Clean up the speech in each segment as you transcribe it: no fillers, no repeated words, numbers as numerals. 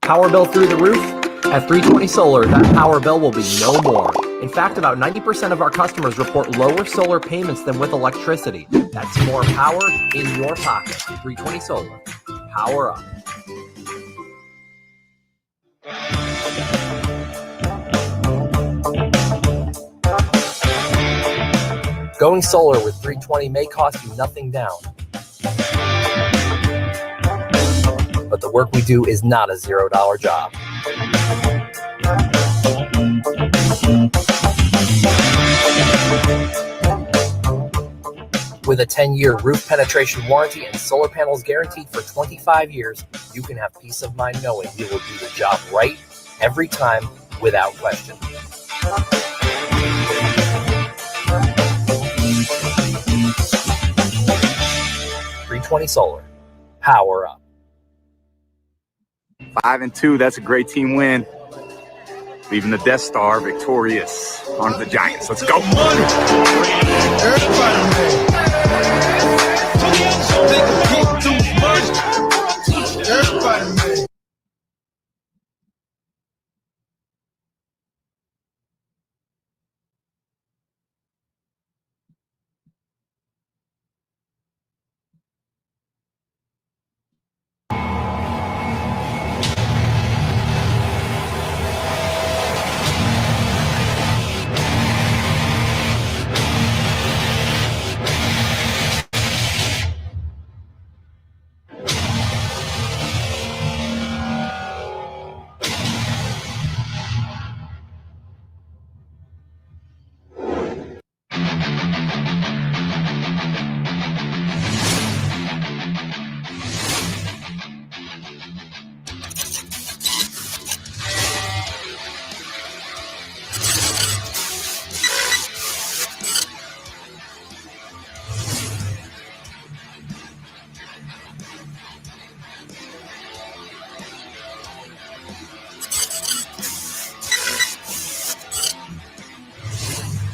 Power bill through the roof? At 320 Solar, that power bill will be no more. In fact, about 90% of our customers report lower solar payments than with electricity. That's more power in your pocket. 320 Solar. Power up. Going solar with 320 may cost you nothing down. But the work we do is not a $0 job. With a 10-year roof penetration warranty and solar panels guaranteed for 25 years, you can have peace of mind knowing we will do the job right every time without question. .320 Solar. Power up. 5-2, that's a great team win. Leaving the Death Star victorious on the Giants. Let's go. Everybody.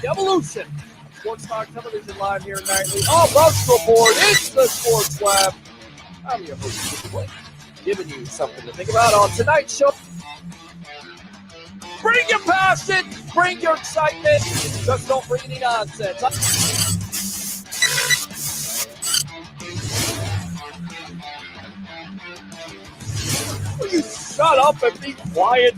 Evolution. Sports Talk Television live here nightly. All Bucs Report. It's the Sports Lab. I'm your host, Blake, giving you something to think about on tonight's show. Bring your passion. Bring your excitement. Just don't bring any nonsense. Will you shut up and be quiet?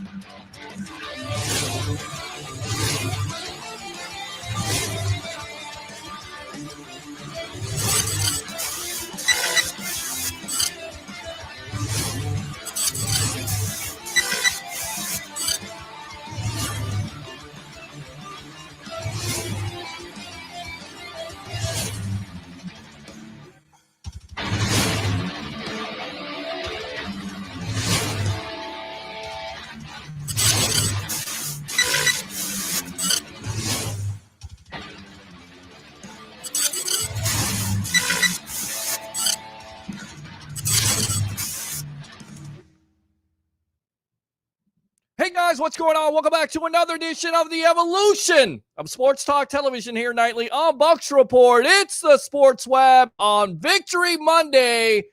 Hey guys, what's going on? Welcome back to another edition of the Evolution of Sports Talk Television here nightly on Bucs Report. It's the Sports Web on Victory Monday.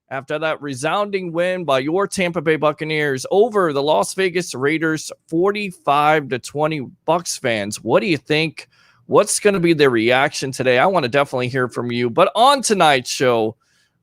After that resounding win by your Tampa Bay Buccaneers over the Las Vegas Raiders, 45-20. Bucs fans, what do you think? What's going to be their reaction today? I want to definitely hear from you. But on tonight's show,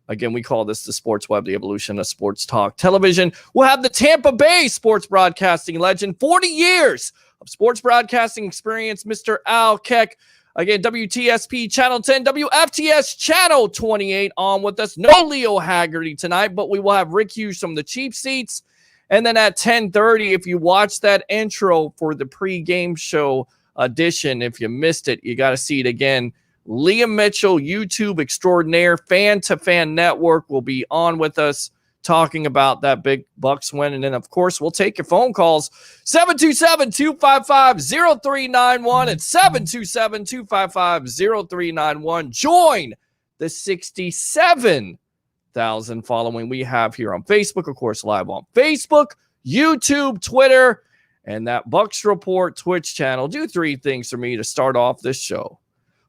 again, we call this the Sports Web, the evolution of sports talk television. We'll have the Tampa Bay sports broadcasting legend, 40 years of sports broadcasting experience, Mr. Al Keck. Again, WTSP Channel 10, WFTS Channel 28 on with us. No Leo Haggerty tonight, but we will have Rick Hughes from the cheap seats. And then at 10:30, if you watch that intro for the pregame show edition, if you missed it, you got to see it again. Liam Mitchell, YouTube extraordinaire, fan-to-fan network, will be on with us talking about that big Bucs win. And then, of course, we'll take your phone calls. 727-255-0391 and 727-255-0391. Join the 67,000 following we have here on Facebook, of course, live on Facebook, YouTube, Twitter, and that Bucs Report Twitch channel. Do three things for me to start off this show.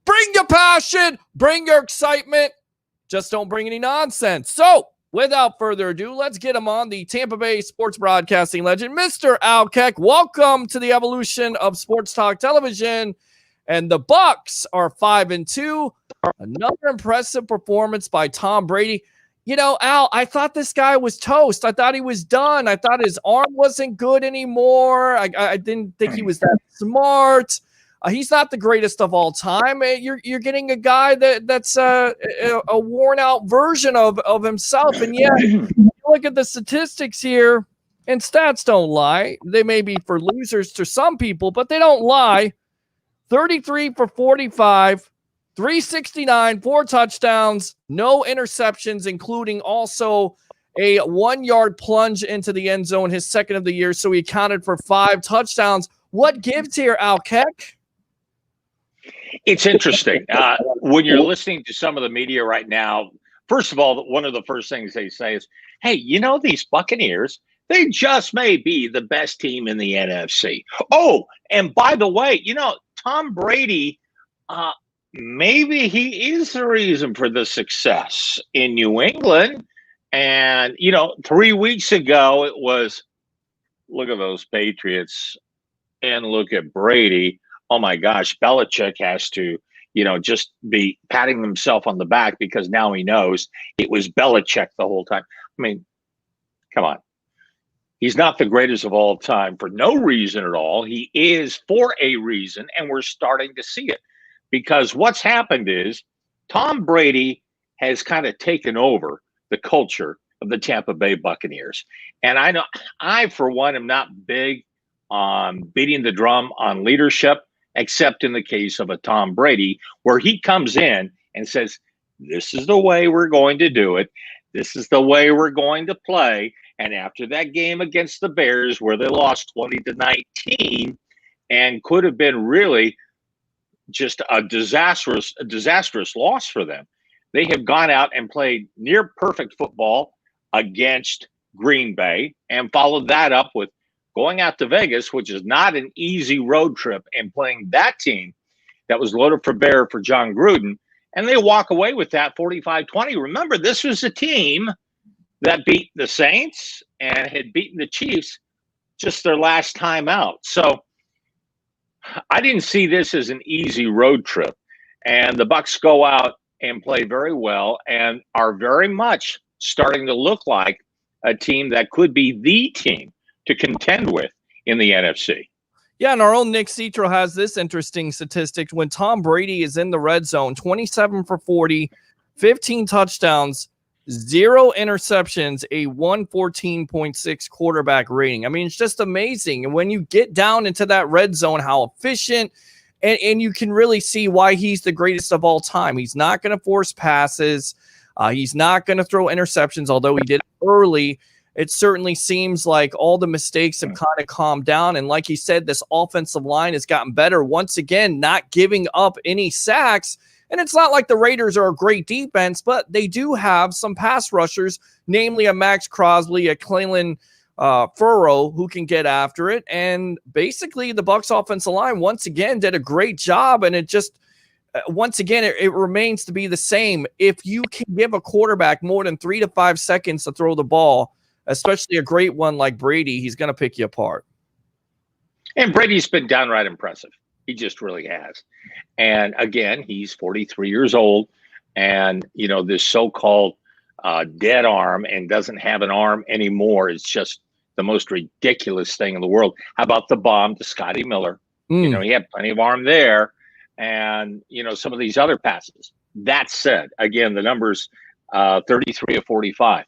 Bring your passion. Bring your excitement. Just don't bring any nonsense. So, without further ado, let's get him on, the Tampa Bay sports broadcasting legend, Mr. Al Keck. Welcome to the evolution of sports talk television. And the Bucs are 5-2. Another impressive performance by Tom Brady. You know, Al, I thought this guy was toast. I thought he was done. I thought his arm wasn't good anymore. I didn't think he was that smart. He's not the greatest of all time. You're getting a guy that's a worn out version of himself. And yet, you look at the statistics here, and stats don't lie. They may be for losers to some people, but they don't lie. 33 for 45, 369, 4 touchdowns, no interceptions, including also a 1-yard plunge into the end zone, his second of the year. So he accounted for 5 touchdowns. What gives here, Al Keck? It's interesting. When you're listening to some of the media right now, first of all, one of the first things they say is, hey, you know, these Buccaneers, they just may be the best team in the NFC. Oh, and by the way, you know, Tom Brady, maybe he is the reason for the success in New England. And, you know, 3 weeks ago, it was, look at those Patriots and look at Brady. Oh, my gosh, Belichick has to, you know, just be patting himself on the back because now he knows it was Belichick the whole time. I mean, come on. He's not the greatest of all time for no reason at all. He is for a reason, and we're starting to see it. Because what's happened is Tom Brady has kind of taken over the culture of the Tampa Bay Buccaneers. And I know I, for one, am not big on beating the drum on leadership, except in the case of a Tom Brady, where he comes in and says, this is the way we're going to do it. This is the way we're going to play. And after that game against the Bears, where they lost 20-19 and could have been really just a disastrous loss for them, they have gone out and played near perfect football against Green Bay and followed that up with going out to Vegas, which is not an easy road trip, and playing that team that was loaded for bear for John Gruden. And they walk away with that 45-20. Remember, this was a team that beat the Saints and had beaten the Chiefs just their last time out. So I didn't see this as an easy road trip. And the Bucs go out and play very well and are very much starting to look like a team that could be the team to contend with in the NFC. Yeah, and our own Nick Citro has this interesting statistic. When Tom Brady is in the red zone, 27 for 40, 15 touchdowns, 0 interceptions, a 114.6 quarterback rating. I mean, it's just amazing. And when you get down into that red zone, how efficient, and you can really see why he's the greatest of all time. He's not going to force passes. He's not going to throw interceptions, although he did it early. It certainly seems like all the mistakes have kind of calmed down. And like he said, this offensive line has gotten better. Once again, not giving up any sacks. And it's not like the Raiders are a great defense, but they do have some pass rushers, namely a Max Crosby, a Cleveland Furrow, who can get after it. And basically, the Bucs offensive line once again did a great job. And it just, once again, it remains to be the same. If you can give a quarterback more than 3 to 5 seconds to throw the ball, especially a great one like Brady, he's going to pick you apart. And Brady's been downright impressive. He just really has. And again, he's 43 years old, and, you know, this so-called dead arm and doesn't have an arm anymore. It's just the most ridiculous thing in the world. How about the bomb to Scotty Miller? You know, he had plenty of arm there, and, you know, some of these other passes. That said, again, the numbers 33 of 45.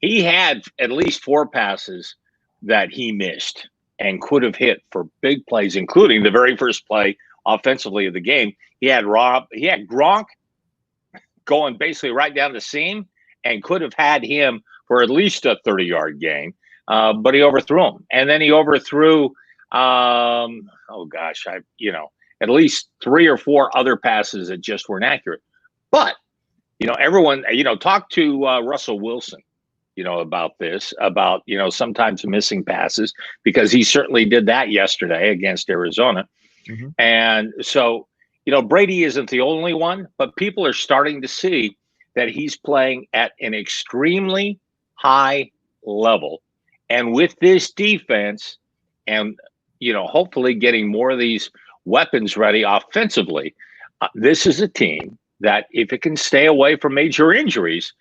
He had at least 4 passes that he missed and could have hit for big plays, including the very first play offensively of the game. He had Gronk going basically right down the seam and could have had him for at least a 30-yard gain, but he overthrew him. And then he overthrew, at least 3 or 4 other passes that just weren't accurate. But, you know, everyone, you know, talk to Russell Wilson, you know, about this, about, you know, sometimes missing passes, because he certainly did that yesterday against Arizona. Mm-hmm. And so, you know, Brady isn't the only one, but people are starting to see that he's playing at an extremely high level. And with this defense and, hopefully getting more of these weapons ready offensively, this is a team that, if it can stay away from major injuries,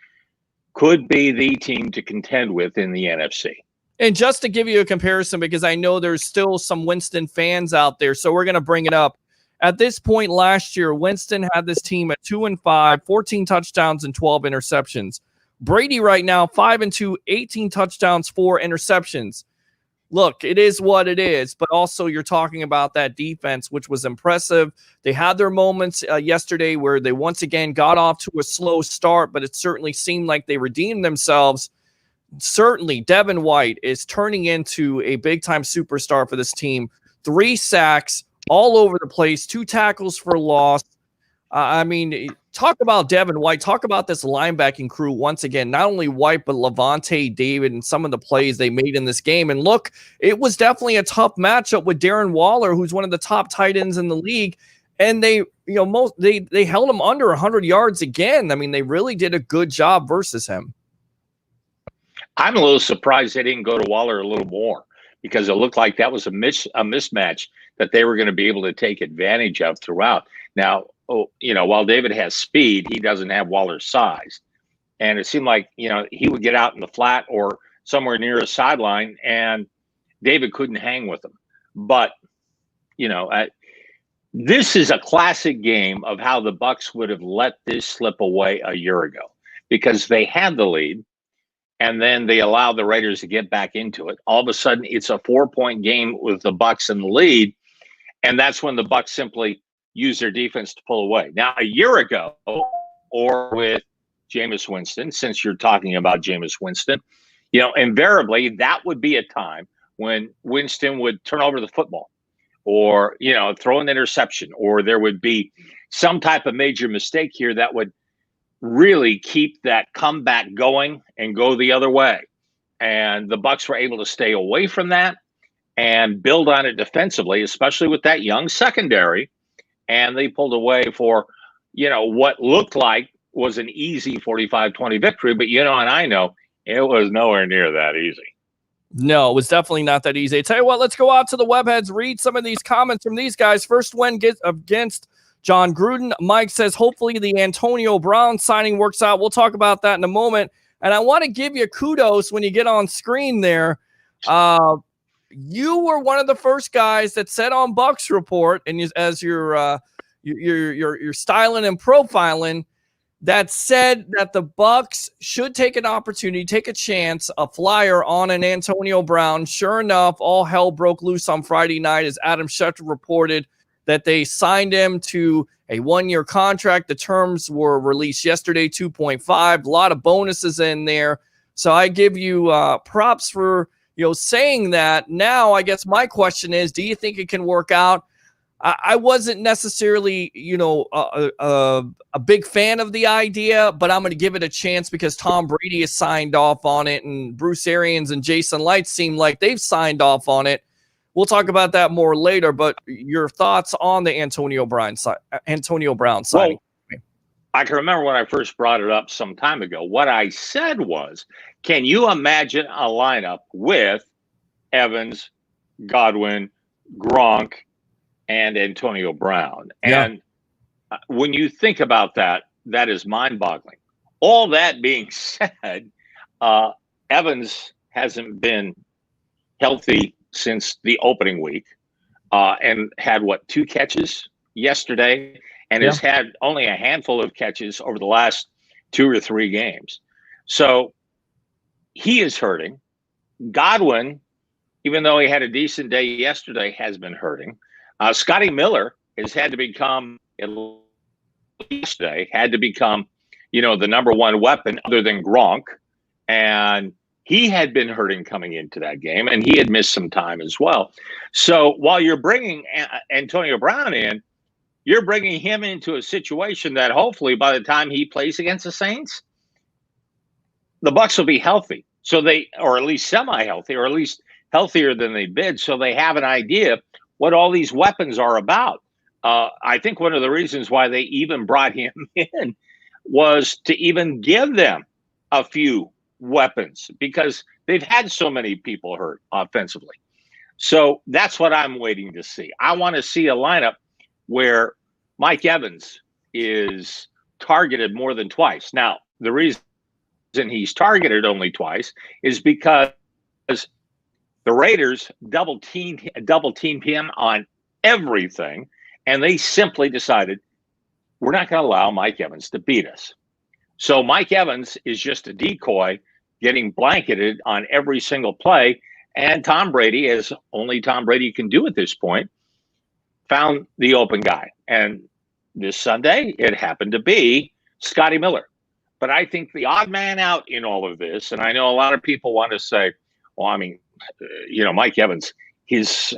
could be the team to contend with in the NFC. And just to give you a comparison, because I know there's still some Winston fans out there, so we're going to bring it up. At this point last year, Winston had this team at 2-5, 14 touchdowns and 12 interceptions. Brady right now, 5-2, 18 touchdowns, 4 interceptions. Look, it is what it is, but also you're talking about that defense, which was impressive. They had their moments yesterday where they once again got off to a slow start, but it certainly seemed like they redeemed themselves. Certainly, Devin White is turning into a big-time superstar for this team. 3 sacks all over the place, 2 tackles for loss. Talk about Devin White. Talk about this linebacking crew once again. Not only White, but Levante David and some of the plays they made in this game. And look, it was definitely a tough matchup with Darren Waller, who's one of the top tight ends in the league. And they held him under 100 yards again. I mean, they really did a good job versus him. I'm a little surprised they didn't go to Waller a little more, because it looked like that was a mismatch that they were going to be able to take advantage of throughout. Now, while David has speed, he doesn't have Waller's size. And it seemed like, he would get out in the flat or somewhere near a sideline, and David couldn't hang with him. But, this is a classic game of how the Bucs would have let this slip away a year ago, because they had the lead. And then they allowed the Raiders to get back into it. All of a sudden, it's a 4-point game with the Bucs in the lead, and that's when the Bucs simply use their defense to pull away. Now, a year ago, or with Jameis Winston, since you're talking about Jameis Winston, invariably that would be a time when Winston would turn over the football, or throw an interception, or there would be some type of major mistake here that would really keep that comeback going and go the other way. And the Bucs were able to stay away from that and build on it defensively, especially with that young secondary. And they pulled away for, what looked like was an easy 45-20 victory. But, and I know it was nowhere near that easy. No, it was definitely not that easy. I tell you what, let's go out to the webheads, read some of these comments from these guys. First win against John Gruden. Mike says, hopefully the Antonio Brown signing works out. We'll talk about that in a moment. And I want to give you kudos when you get on screen there. You were one of the first guys that said on Bucs Report, and as you're styling and profiling, that said that the Bucs should take an opportunity, take a chance, a flyer on an Antonio Brown. Sure enough, all hell broke loose on Friday night as Adam Schefter reported that they signed him to a 1-year contract. The terms were released yesterday, 2.5, a lot of bonuses in there. So I give you props for, saying that. Now, I guess my question is, do you think it can work out? I wasn't necessarily, a big fan of the idea, but I'm going to give it a chance because Tom Brady has signed off on it, and Bruce Arians and Jason Light seem like they've signed off on it. We'll talk about that more later, but your thoughts on the Antonio Brown signing? Well, I can remember when I first brought it up some time ago. What I said was, can you imagine a lineup with Evans, Godwin, Gronk, and Antonio Brown? Yeah. And when you think about that, that is mind-boggling. All that being said, Evans hasn't been healthy since the opening week, and had 2 catches yesterday, and has had only a handful of catches over the last 2 or 3 games. So he is hurting. Godwin, even though he had a decent day yesterday, has been hurting. Scotty Miller has had to become, yesterday, the number one weapon other than Gronk. And he had been hurting coming into that game, and he had missed some time as well. So while you're bringing Antonio Brown in, you're bringing him into a situation that hopefully by the time he plays against the Saints, the Bucs will be healthy. So or at least semi-healthy, or at least healthier than they've been. So they have an idea what all these weapons are about. I think one of the reasons why they even brought him in was to even give them a few weapons because they've had so many people hurt offensively. So that's what I'm waiting to see. I want to see a lineup where Mike Evans is targeted more than twice. Now, the reason he's targeted only twice is because the Raiders double teamed him on everything, and they simply decided we're not going to allow Mike Evans to beat us. So Mike Evans is just a decoy getting blanketed on every single play, and Tom Brady, as only Tom Brady can do at this point, found the open guy. And this Sunday, it happened to be Scotty Miller. But I think the odd man out in all of this, and I know a lot of people want to say, well, I mean, Mike Evans, his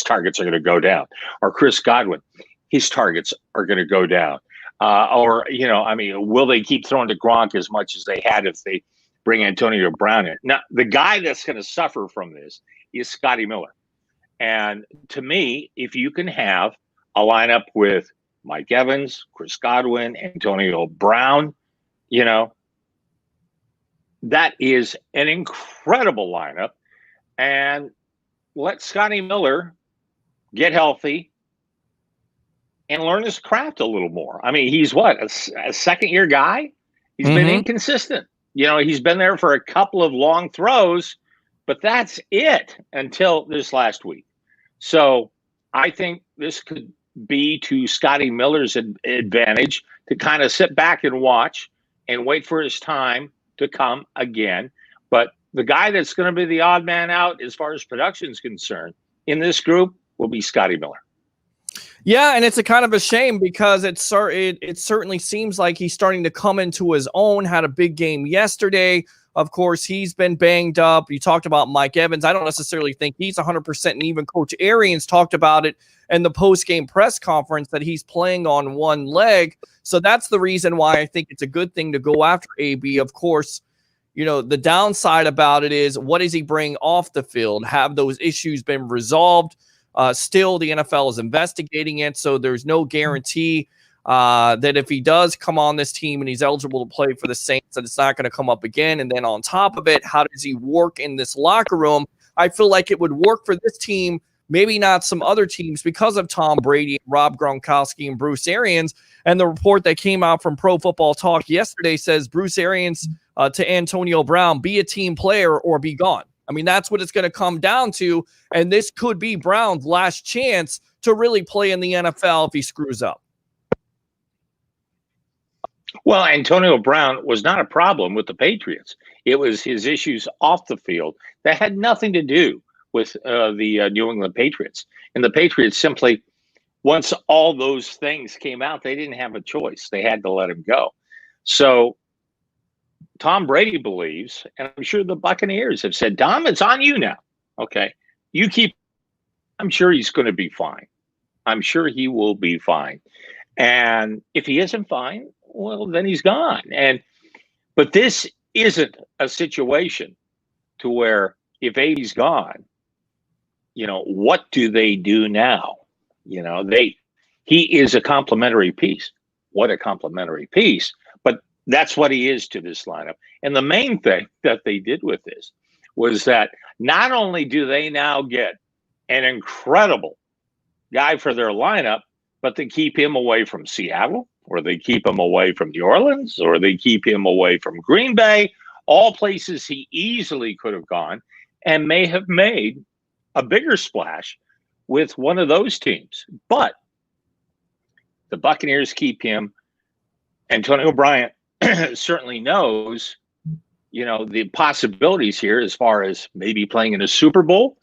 targets are going to go down. Or Chris Godwin, his targets are going to go down. Will they keep throwing to Gronk as much as they had if they bring Antonio Brown in? Now, the guy that's going to suffer from this is Scotty Miller. And to me, if you can have a lineup with Mike Evans, Chris Godwin, Antonio Brown, that is an incredible lineup. And let Scotty Miller get healthy and learn his craft a little more. I mean, he's what, a second-year guy? He's been inconsistent. He's been there for a couple of long throws, but that's it until this last week. So I think this could be to Scotty Miller's advantage to kind of sit back and watch and wait for his time to come again. But the guy that's going to be the odd man out as far as production is concerned in this group will be Scotty Miller. Yeah, and it's a kind of a shame because it certainly seems like he's starting to come into his own. Had a big game yesterday. Of course, he's been banged up. You talked about Mike Evans. I don't necessarily think he's 100%, and even Coach Arians talked about it in the post-game press conference that he's playing on one leg. So that's the reason why I think it's a good thing to go after AB. Of course, the downside about it is, what does he bring off the field? Have those issues been resolved? Still, the NFL is investigating it, so there's no guarantee that if he does come on this team and he's eligible to play for the Saints, that it's not going to come up again. And then on top of it, how does he work in this locker room? I feel like it would work for this team, maybe not some other teams, because of Tom Brady, Rob Gronkowski, and Bruce Arians. And the report that came out from Pro Football Talk yesterday says Bruce Arians to Antonio Brown, be a team player or be gone. I mean, that's what it's going to come down to. And this could be Brown's last chance to really play in the NFL if he screws up. Well, Antonio Brown was not a problem with the Patriots. It was his issues off the field that had nothing to do with the New England Patriots. And the Patriots simply, once all those things came out, they didn't have a choice. They had to let him go. So Tom Brady believes, and I'm sure the Buccaneers have said, Tom, it's on you now. Okay, you keep. I'm sure he's going to be fine. I'm sure he will be fine. And if he isn't fine, well, then he's gone. But this isn't a situation to where if AD's gone, what do they do now? He is a complimentary piece. What a complimentary piece. But that's what he is to this lineup. And the main thing that they did with this was that not only do they now get an incredible guy for their lineup, but they keep him away from Seattle, or they keep him away from New Orleans, or they keep him away from Green Bay, all places he easily could have gone and may have made a bigger splash with one of those teams. But the Buccaneers keep him. Antonio Bryant certainly knows, the possibilities here as far as maybe playing in a Super Bowl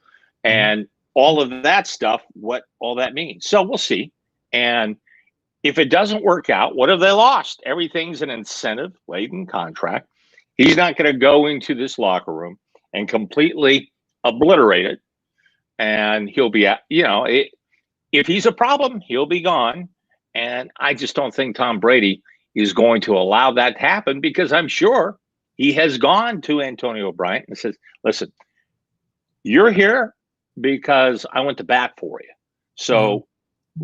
and all of that stuff, what all that means. So we'll see. And if it doesn't work out, what have they lost? Everything's an incentive-laden contract. He's not going to go into this locker room and completely obliterate it. And he'll be, if he's a problem, he'll be gone. And I just don't think Tom Brady is going to allow that to happen, because I'm sure he has gone to Antonio Bryant and says, listen, you're here because I went to bat for you. So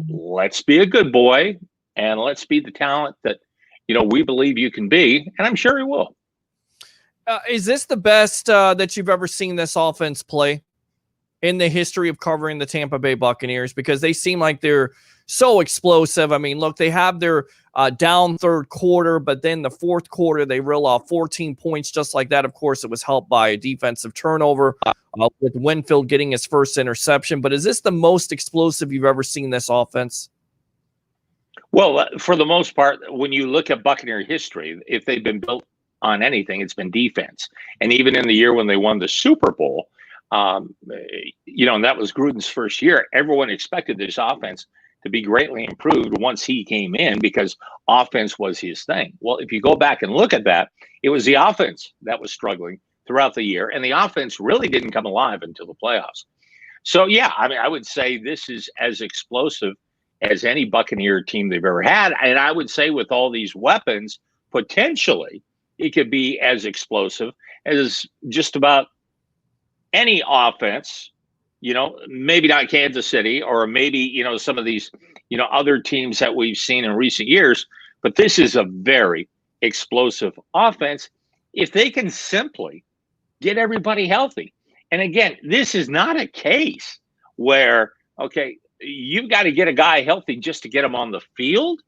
let's be a good boy and let's be the talent that we believe you can be, and I'm sure he will. Is this the best that you've ever seen this offense play in the history of covering the Tampa Bay Buccaneers? Because they seem like they're so explosive. I mean, look, they have their down third quarter, but then the fourth quarter, they reel off 14 points just like that. Of course, it was helped by a defensive turnover with Winfield getting his first interception. But is this the most explosive you've ever seen this offense? Well, for the most part, when you look at Buccaneer history, if they've been built on anything, it's been defense. And even in the year when they won the Super Bowl, and that was Gruden's first year, everyone expected this offense to be greatly improved once he came in because offense was his thing. Well, if you go back and look at that, it was the offense that was struggling throughout the year, and the offense really didn't come alive until the playoffs. So, yeah, I mean, I would say this is as explosive as any Buccaneer team they've ever had. And I would say with all these weapons, potentially, it could be as explosive as just about any offense, maybe not Kansas City or maybe, some of these, other teams that we've seen in recent years. But this is a very explosive offense if they can simply get everybody healthy. And again, this is not a case where, okay, you've got to get a guy healthy just to get him on the field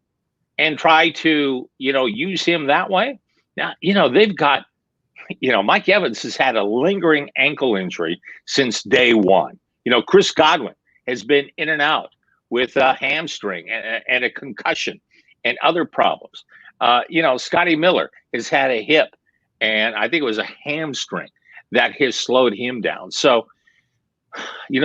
and try to, use him that way. Now, they've got, Mike Evans has had a lingering ankle injury since day one. Chris Godwin has been in and out with a hamstring and a concussion and other problems. Scotty Miller has had a hip, and I think it was a hamstring that has slowed him down. So,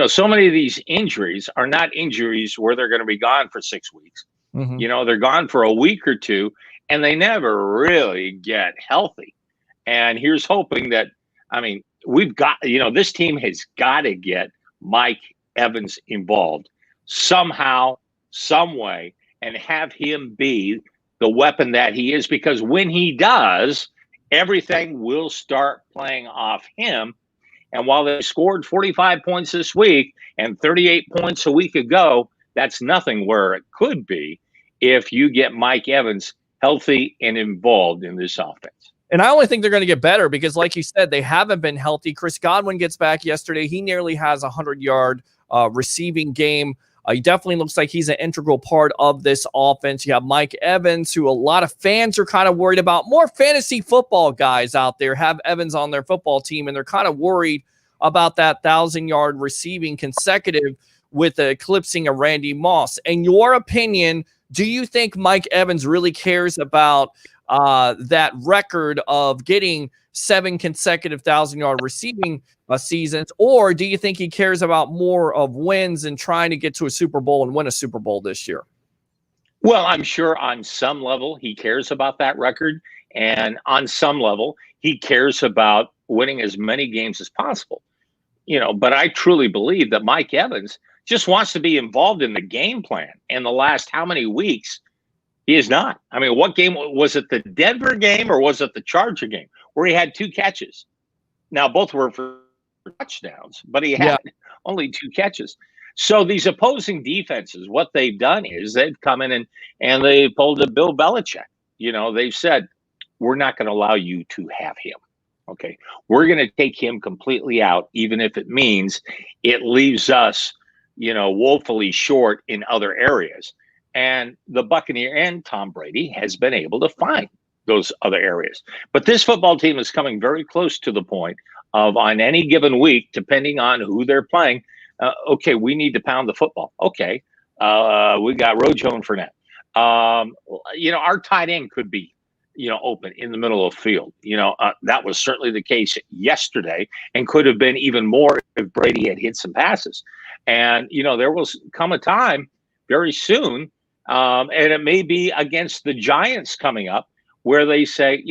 so many of these injuries are not injuries where they're going to be gone for 6 weeks. Mm-hmm. They're gone for a week or two, and they never really get healthy. And here's hoping that, we've got, this team has got to get Mike Evans involved somehow, some way, and have him be the weapon that he is, because when he does, everything will start playing off him. And while they scored 45 points this week and 38 points a week ago, that's nothing where it could be if you get Mike Evans healthy and involved in this offense. And I only think they're going to get better because, like you said, they haven't been healthy. Chris Godwin gets back yesterday. He nearly has a 100-yard receiving game. He definitely looks like he's an integral part of this offense. You have Mike Evans, who a lot of fans are kind of worried about. More fantasy football guys out there have Evans on their football team, and they're kind of worried about that 1,000-yard receiving consecutive with the eclipsing of Randy Moss. In your opinion, do you think Mike Evans really cares about that record of getting 7 consecutive 1,000-yard receiving seasons, or do you think he cares about more of wins and trying to get to a Super Bowl and win a Super Bowl this year? Well, I'm sure on some level he cares about that record, and on some level he cares about winning as many games as possible. But I truly believe that Mike Evans just wants to be involved in the game plan. And the last how many weeks he is not. What game was it? The Denver game or was it the Charger game where he had 2 catches? Now, both were for touchdowns, but he had only 2 catches. So these opposing defenses, what they've done is they've come in and they pulled a Bill Belichick. They've said, we're not going to allow you to have him. Okay, we're going to take him completely out, even if it means it leaves us, woefully short in other areas. And the Buccaneer and Tom Brady has been able to find those other areas. But this football team is coming very close to the point of, on any given week, depending on who they're playing, okay, we need to pound the football. Okay, we got Rojo and Fournette. Our tight end could be, open in the middle of the field. That was certainly the case yesterday and could have been even more if Brady had hit some passes. And, there will come a time very soon, and it may be against the Giants coming up, where they say,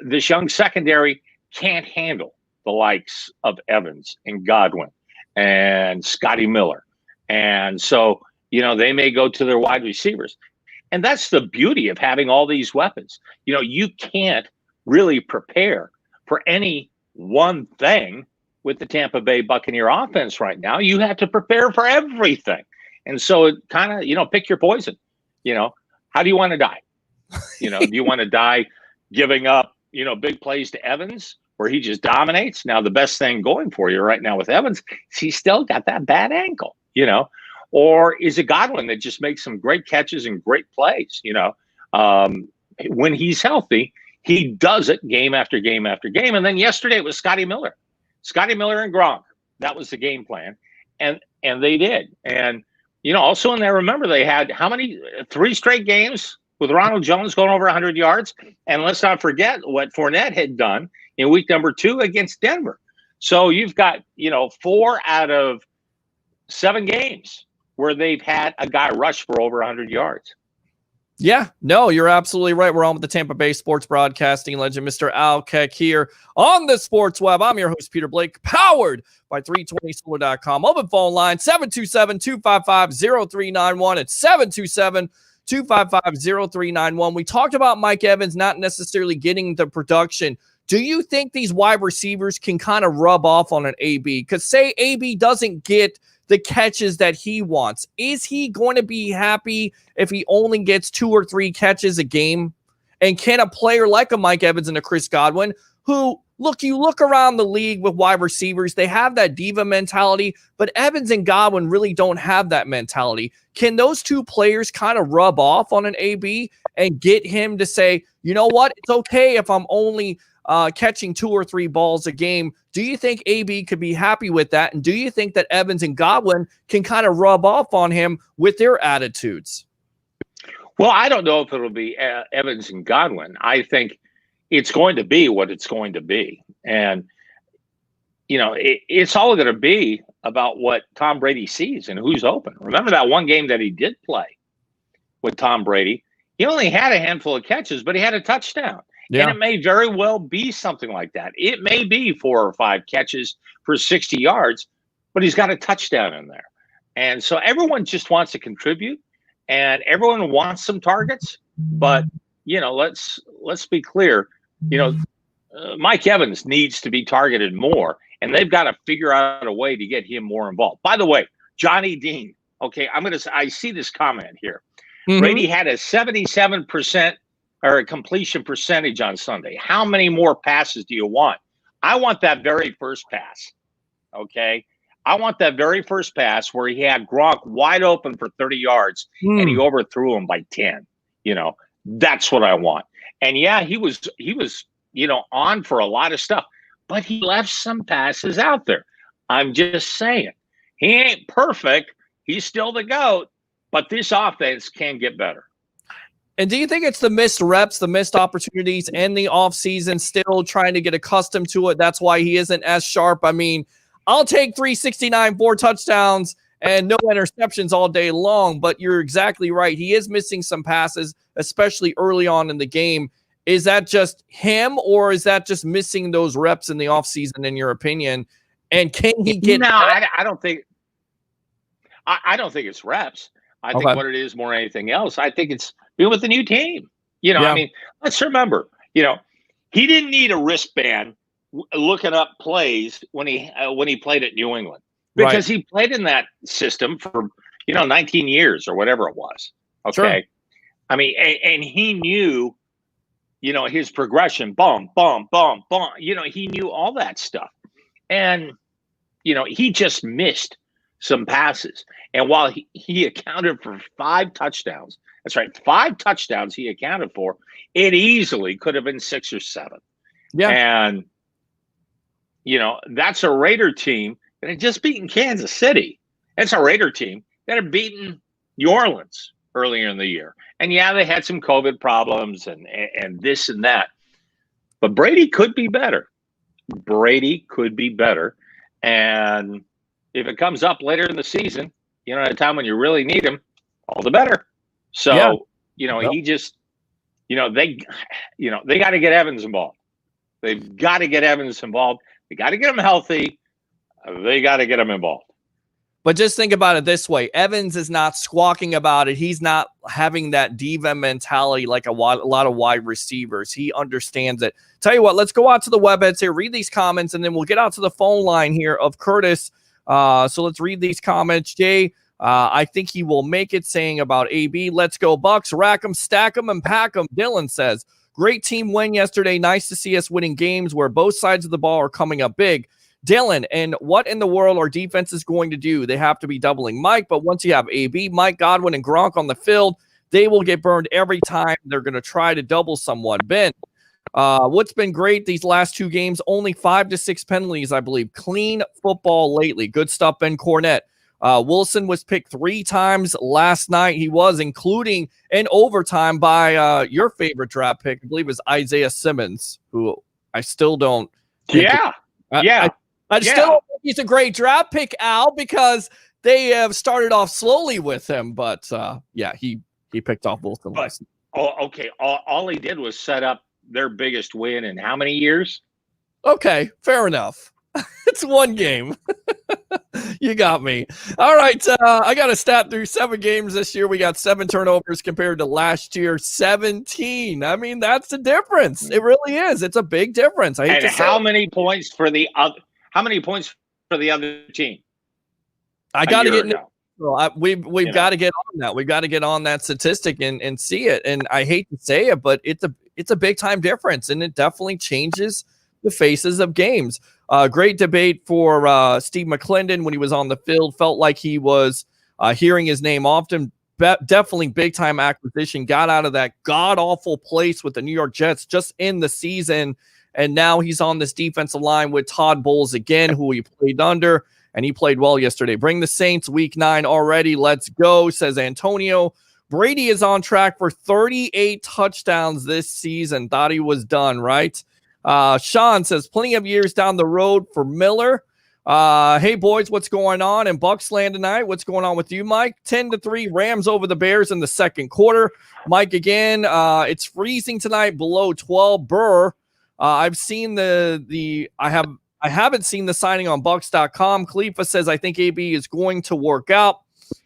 this young secondary can't handle the likes of Evans and Godwin and Scotty Miller. And so, they may go to their wide receivers. And that's the beauty of having all these weapons. You can't really prepare for any one thing with the Tampa Bay Buccaneer offense right now. You have to prepare for everything. And so it kind of, pick your poison. How do you want to die? Do you want to die giving up, big plays to Evans where he just dominates? Now, the best thing going for you right now with Evans is he's still got that bad ankle, or is it Godwin that just makes some great catches and great plays? When he's healthy, he does it game after game after game. And then yesterday it was Scotty Miller and Gronk. That was the game plan. And they did. And, also in there, remember, they had how many? 3 straight games with Ronald Jones going over 100 yards. And let's not forget what Fournette had done in week number 2 against Denver. So you've got, 4 out of 7 games where they've had a guy rush for over 100 yards. Yeah, no, you're absolutely right. We're on with the Tampa Bay sports broadcasting legend, Mr. Al Keck, here on the Sports Web. I'm your host, Peter Blake, powered by 320solar.com. Open phone line, 727-255-0391. It's 727-255-0391. We talked about Mike Evans not necessarily getting the production. Do you think these wide receivers can kind of rub off on an AB? Because say AB doesn't get the catches that he wants. Is he going to be happy if he only gets 2 or 3 catches a game? And can a player like a Mike Evans and a Chris Godwin, who, you look around the league with wide receivers, they have that diva mentality, but Evans and Godwin really don't have that mentality. Can those 2 players kind of rub off on an AB and get him to say, you know what, it's okay if I'm only catching 2 or 3 balls a game? Do you think AB could be happy with that? And do you think that Evans and Godwin can kind of rub off on him with their attitudes? Well, I don't know if it'll be Evans and Godwin. I think it's going to be what it's going to be. And, it's all going to be about what Tom Brady sees and who's open. Remember that one game that he did play with Tom Brady? He only had a handful of catches, but he had a touchdown. Yeah. And it may very well be something like that. It may be 4 or 5 catches for 60 yards, but he's got a touchdown in there. And so everyone just wants to contribute, and everyone wants some targets. But, let's be clear. Mike Evans needs to be targeted more, and they've got to figure out a way to get him more involved. By the way, Johnny Dean. Okay, I see this comment here. Mm-hmm. Brady had a 77% or a completion percentage on Sunday. How many more passes do you want? I want that very first pass. Okay. I want that very first pass where he had Gronk wide open for 30 yards and he overthrew him by 10. That's what I want. And yeah, he was, on for a lot of stuff, but he left some passes out there. I'm just saying, he ain't perfect. He's still the GOAT, but this offense can get better. And do you think it's the missed reps, the missed opportunities in the offseason, still trying to get accustomed to it? That's why he isn't as sharp. I mean, I'll take 369, 4 touchdowns, and no interceptions all day long, but you're exactly right. He is missing some passes, especially early on in the game. Is that just him, or is that just missing those reps in the offseason, in your opinion? And can he get... No, I don't think it's reps. I think what it is more than anything else, I think it's being with the new team. I mean, let's remember, he didn't need a wristband looking up plays when he played at New England, because he played in that system for, 19 years or whatever it was. Okay. Sure. I mean, and he knew, his progression, bum, bum, bum, bum, he knew all that stuff. And, he just missed some passes. And while he accounted for 5 touchdowns, that's right, 5 touchdowns he accounted for, it easily could have been 6 or 7. Yeah. And, that's a Raider team that had just beaten Kansas City. It's a Raider team that had beaten New Orleans earlier in the year. And yeah, they had some COVID problems and this and that. But Brady could be better. And if it comes up later in the season, at a time when you really need him, all the better. So, he just, they got to get Evans involved. They've got to get Evans involved. They got to get him healthy. They got to get him involved. But just think about it this way. Evans is not squawking about it. He's not having that diva mentality like a lot of wide receivers. He understands it. Tell you what, let's go out to the webheads here, read these comments, and then we'll get out to the phone line here of Curtis. So let's read these comments. Jay I think he will make it, saying about AB, let's go Bucs, rack 'em, stack 'em, and pack 'em. Dylan says, great team win yesterday. Nice to see us winning games where both sides of the ball are coming up big. Dylan, and what in the world are defenses going to do? They have to be doubling Mike, but once you have AB, Mike, Godwin, and Gronk on the field, they will get burned every time they're going to try to double someone. Ben, what's been great these last 2 games, only 5 to 6 penalties, I believe. Clean football lately. Good stuff, Ben Cornett. Wilson was picked 3 times last night. He was, including in overtime by your favorite draft pick, I believe it was Isaiah Simmons, who I still don't. I still don't think he's a great draft pick, Al, because they have started off slowly with him. But he picked off Wilson last night. Oh, okay. All he did was set up their biggest win in how many years? Okay, fair enough. It's 1 game. You got me. All right. I got a stat through 7 games this year. We got 7 turnovers compared to last year, 17. I mean, that's the difference. It really is. It's a big difference. How many points for the other? How many points for the other team? I got to get. We've got to get on that. We've got to get on that statistic and see it. And I hate to say it, but it's a big time difference, and it definitely changes the faces of games. Great debate for Steve McClendon when he was on the field. Felt like he was hearing his name often. Definitely big time acquisition. Got out of that god awful place with the New York Jets just in the season, and now he's on this defensive line with Todd Bowles again, who he played under, and he played well yesterday. Bring the Saints week 9 already. Let's go, says Antonio. Brady is on track for 38 touchdowns this season. Thought he was done, right? Sean says, plenty of years down the road for Miller. Hey, boys, what's going on in Bucs land tonight? What's going on with you, Mike? 10-3 Rams over the Bears in the second quarter. Mike, again, it's freezing tonight, below 12. Burr. I've seen I haven't seen the signing on Bucs.com. Khalifa says, I think AB is going to work out.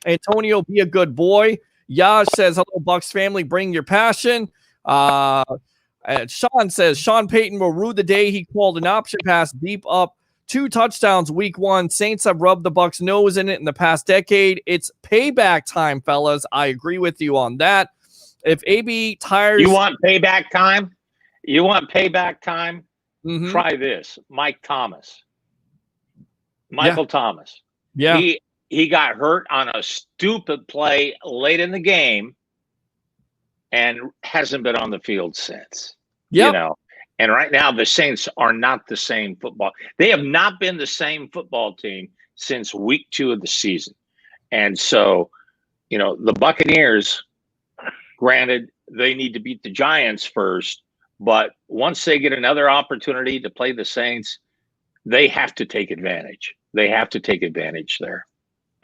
Antonio, be a good boy. Yash says, hello, Bucs family. Bring your passion. Sean says, Sean Payton will rue the day he called an option pass deep up 2 touchdowns week 1. Saints have rubbed the Bucs' nose in it in the past decade. It's payback time, fellas. I agree with you on that. If AB tires... You want payback time? Mm-hmm. Try this. Mike Thomas. Michael Thomas. Yeah. He got hurt on a stupid play late in the game and hasn't been on the field since. Yep. And right now the Saints are not the same football. They have not been the same football team since week 2 of the season. And so, the Buccaneers, granted, they need to beat the Giants first, but once they get another opportunity to play the Saints, they have to take advantage. They have to take advantage there.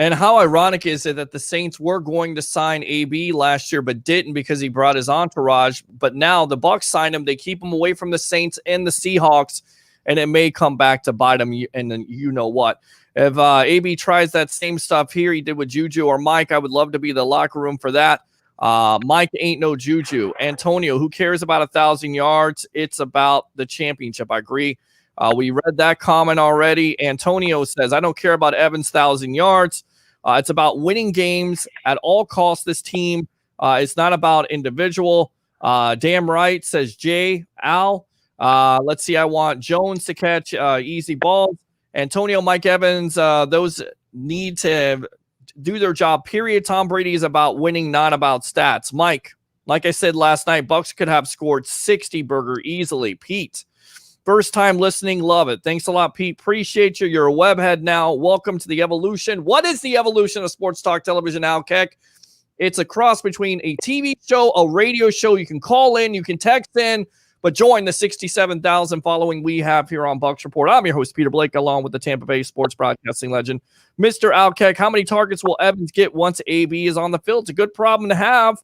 And how ironic is it that the Saints were going to sign AB last year, but didn't because he brought his entourage. But now the Bucs signed him. They keep him away from the Saints and the Seahawks, and it may come back to bite him. And then you know what? If AB tries that same stuff here he did with Juju or Mike, I would love to be the locker room for that. Mike ain't no Juju. Antonio, who cares about 1,000 yards? It's about the championship. I agree. We read that comment already. Antonio says, I don't care about Evans' 1,000 yards. It's about winning games at all costs. This team, it's not about individual. Damn right, says Jay. Al, let's see. I want Jones to catch easy balls. Antonio, Mike Evans, those need to do their job, period. Tom Brady is about winning, not about stats. Mike, like I said last night, Bucs could have scored 60 burger easily. Pete, first time listening, love it. Thanks a lot, Pete. Appreciate you. You're a webhead now. Welcome to the evolution. What is the evolution of sports talk television, Al Keck? It's a cross between a TV show, a radio show. You can call in, you can text in, but join the 67,000 following we have here on Bucs Report. I'm your host, Peter Blake, along with the Tampa Bay sports broadcasting legend, Mr. Al Keck. How many targets will Evans get once AB is on the field? It's a good problem to have.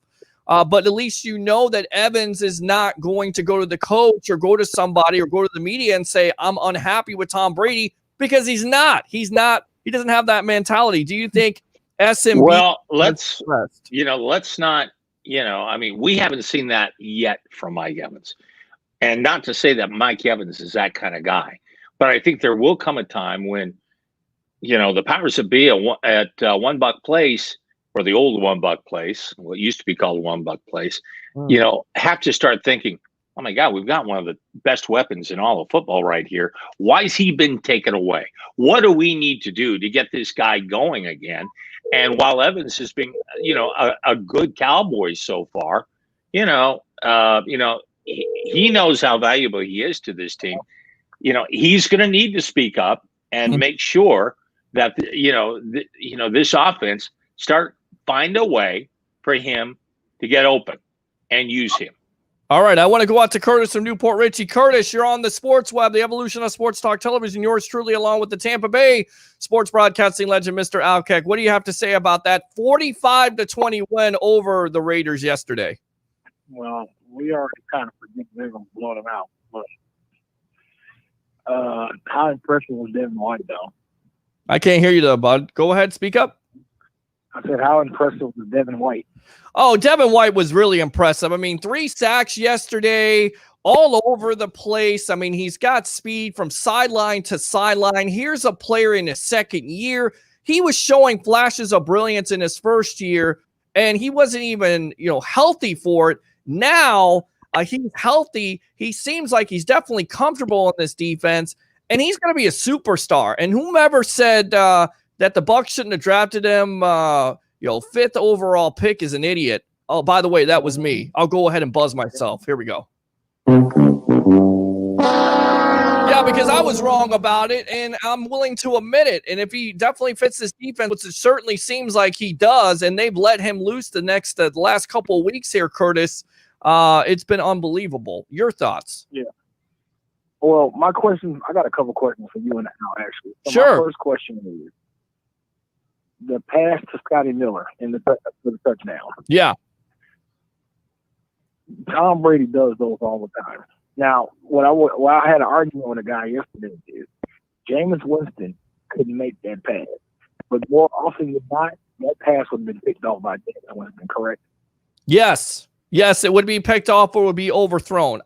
But at least you know that Evans is not going to go to the coach or go to somebody or go to the media and say, I'm unhappy with Tom Brady, because he's not. He doesn't have that mentality. Do you think SMB? Well, let's not, we haven't seen that yet from Mike Evans. And not to say that Mike Evans is that kind of guy, but I think there will come a time when the powers that be at One Buck Place, or the old One Buck Place, what used to be called One Buck Place, have to start thinking, oh my God, we've got one of the best weapons in all of football right here. Why has he been taken away? What do we need to do to get this guy going again? And while Evans has been, a good Cowboy so far, he knows how valuable he is to this team. He's going to need to speak up and make sure that this offense find a way for him to get open and use him. All right, I want to go out to Curtis from Newport Richie. Curtis, you're on the Sports Web, the evolution of sports talk television. Yours truly, along with the Tampa Bay sports broadcasting legend, Mr. Alkek. What do you have to say about that 45-20 win over the Raiders yesterday? Well, we already kind of predicted they're going to blow them out. But how impressive was Devin White, though? I can't hear you, though, bud. Go ahead, speak up. I said, how impressive was Devin White? Oh, Devin White was really impressive. I mean, 3 sacks yesterday, all over the place. I mean, he's got speed from sideline to sideline. Here's a player in his second year. He was showing flashes of brilliance in his first year, and he wasn't even, healthy for it. Now he's healthy. He seems like he's definitely comfortable in this defense, and he's going to be a superstar. And whomever said that the Bucs shouldn't have drafted him, 5th overall pick is an idiot. Oh, by the way, that was me. I'll go ahead and buzz myself. Here we go. Yeah, because I was wrong about it, and I'm willing to admit it. And if he definitely fits this defense, which it certainly seems like he does, and they've let him loose the last couple of weeks here, Curtis, it's been unbelievable. Your thoughts? Yeah. Well, I got a couple questions for you and Al, actually. So sure. My first question is the pass to Scotty Miller for the touchdown. Yeah. Tom Brady does those all the time. Now, I had an argument with a guy yesterday is Jameis Winston couldn't make that pass. But more often than not, that pass would have been picked off by Jameis Winston, correct? Yes, it would be picked off or would be overthrown.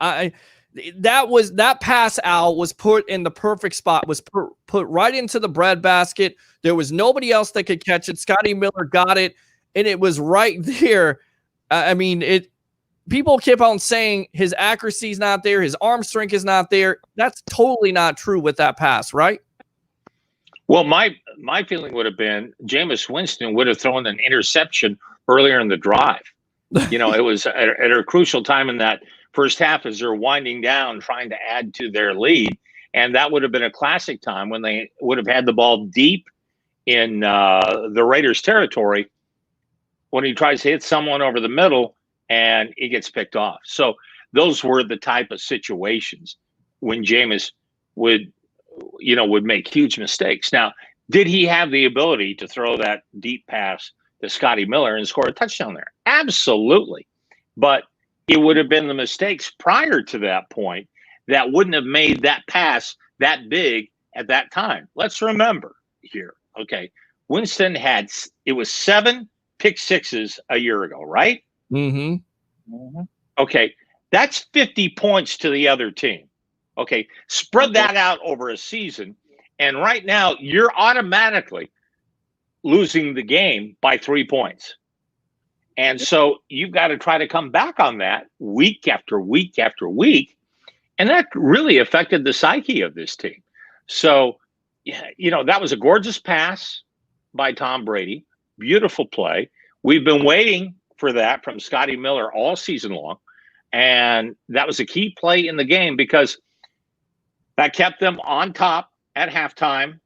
That pass out was put in the perfect spot, was put right into the breadbasket. There was nobody else that could catch it. Scotty Miller got it, and it was right there. People keep on saying his accuracy is not there, his arm strength is not there. That's totally not true with that pass, right? Well, my feeling would have been Jameis Winston would have thrown an interception earlier in the drive. It was at a crucial time in that first half as they're winding down, trying to add to their lead. And that would have been a classic time when they would have had the ball deep in the Raiders' territory when he tries to hit someone over the middle and it gets picked off. So those were the type of situations when Jameis would make huge mistakes. Now, did he have the ability to throw that deep pass to Scotty Miller and score a touchdown there? Absolutely. But it would have been the mistakes prior to that point that wouldn't have made that pass that big at that time. Let's remember here, okay, Winston it was 7 pick sixes a year ago, right? Mm-hmm. Okay, that's 50 points to the other team. Okay, spread that out over a season, and right now you're automatically losing the game by 3 points. And so you've got to try to come back on that week after week after week. And that really affected the psyche of this team. So, that was a gorgeous pass by Tom Brady. Beautiful play. We've been waiting for that from Scotty Miller all season long. And that was a key play in the game because that kept them on top at halftime.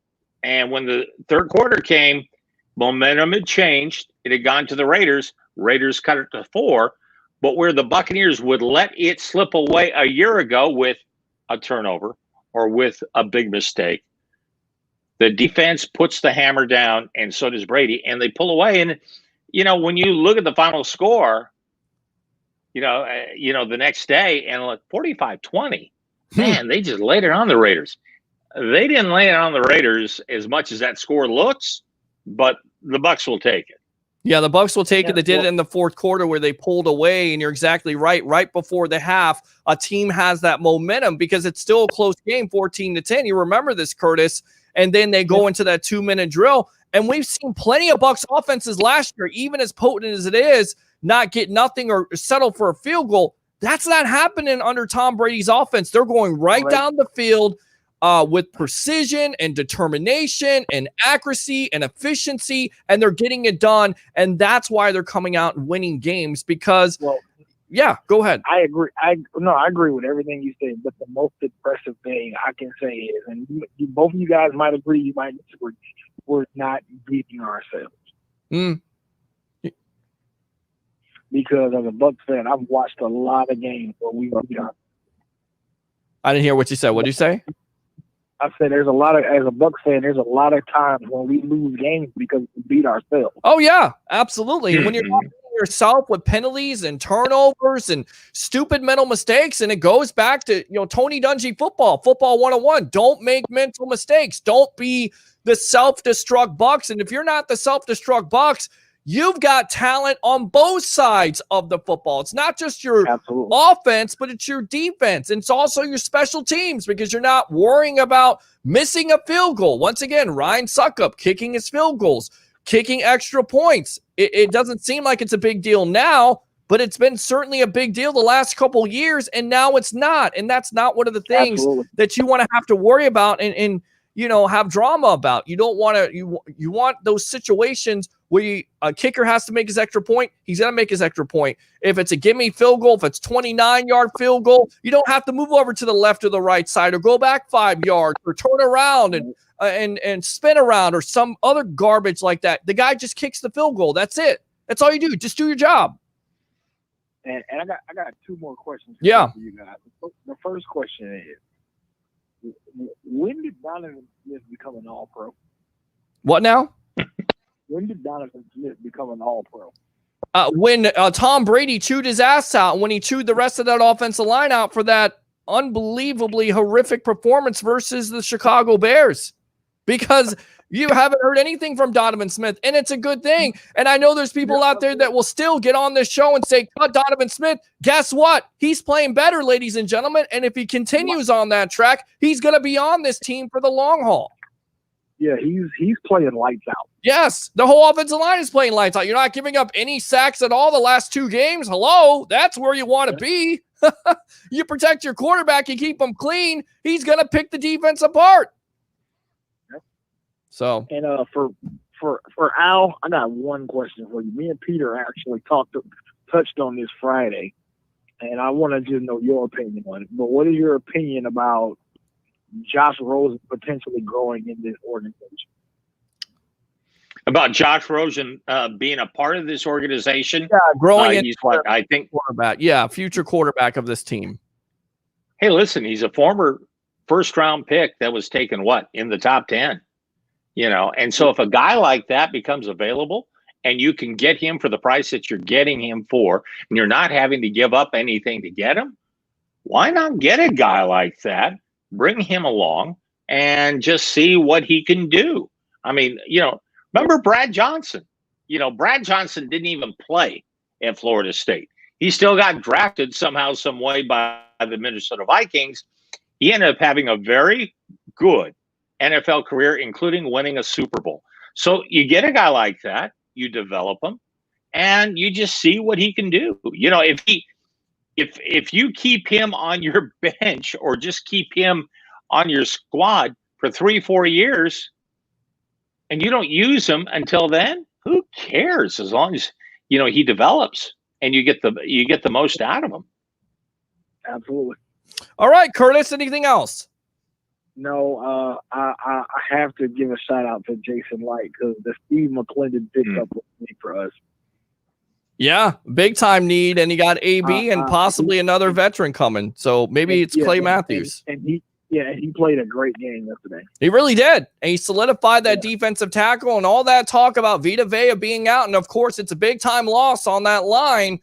And when the third quarter came, momentum had changed. It had gone to the Raiders. Raiders cut it to 4, but where the Buccaneers would let it slip away a year ago with a turnover or with a big mistake, the defense puts the hammer down, and so does Brady, and they pull away. And, when you look at the final score, the next day, and like 45-20, man, they just laid it on the Raiders. They didn't lay it on the Raiders as much as that score looks, but the Bucs will take it. Yeah, the Bucs will take it. They did it in the fourth quarter where they pulled away, and you're exactly right. Right before the half, a team has that momentum because it's still a close game, 14-10. You remember this, Curtis, and then they go into that 2-minute drill. And we've seen plenty of Bucs offenses last year, even as potent as it is, not get nothing or settle for a field goal. That's not happening under Tom Brady's offense. They're going right down the field with precision and determination and accuracy and efficiency, and they're getting it done. And that's why they're coming out and winning games because, go ahead. I agree. I agree with everything you said, but the most impressive thing I can say is, and both of you guys might agree, you might disagree, we're not beating ourselves. Because as a Bucs fan, I've watched a lot of games where we beat ourselves. I didn't hear what you said. What did you say? I said as a Bucs fan, there's a lot of times when we lose games because we beat ourselves. Oh, yeah, absolutely. And when you're not beating yourself with penalties and turnovers and stupid mental mistakes, and it goes back to, Tony Dungy football 101. Don't make mental mistakes. Don't be the self-destruct Bucs. And if you're not the self-destruct Bucs, you've got talent on both sides of the football. It's not just your offense, but it's your defense. And it's also your special teams because you're not worrying about missing a field goal. Once again, Ryan Suckup kicking his field goals, kicking extra points. It doesn't seem like it's a big deal now, but it's been certainly a big deal the last couple of years, and now it's not. And that's not one of the things that you want to have to worry about and have drama about. You don't want to, you want those situations where a kicker has to make his extra point. He's going to make his extra point. If it's a gimme field goal, if it's 29-yard field goal, you don't have to move over to the left or the right side or go back 5 yards or turn around and spin around or some other garbage like that. The guy just kicks the field goal. That's it. That's all you do. Just do your job. And I got two more questions for you guys. The first question is, when did Donovan Smith become an all-pro? What now? When did Donovan Smith become an all-pro? When Tom Brady chewed his ass out, when he chewed the rest of that offensive line out for that unbelievably horrific performance versus the Chicago Bears. Because you haven't heard anything from Donovan Smith, and it's a good thing. And I know there's people out there that will still get on this show and say, cut Donovan Smith. Guess what? He's playing better, ladies and gentlemen. And if he continues on that track, he's going to be on this team for the long haul. Yeah, he's playing lights out. Yes, the whole offensive line is playing lights out. You're not giving up any sacks at all the last 2 games. Hello, that's where you want to be. You protect your quarterback, you keep him clean. He's going to pick the defense apart. So, and for Al, I got one question for you. Me and Peter actually touched on this Friday, and I want to just know your opinion on it. But what is your opinion about Josh Rosen potentially growing in this organization? About Josh Rosen being a part of this organization? Yeah, growing in. He's what I think quarterback. Yeah, future quarterback of this team. Hey, listen, he's a former first-round pick that was taken in the top 10. And so if a guy like that becomes available and you can get him for the price that you're getting him for, and you're not having to give up anything to get him, why not get a guy like that, bring him along, and just see what he can do? I mean, remember Brad Johnson? Brad Johnson didn't even play at Florida State. He still got drafted somehow, some way by the Minnesota Vikings. He ended up having a very good NFL career, including winning a Super Bowl. So you get a guy like that, you develop him, and you just see what he can do. If you keep him on your bench or just keep him on your squad for 3-4 years, and you don't use him until then, who cares? As long as he develops and you get the most out of him. Absolutely. All right, Curtis. Anything else? No, I have to give a shout out to Jason Light because the Steve McClendon picked up with me for us. Yeah, big time need, and he got AB and possibly another veteran coming. So maybe it's Clay Matthews. And he played a great game yesterday. He really did. And he solidified that defensive tackle and all that talk about Vita Vea being out. And of course, it's a big time loss on that line.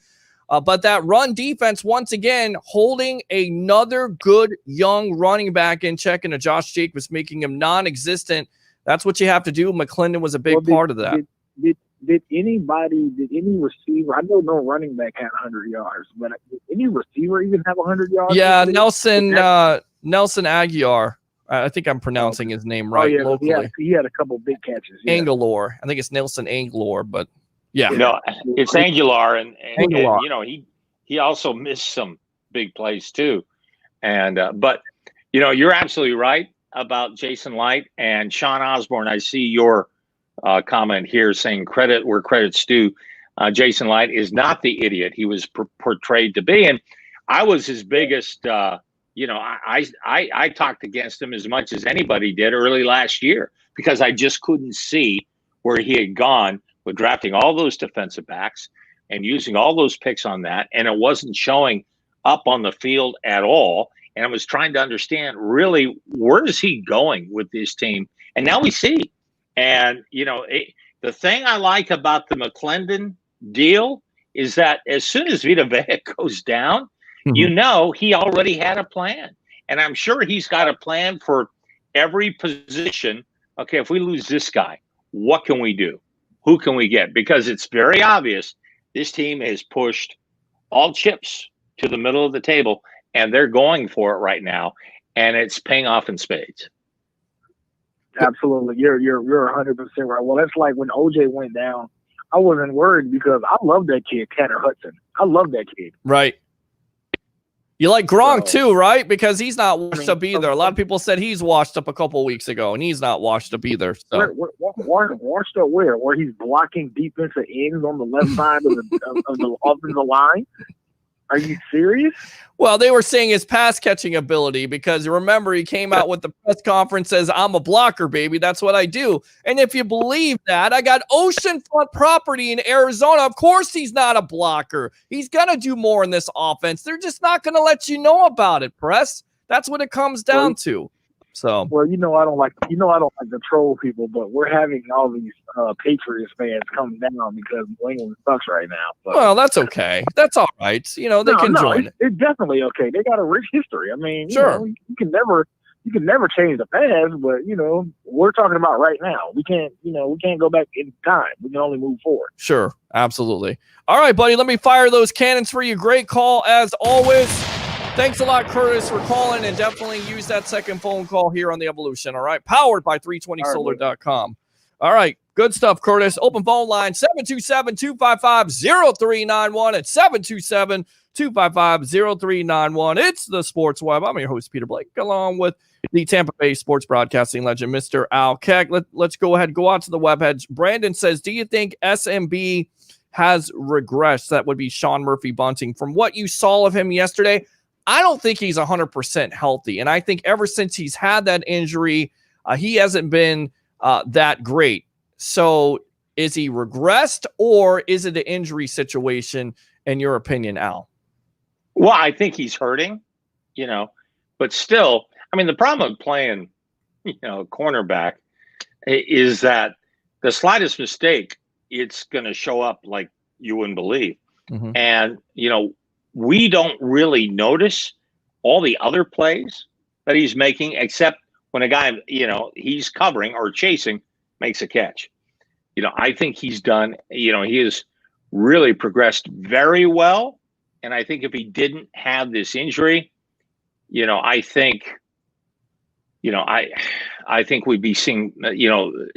But that run defense, once again, holding another good young running back in check, and a Josh Jacobs making him non-existent. That's what you have to do. McClendon was a big part of that. Did any receiver? I know no running back had 100 yards, but did any receiver even have 100 yards? Yeah, Nelson Aguilar. I think I'm pronouncing his name right locally. He had a couple big catches. Yeah. Angelor. I think it's Nelson Angelor, but yeah. No, it's Angular, and Angular. you know, he also missed some big plays too. And but you know, you're absolutely right about Jason Light and Sean Osborne. I see your comment here saying credit where credit's due. Jason Light is not the idiot he was portrayed to be, and I was his biggest. You know, I talked against him as much as anybody did early last year because I just couldn't see where he had gone with drafting all those defensive backs and using all those picks on that, and it wasn't showing up on the field at all. And I was trying to understand really where is he going with this team, and now we see. And you know, the thing I like about the McClendon deal is that as soon as Vita Vea goes down, you know, he already had a plan. And I'm sure he's got a plan for every position. Okay, if we lose this guy, what can we do? Who can we get? Because it's very obvious this team has pushed all chips to the middle of the table, and they're going for it right now, and it's paying off in spades. Absolutely. You're 100% right. Well, that's like when OJ went down, I wasn't worried because I love that kid, Tanner Hudson. I love that kid. Right. You like Gronk too, right? Because he's not washed up either. A lot of people said he's washed up a couple of weeks ago, and he's not washed up either. So washed up where? Where he's blocking defensive ends on the left side of the offensive line? Are you serious? Well, they were saying his pass catching ability because remember he came out with the press conference says I'm a blocker, baby. That's what I do. And if you believe that, I got oceanfront property in Arizona. Of course he's not a blocker. He's gonna do more in this offense. They're just not gonna let you know about it, Press. That's what it comes down to. So well, I don't like to troll people, but we're having all these Patriots fans come down because New England sucks right now. But, well, that's okay. That's all right. You know, they can join it. It's definitely okay. They got a rich history. I mean, sure. You can never change the past, but we're talking about right now. We can't go back in time. We can only move forward. Sure, absolutely. All right, buddy. Let me fire those cannons for you. Great call as always. Thanks a lot, Curtis, for calling, and definitely use that second phone call here on the Evolution, all right? Powered by 320solar.com. All right, good stuff, Curtis. Open phone line, 727-255-0391 at 727-255-0391. It's the Sports Web. I'm your host, Peter Blake, along with the Tampa Bay sports broadcasting legend, Mr. Al Keck. Let's go ahead and go out to the web heads. Brandon says, do you think SMB has regressed? That would be Sean Murphy Bunting. From what you saw of him yesterday, I don't think he's 100% healthy. And I think ever since he's had that injury, he hasn't been that great. So is he regressed or is it an injury situation in your opinion, Al? Well, I think he's hurting, but still, I mean, the problem with playing, cornerback is that the slightest mistake, it's going to show up like you wouldn't believe. Mm-hmm. And, we don't really notice all the other plays that he's making, except when a guy, he's covering or chasing, makes a catch. I think he's done, he has really progressed very well. And I think if he didn't have this injury, I think, I think we'd be seeing,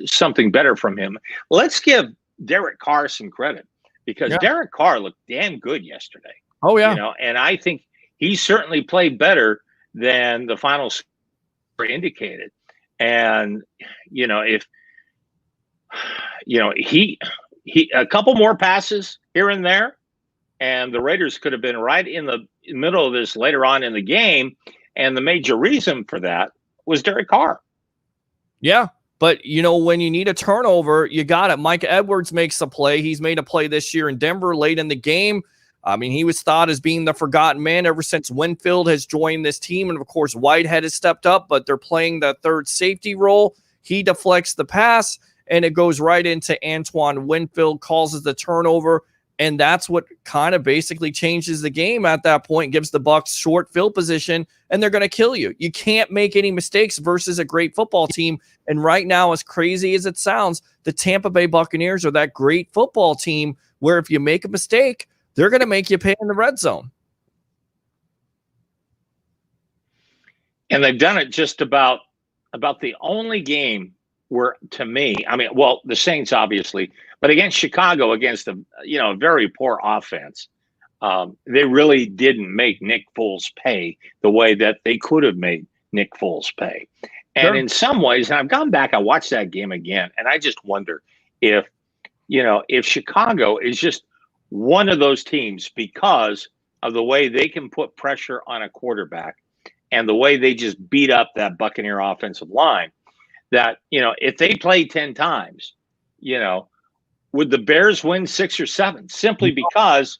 something better from him. Let's give Derek Carr some credit because Derek Carr looked damn good yesterday. Oh, yeah. And I think he certainly played better than the final score indicated. And, if, he a couple more passes here and there, and the Raiders could have been right in the middle of this later on in the game. And the major reason for that was Derek Carr. Yeah. But, when you need a turnover, you got it. Mike Edwards makes a play. He's made a play this year in Denver late in the game. I mean, he was thought as being the forgotten man ever since Winfield has joined this team. And, of course, Whitehead has stepped up, but they're playing the third safety role. He deflects the pass, and it goes right into Antoine Winfield, causes the turnover. And that's what kind of basically changes the game at that point, gives the Bucs short field position, and they're going to kill you. You can't make any mistakes versus a great football team. And right now, as crazy as it sounds, the Tampa Bay Buccaneers are that great football team where if you make a mistake, they're going to make you pay in the red zone. And they've done it just about about the only game where, to me, I mean, well, the Saints obviously, but against Chicago, against a very poor offense, they really didn't make Nick Foles pay the way that they could have made Nick Foles pay. And in some ways, and I've gone back, I watched that game again, and I just wonder if Chicago is just one of those teams because of the way they can put pressure on a quarterback and the way they just beat up that Buccaneer offensive line, that, if they play 10 times, would the Bears win 6 or 7? Simply because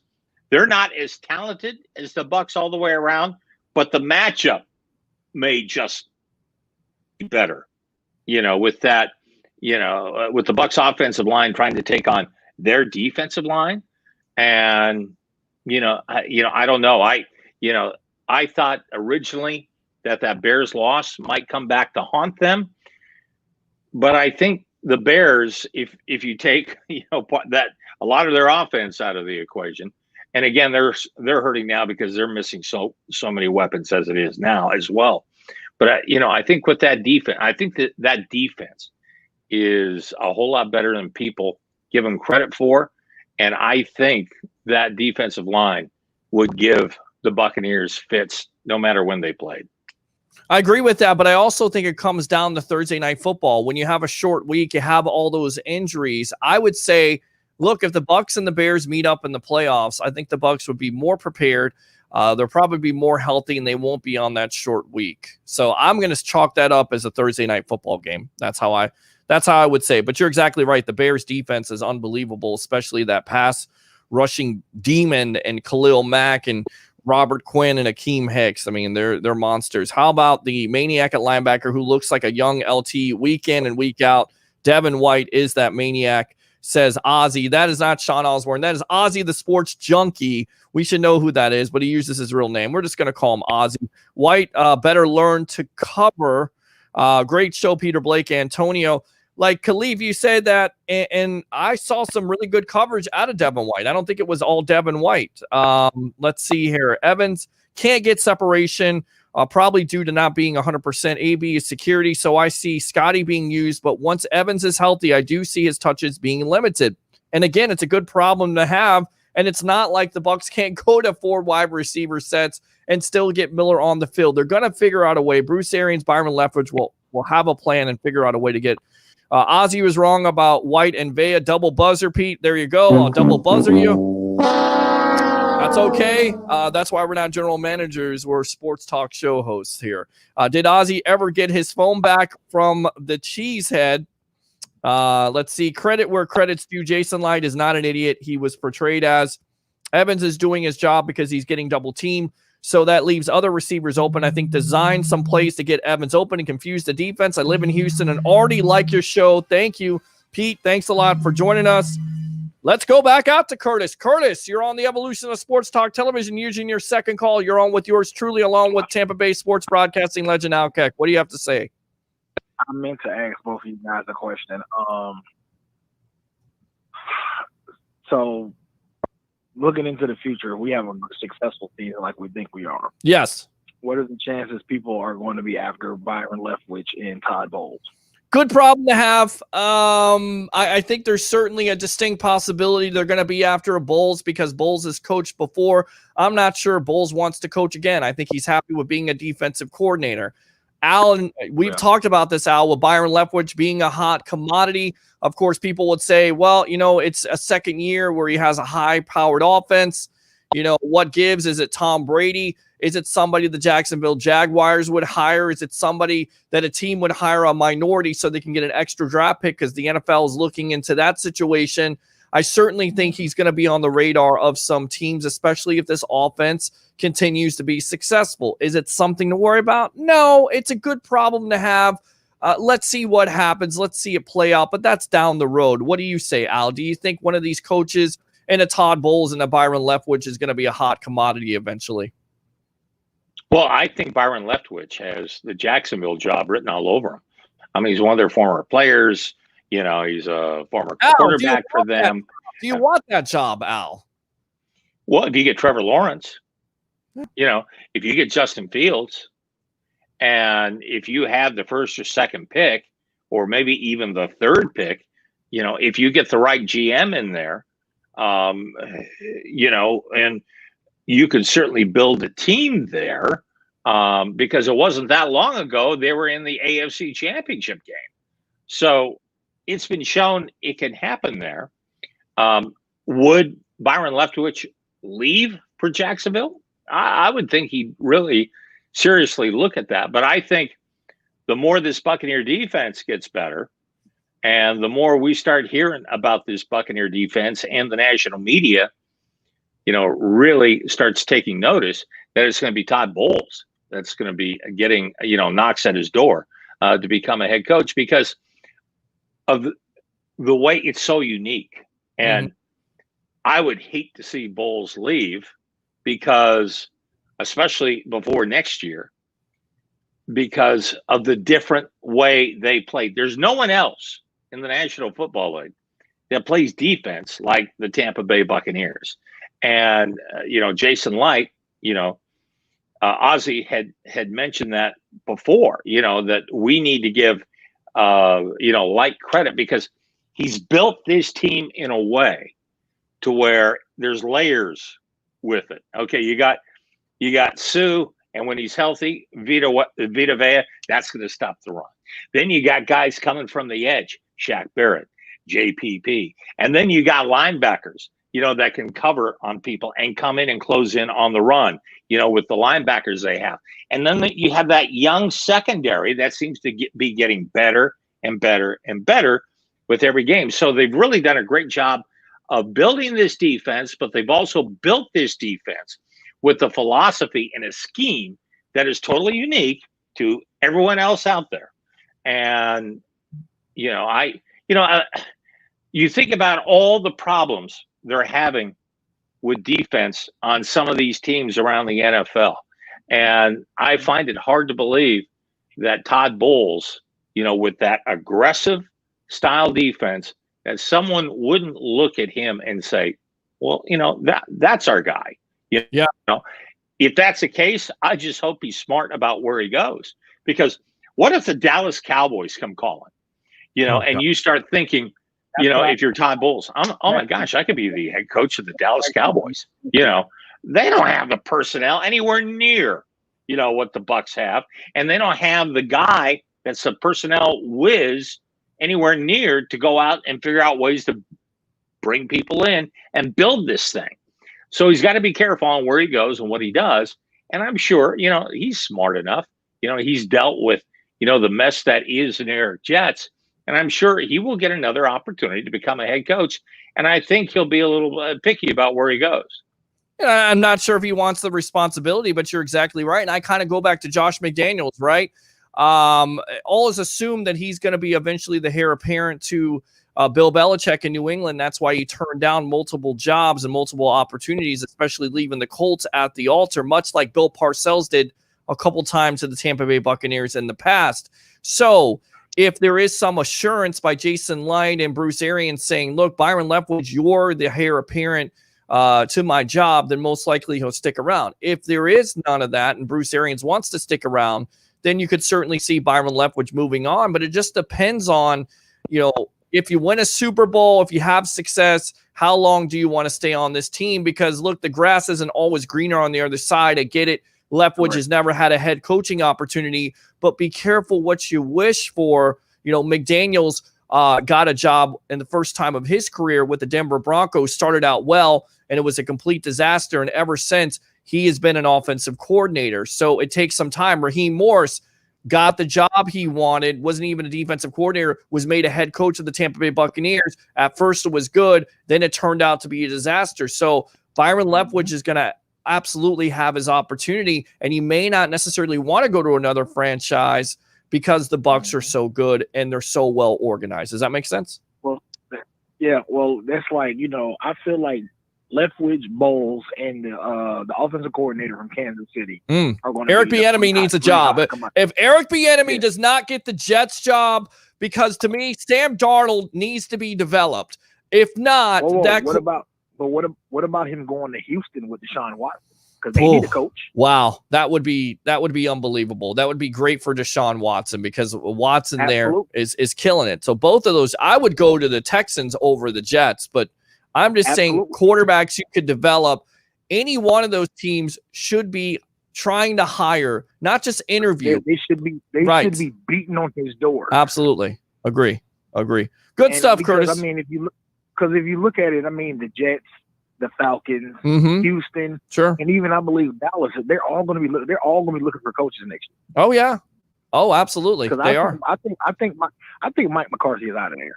they're not as talented as the Bucs all the way around, but the matchup may just be better, with that, with the Bucs offensive line trying to take on their defensive line. And, I don't know. I thought originally that Bears loss might come back to haunt them. But I think the Bears, if you take, that a lot of their offense out of the equation, and again, they're hurting now because they're missing so many weapons as it is now as well. But, I think with that defense, I think that defense is a whole lot better than people give them credit for. And I think that defensive line would give the Buccaneers fits no matter when they played. I agree with that, but I also think it comes down to Thursday Night Football. When you have a short week, you have all those injuries. I would say, look, if the Bucs and the Bears meet up in the playoffs, I think the Bucs would be more prepared. They'll probably be more healthy, and they won't be on that short week. So I'm going to chalk that up as a Thursday Night Football game. That's how I would say. But you're exactly right. The Bears defense is unbelievable, especially that pass rushing demon and Khalil Mack and Robert Quinn and Akeem Hicks. I mean, they're monsters. How about the maniac at linebacker who looks like a young LT week in and week out? Devin White is that maniac, says Ozzy. That is not Sean Osborne. That is Ozzy the sports junkie. We should know who that is, but he uses his real name. We're just going to call him Ozzy. White better learn to cover. Great show, Peter Blake. Antonio. Like Khalif, you said that, and I saw some really good coverage out of Devin White. I don't think it was all Devin White. Let's see here. Evans can't get separation, probably due to not being 100%. AB is security, so I see Scotty being used, but once Evans is healthy, I do see his touches being limited. And again, it's a good problem to have, and it's not like the Bucs can't go to 4 wide receiver sets and still get Miller on the field. They're going to figure out a way. Bruce Arians, Byron Leftwich will have a plan and figure out a way to get Ozzy was wrong about White and Vea. Double buzzer, Pete. There you go. I'll double buzzer you. That's okay. That's why we're not general managers. We're sports talk show hosts here. Did Ozzy ever get his phone back from the Cheesehead? Let's see. Credit where credit's due. Jason Light is not an idiot. He was portrayed as. Evans is doing his job because he's getting double teamed. So that leaves other receivers open. I think design some plays to get Evans open and confuse the defense. I live in Houston and already like your show. Thank you, Pete. Thanks a lot for joining us. Let's go back out to Curtis. Curtis, you're on the Evolution of Sports Talk Television using your second call. You're on with yours truly, along with Tampa Bay sports broadcasting legend Al Keck. What do you have to say? I meant to ask both of you guys a question. So looking into the future, we have a successful season like we think we are. Yes. What are the chances people are going to be after Byron Leftwich and Todd Bowles? Good problem to have. I think there's certainly a distinct possibility they're going to be after Bowles because Bowles has coached before. I'm not sure Bowles wants to coach again. I think he's happy with being a defensive coordinator. Al, we've talked about this, Al, with Byron Leftwich being a hot commodity. Of course, people would say, well, it's a second year where he has a high-powered offense. What gives? Is it Tom Brady? Is it somebody the Jacksonville Jaguars would hire? Is it somebody that a team would hire a minority so they can get an extra draft pick because the NFL is looking into that situation? I certainly think he's going to be on the radar of some teams, especially if this offense continues to be successful. Is it something to worry about? No, it's a good problem to have. Let's see what happens. Let's see it play out, but that's down the road. What do you say, Al? Do you think one of these coaches and a Todd Bowles and a Byron Leftwich is going to be a hot commodity eventually? Well, I think Byron Leftwich has the Jacksonville job written all over him. I mean, he's one of their former players. He's a former quarterback for them. Do you want that job, Al? Well, if you get Trevor Lawrence, if you get Justin Fields, And if you have the first or second pick, or maybe even the third pick, if you get the right GM in there, and you could certainly build a team there, because it wasn't that long ago they were in the AFC Championship game. So it's been shown it can happen there. Would Byron Leftwich leave for Jacksonville? I would think he'd really seriously look at that. But I think the more this Buccaneer defense gets better, and the more we start hearing about this Buccaneer defense and the national media, really starts taking notice, that it's going to be Todd Bowles that's going to be getting, knocks at his door to become a head coach, because of the way it's so unique. And I would hate to see Bowles leave, because especially before next year, because of the different way they played. There's no one else in the National Football League that plays defense like the Tampa Bay Buccaneers. And, Jason Light, Ozzie had mentioned that before, that we need to give, Light credit, because he's built this team in a way to where there's layers with it. Okay, you got Sue, and when he's healthy, Vita Vea, that's going to stop the run. Then you got guys coming from the edge, Shaq Barrett, JPP, and then you got linebackers, that can cover on people and come in and close in on the run, with the linebackers they have. And then you have that young secondary that seems to be getting better and better and better with every game. So they've really done a great job of building this defense, but they've also built this defense with a philosophy and a scheme that is totally unique to everyone else out there. And, you think about all the problems they're having with defense on some of these teams around the NFL. And I find it hard to believe that Todd Bowles, with that aggressive style defense, that someone wouldn't look at him and say, well, that's our guy. If that's the case, I just hope he's smart about where he goes. Because what if the Dallas Cowboys come calling, and you start thinking, if you're Todd Bowles, oh my gosh, I could be the head coach of the Dallas Cowboys. They don't have the personnel anywhere near, what the Bucs have. And they don't have the guy that's a personnel whiz anywhere near to go out and figure out ways to bring people in and build this thing. So he's got to be careful on where he goes and what he does. And I'm sure, he's smart enough. He's dealt with, the mess that is the New York Jets. And I'm sure he will get another opportunity to become a head coach. And I think he'll be a little picky about where he goes. I'm not sure if he wants the responsibility, but you're exactly right. And I kind of go back to Josh McDaniels, right? All is assumed that he's going to be eventually the heir apparent to Bill Belichick in New England. That's why he turned down multiple jobs and multiple opportunities, especially leaving the Colts at the altar, much like Bill Parcells did a couple times to the Tampa Bay Buccaneers in the past. So if there is some assurance by Jason Light and Bruce Arians saying, look, Byron Leftwich, you're the heir apparent to my job, then most likely he'll stick around. If there is none of that and Bruce Arians wants to stick around, then you could certainly see Byron Leftwich moving on. But it just depends on, if you win a Super Bowl, if you have success, how long do you want to stay on this team? Because, look, the grass isn't always greener on the other side. I get it. Leftwich has never had a head coaching opportunity, but be careful what you wish for. McDaniels got a job in the first time of his career with the Denver Broncos, started out well, and it was a complete disaster. And ever since, he has been an offensive coordinator. So it takes some time. Raheem Morris got the job he wanted, wasn't even a defensive coordinator, was made a head coach of the Tampa Bay Buccaneers. At first it was good, then it turned out to be a disaster. So Byron Leftwich is going to absolutely have his opportunity, and he may not necessarily want to go to another franchise because the Bucs are so good and they're so well organized. Does that make sense? Well, yeah. Well, that's like, I feel like Leftwich, Bowles, and the offensive coordinator from Kansas City are going to. Eric Bieniemy needs a job. If Eric Bieniemy does not get the Jets job, because to me, Sam Darnold needs to be developed. If not, what about him going to Houston with Deshaun Watson? because they need a coach. Wow, that would be unbelievable. That would be great for Deshaun Watson because Watson Absolutely. there is killing it. So both of those, I would go to the Texans over the Jets, but I'm just saying quarterbacks you could develop. Any one of those teams should be trying to hire, not just interview. They should be beating on his door. Absolutely. Agree. Good stuff, Curtis. I mean, if you look at it, I mean, the Jets, the Falcons, Houston, sure, and even I believe Dallas, they're all going to be looking for coaches next year. Oh yeah. Oh, absolutely. They are. I think Mike McCarthy is out of there.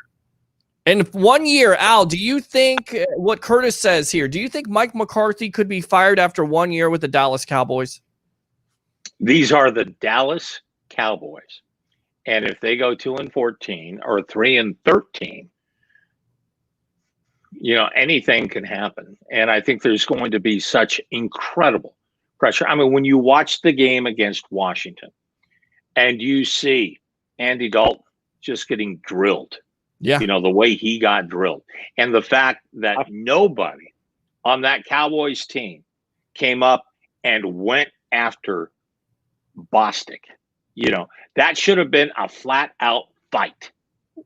In 1 year, Al, do you think what Curtis says here? Do you think Mike McCarthy could be fired after 1 year with the Dallas Cowboys? These are the Dallas Cowboys. And if they go 2-14 or 3-13, anything can happen. And I think there's going to be such incredible pressure. I mean, when you watch the game against Washington and you see Andy Dalton just getting drilled, the way he got drilled, and the fact that nobody on that Cowboys team came up and went after Bostic, that should have been a flat out fight.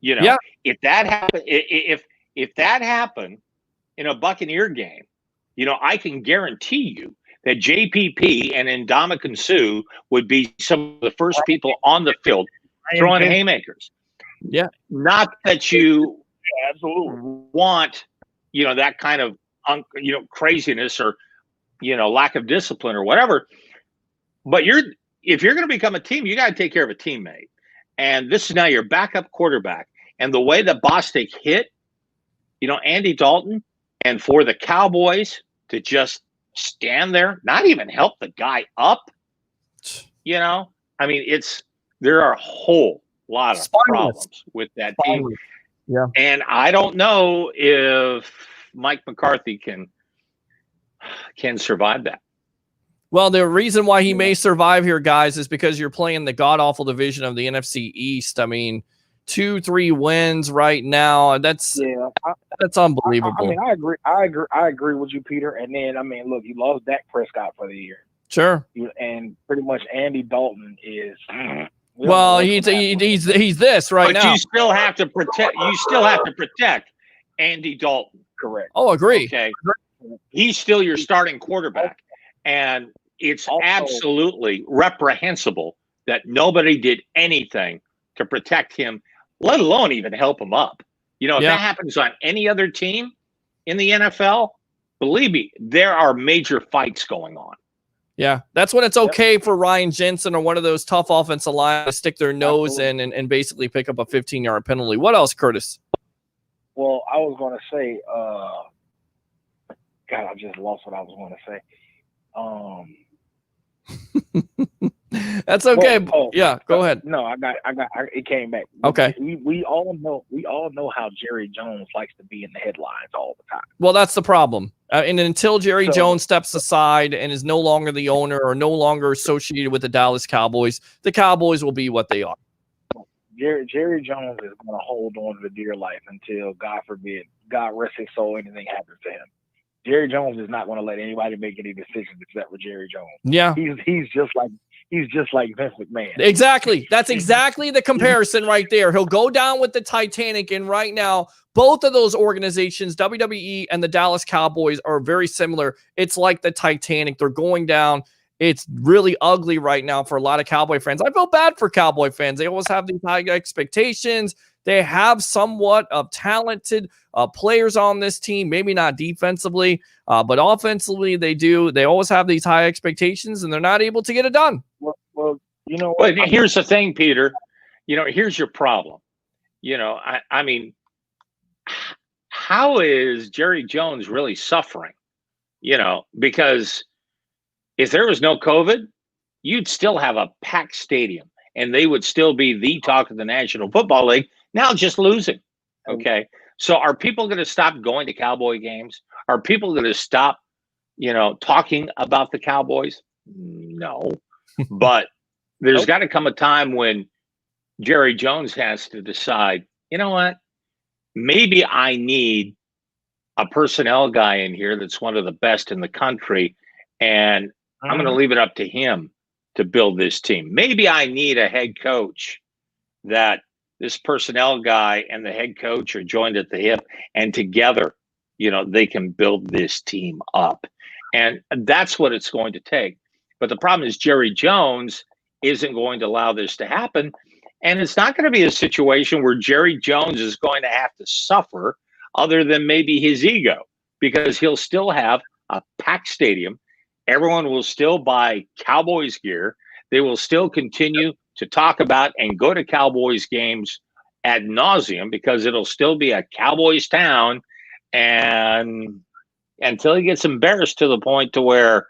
If that happened, if that happened in a Buccaneer game, I can guarantee you that JPP and Ndamukong Suh would be some of the first people on the field throwing haymakers. Yeah. Not that you absolutely want, that kind of, craziness or, lack of discipline or whatever. But if you're going to become a team, you got to take care of a teammate. And this is now your backup quarterback. And the way that Bostic hit, Andy Dalton, and for the Cowboys to just stand there, not even help the guy up, I mean, there are a whole lot of problems with that team. Yeah. And I don't know if Mike McCarthy can survive that. Well, the reason why he may survive here, guys, is because you're playing the god-awful division of the NFC East. I mean, 2-3 wins right now. That's unbelievable. I mean, I agree with you, Peter. And then, I mean, look, you lost Dak Prescott for the year. Sure. And pretty much Andy Dalton is. Well, he's this right now. But you still have to protect. You still have to protect Andy Dalton. Correct. Oh, agree. Okay. He's still your starting quarterback, and it's absolutely reprehensible that nobody did anything to protect him, let alone even help him up. If that happens on any other team in the NFL, believe me, there are major fights going on. Yeah, that's when it's okay for Ryan Jensen or one of those tough offensive line to stick their nose in and basically pick up a 15-yard penalty. What else, Curtis? Well, I was going to say, God, I just lost what I was going to say. That's okay. Yeah, go ahead. No, I got it came back. Okay. We all know how Jerry Jones likes to be in the headlines all the time. Well, that's the problem. And until Jerry Jones steps aside and is no longer the owner or no longer associated with the Dallas Cowboys, the Cowboys will be what they are. Jerry Jones is going to hold on to dear life until, God forbid, God rest his soul, anything happens to him. Jerry Jones is not going to let anybody make any decisions except for Jerry Jones. Yeah. He's just like Vince McMahon. Exactly. That's exactly the comparison right there. He'll go down with the Titanic, and right now, both of those organizations, WWE and the Dallas Cowboys, are very similar. It's like the Titanic. They're going down. It's really ugly right now for a lot of Cowboy fans. I feel bad for Cowboy fans. They always have these high expectations. They have somewhat of talented players on this team, maybe not defensively, but offensively they do. They always have these high expectations, and they're not able to get it done. Well, here's the thing, Peter. Here's your problem. I mean, how is Jerry Jones really suffering? Because if there was no COVID, you'd still have a packed stadium, and they would still be the talk of the National Football League. Now just losing. Okay. So are people going to stop going to Cowboy games? Are people going to stop, talking about the Cowboys? No. But there's got to come a time when Jerry Jones has to decide, you know what? Maybe I need a personnel guy in here that's one of the best in the country, And I'm going to leave it up to him to build this team. Maybe I need a head coach that this personnel guy and the head coach are joined at the hip, and together, they can build this team up. And that's what it's going to take. But the problem is Jerry Jones isn't going to allow this to happen. And it's not going to be a situation where Jerry Jones is going to have to suffer other than maybe his ego, because he'll still have a packed stadium. Everyone will still buy Cowboys gear. They will still continue to talk about and go to Cowboys games ad nauseum, because it'll still be a Cowboys town. And until he gets embarrassed to the point to where,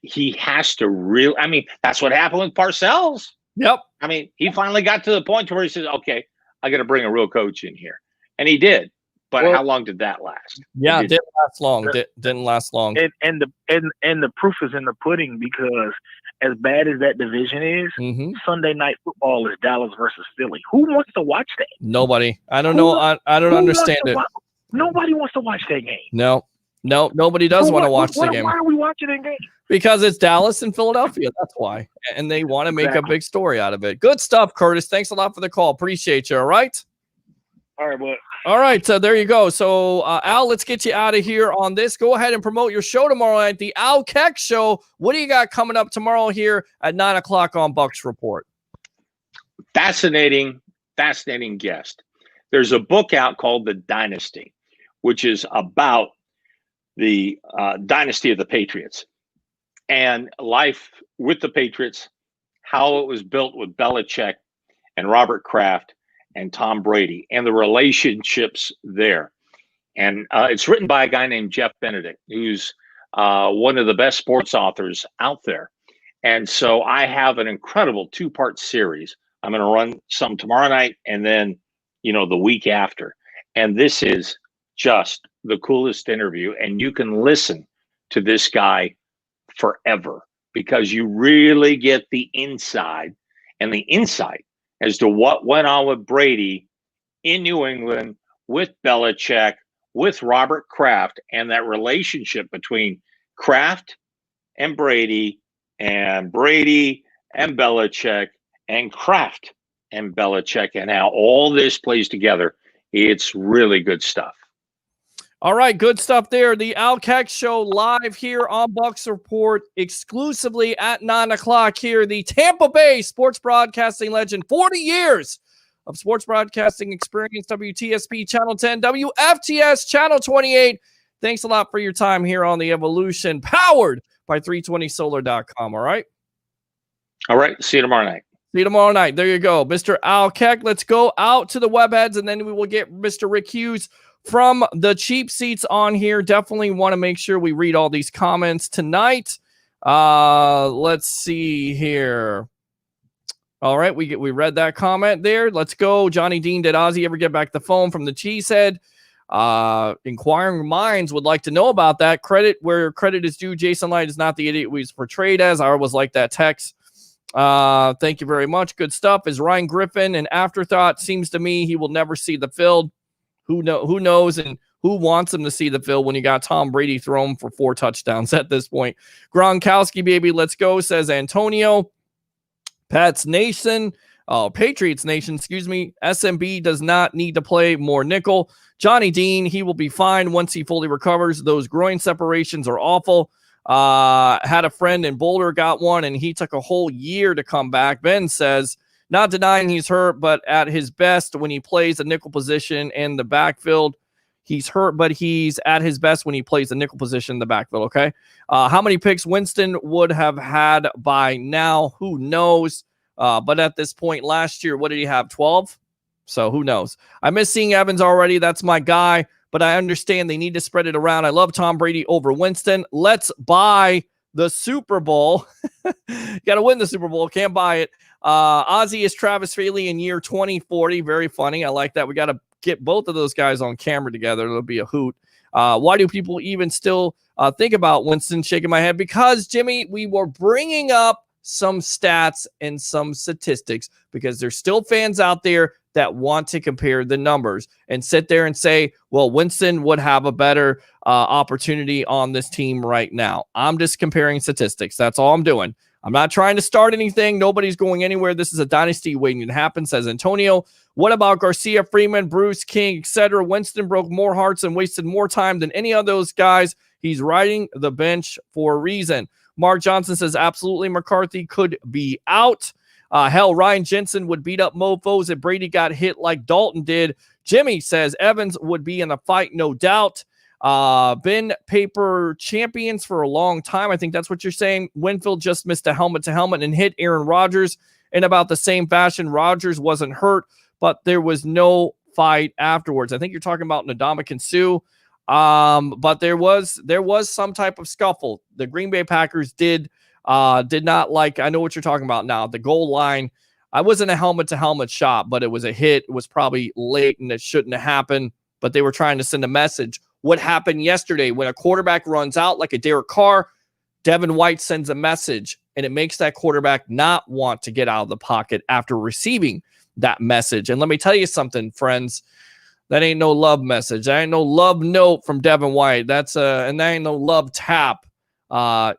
he has to really, that's what happened with Parcells. Yep. He finally got to the point where he says, okay, I got to bring a real coach in here. And he did. But how long did that last? Yeah, it didn't last long. Didn't last long. And the proof is in the pudding, because as bad as that division is, Sunday night football is Dallas versus Philly. Who wants to watch that? Nobody. I don't know. I don't understand it. Nobody wants to watch that game. No, nobody does want to watch the game. Why are we watching that game? Because it's Dallas and Philadelphia. That's why. And they want to make a big story out of it. Good stuff, Curtis. Thanks a lot for the call. Appreciate you. All right. All right, bud. All right, so there you go. So, Al, let's get you out of here on this. Go ahead and promote your show tomorrow night, the Al Keck Show. What do you got coming up tomorrow here at 9 o'clock on Bucs Report? Fascinating guest. There's a book out called The Dynasty, which is about the dynasty of the Patriots and life with the Patriots, how it was built with Belichick and Robert Kraft and Tom Brady, and the relationships there. And it's written by a guy named Jeff Benedict, who's one of the best sports authors out there. And so I have an incredible 2-part series. I'm going to run some tomorrow night and then, the week after. And this is just the coolest interview. And you can listen to this guy forever, because you really get the inside and the insight as to what went on with Brady in New England, with Belichick, with Robert Kraft, and that relationship between Kraft and Brady and Belichick and Kraft and Belichick, and how all this plays together. It's really good stuff. All right, good stuff there. The Al Keck Show live here on Bucs Report, exclusively at 9 o'clock here. The Tampa Bay sports broadcasting legend, 40 years of sports broadcasting experience, WTSP Channel 10, WFTS Channel 28. Thanks a lot for your time here on The Evolution, powered by 320solar.com, all right? All right, see you tomorrow night. See you tomorrow night. There you go. Mr. Al Keck, let's go out to the webheads, and then we will get Mr. Rick Hughes from the cheap seats on here. Definitely want to make sure we read all these comments tonight. Let's see here. All right, we read that comment there. Let's go. Johnny Dean, did Ozzy ever get back the phone from the Cheesehead? Inquiring minds would like to know about that. Credit where credit is due. Jason Light is not the idiot he was portrayed as. I always like that text. Thank you very much. Good stuff. Is Ryan Griffin an afterthought? Seems to me he will never see the field. Who knows, and who wants him to see the field when you got Tom Brady thrown for 4 touchdowns at this point? Gronkowski, baby, let's go, says Antonio. Patriots Nation, SMB does not need to play more nickel. Johnny Dean, he will be fine once he fully recovers. Those groin separations are awful. Had a friend in Boulder, got one, and he took a whole year to come back. Ben says, not denying he's hurt, but at his best when he plays the nickel position in the backfield. He's hurt, but he's at his best when he plays the nickel position in the backfield, okay? How many picks Winston would have had by now? Who knows? But at this point last year, what did he have, 12? So who knows? I miss seeing Evans already. That's my guy, but I understand they need to spread it around. I love Tom Brady over Winston. Let's buy the Super Bowl. You got to win the Super Bowl. Can't buy it. Ozzy is Travis Feely in year 2040. Very funny. I like that. We got to get both of those guys on camera together. It'll be a hoot. Why do people even still think about Winston? Shaking my head. Because, Jimmy, we were bringing up some stats and some statistics because there's still fans out there that want to compare the numbers and sit there and say, well, Winston would have a better opportunity on this team right now. I'm just comparing statistics. That's all I'm doing. I'm not trying to start anything. Nobody's going anywhere. This is a dynasty waiting to happen, says Antonio. What about Garcia, Freeman, Bruce, King, etc.? Winston broke more hearts and wasted more time than any of those guys. He's riding the bench for a reason. Mark Johnson says absolutely McCarthy could be out. Hell, Ryan Jensen would beat up mofos if Brady got hit like Dalton did. Jimmy says Evans would be in the fight, no doubt. Been paper champions for a long time. I think that's what you're saying. Winfield just missed a helmet-to-helmet and hit Aaron Rodgers in about the same fashion. Rodgers wasn't hurt, but there was no fight afterwards. I think you're talking about Ndamukong Suh. But there was some type of scuffle. The Green Bay Packers did not like, I know what you're talking about now, the goal line. I wasn't a helmet-to-helmet shot, but it was a hit. It was probably late, and it shouldn't have happened, but they were trying to send a message. What happened yesterday when a quarterback runs out like a Derek Carr, Devin White sends a message, and it makes that quarterback not want to get out of the pocket after receiving that message. And let me tell you something, friends. That ain't no love message. That ain't no love note from Devin White. And that ain't no love tap.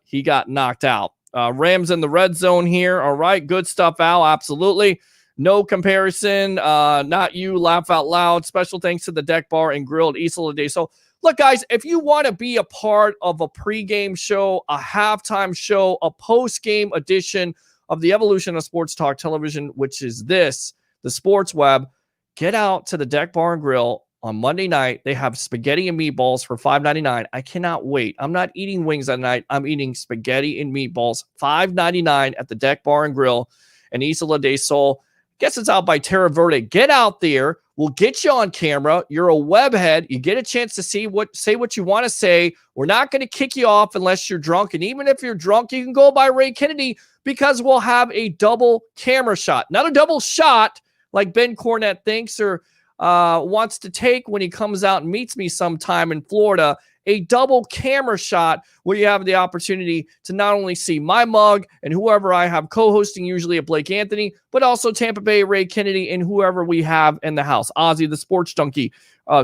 He got knocked out. Rams in the red zone here. All right. Good stuff, Al. Absolutely. No comparison. Not you. Laugh out loud. Special thanks to the Deck Bar and Grill at Isla Day. So, look, guys, if you want to be a part of a pregame show, a halftime show, a postgame edition of the evolution of sports talk television, which is this, the Sports Web, get out to the Deck Bar and Grill on Monday night. They have spaghetti and meatballs for $5.99. I cannot wait. I'm not eating wings that night. I'm eating spaghetti and meatballs. $5.99 at the Deck Bar and Grill in Isla de Sol. Guess it's out by Terra Verde. Get out there. We'll get you on camera. You're a webhead. You get a chance to say what you want to say. We're not going to kick you off unless you're drunk. And even if you're drunk, you can go by Ray Kennedy because we'll have a double camera shot. Not a double shot like Ben Cornett thinks or wants to take when he comes out and meets me sometime in Florida. A double camera shot where you have the opportunity to not only see my mug and whoever I have co-hosting, usually at Blake Anthony, but also Tampa Bay Ray Kennedy and whoever we have in the house. Ozzy, the sports junkie,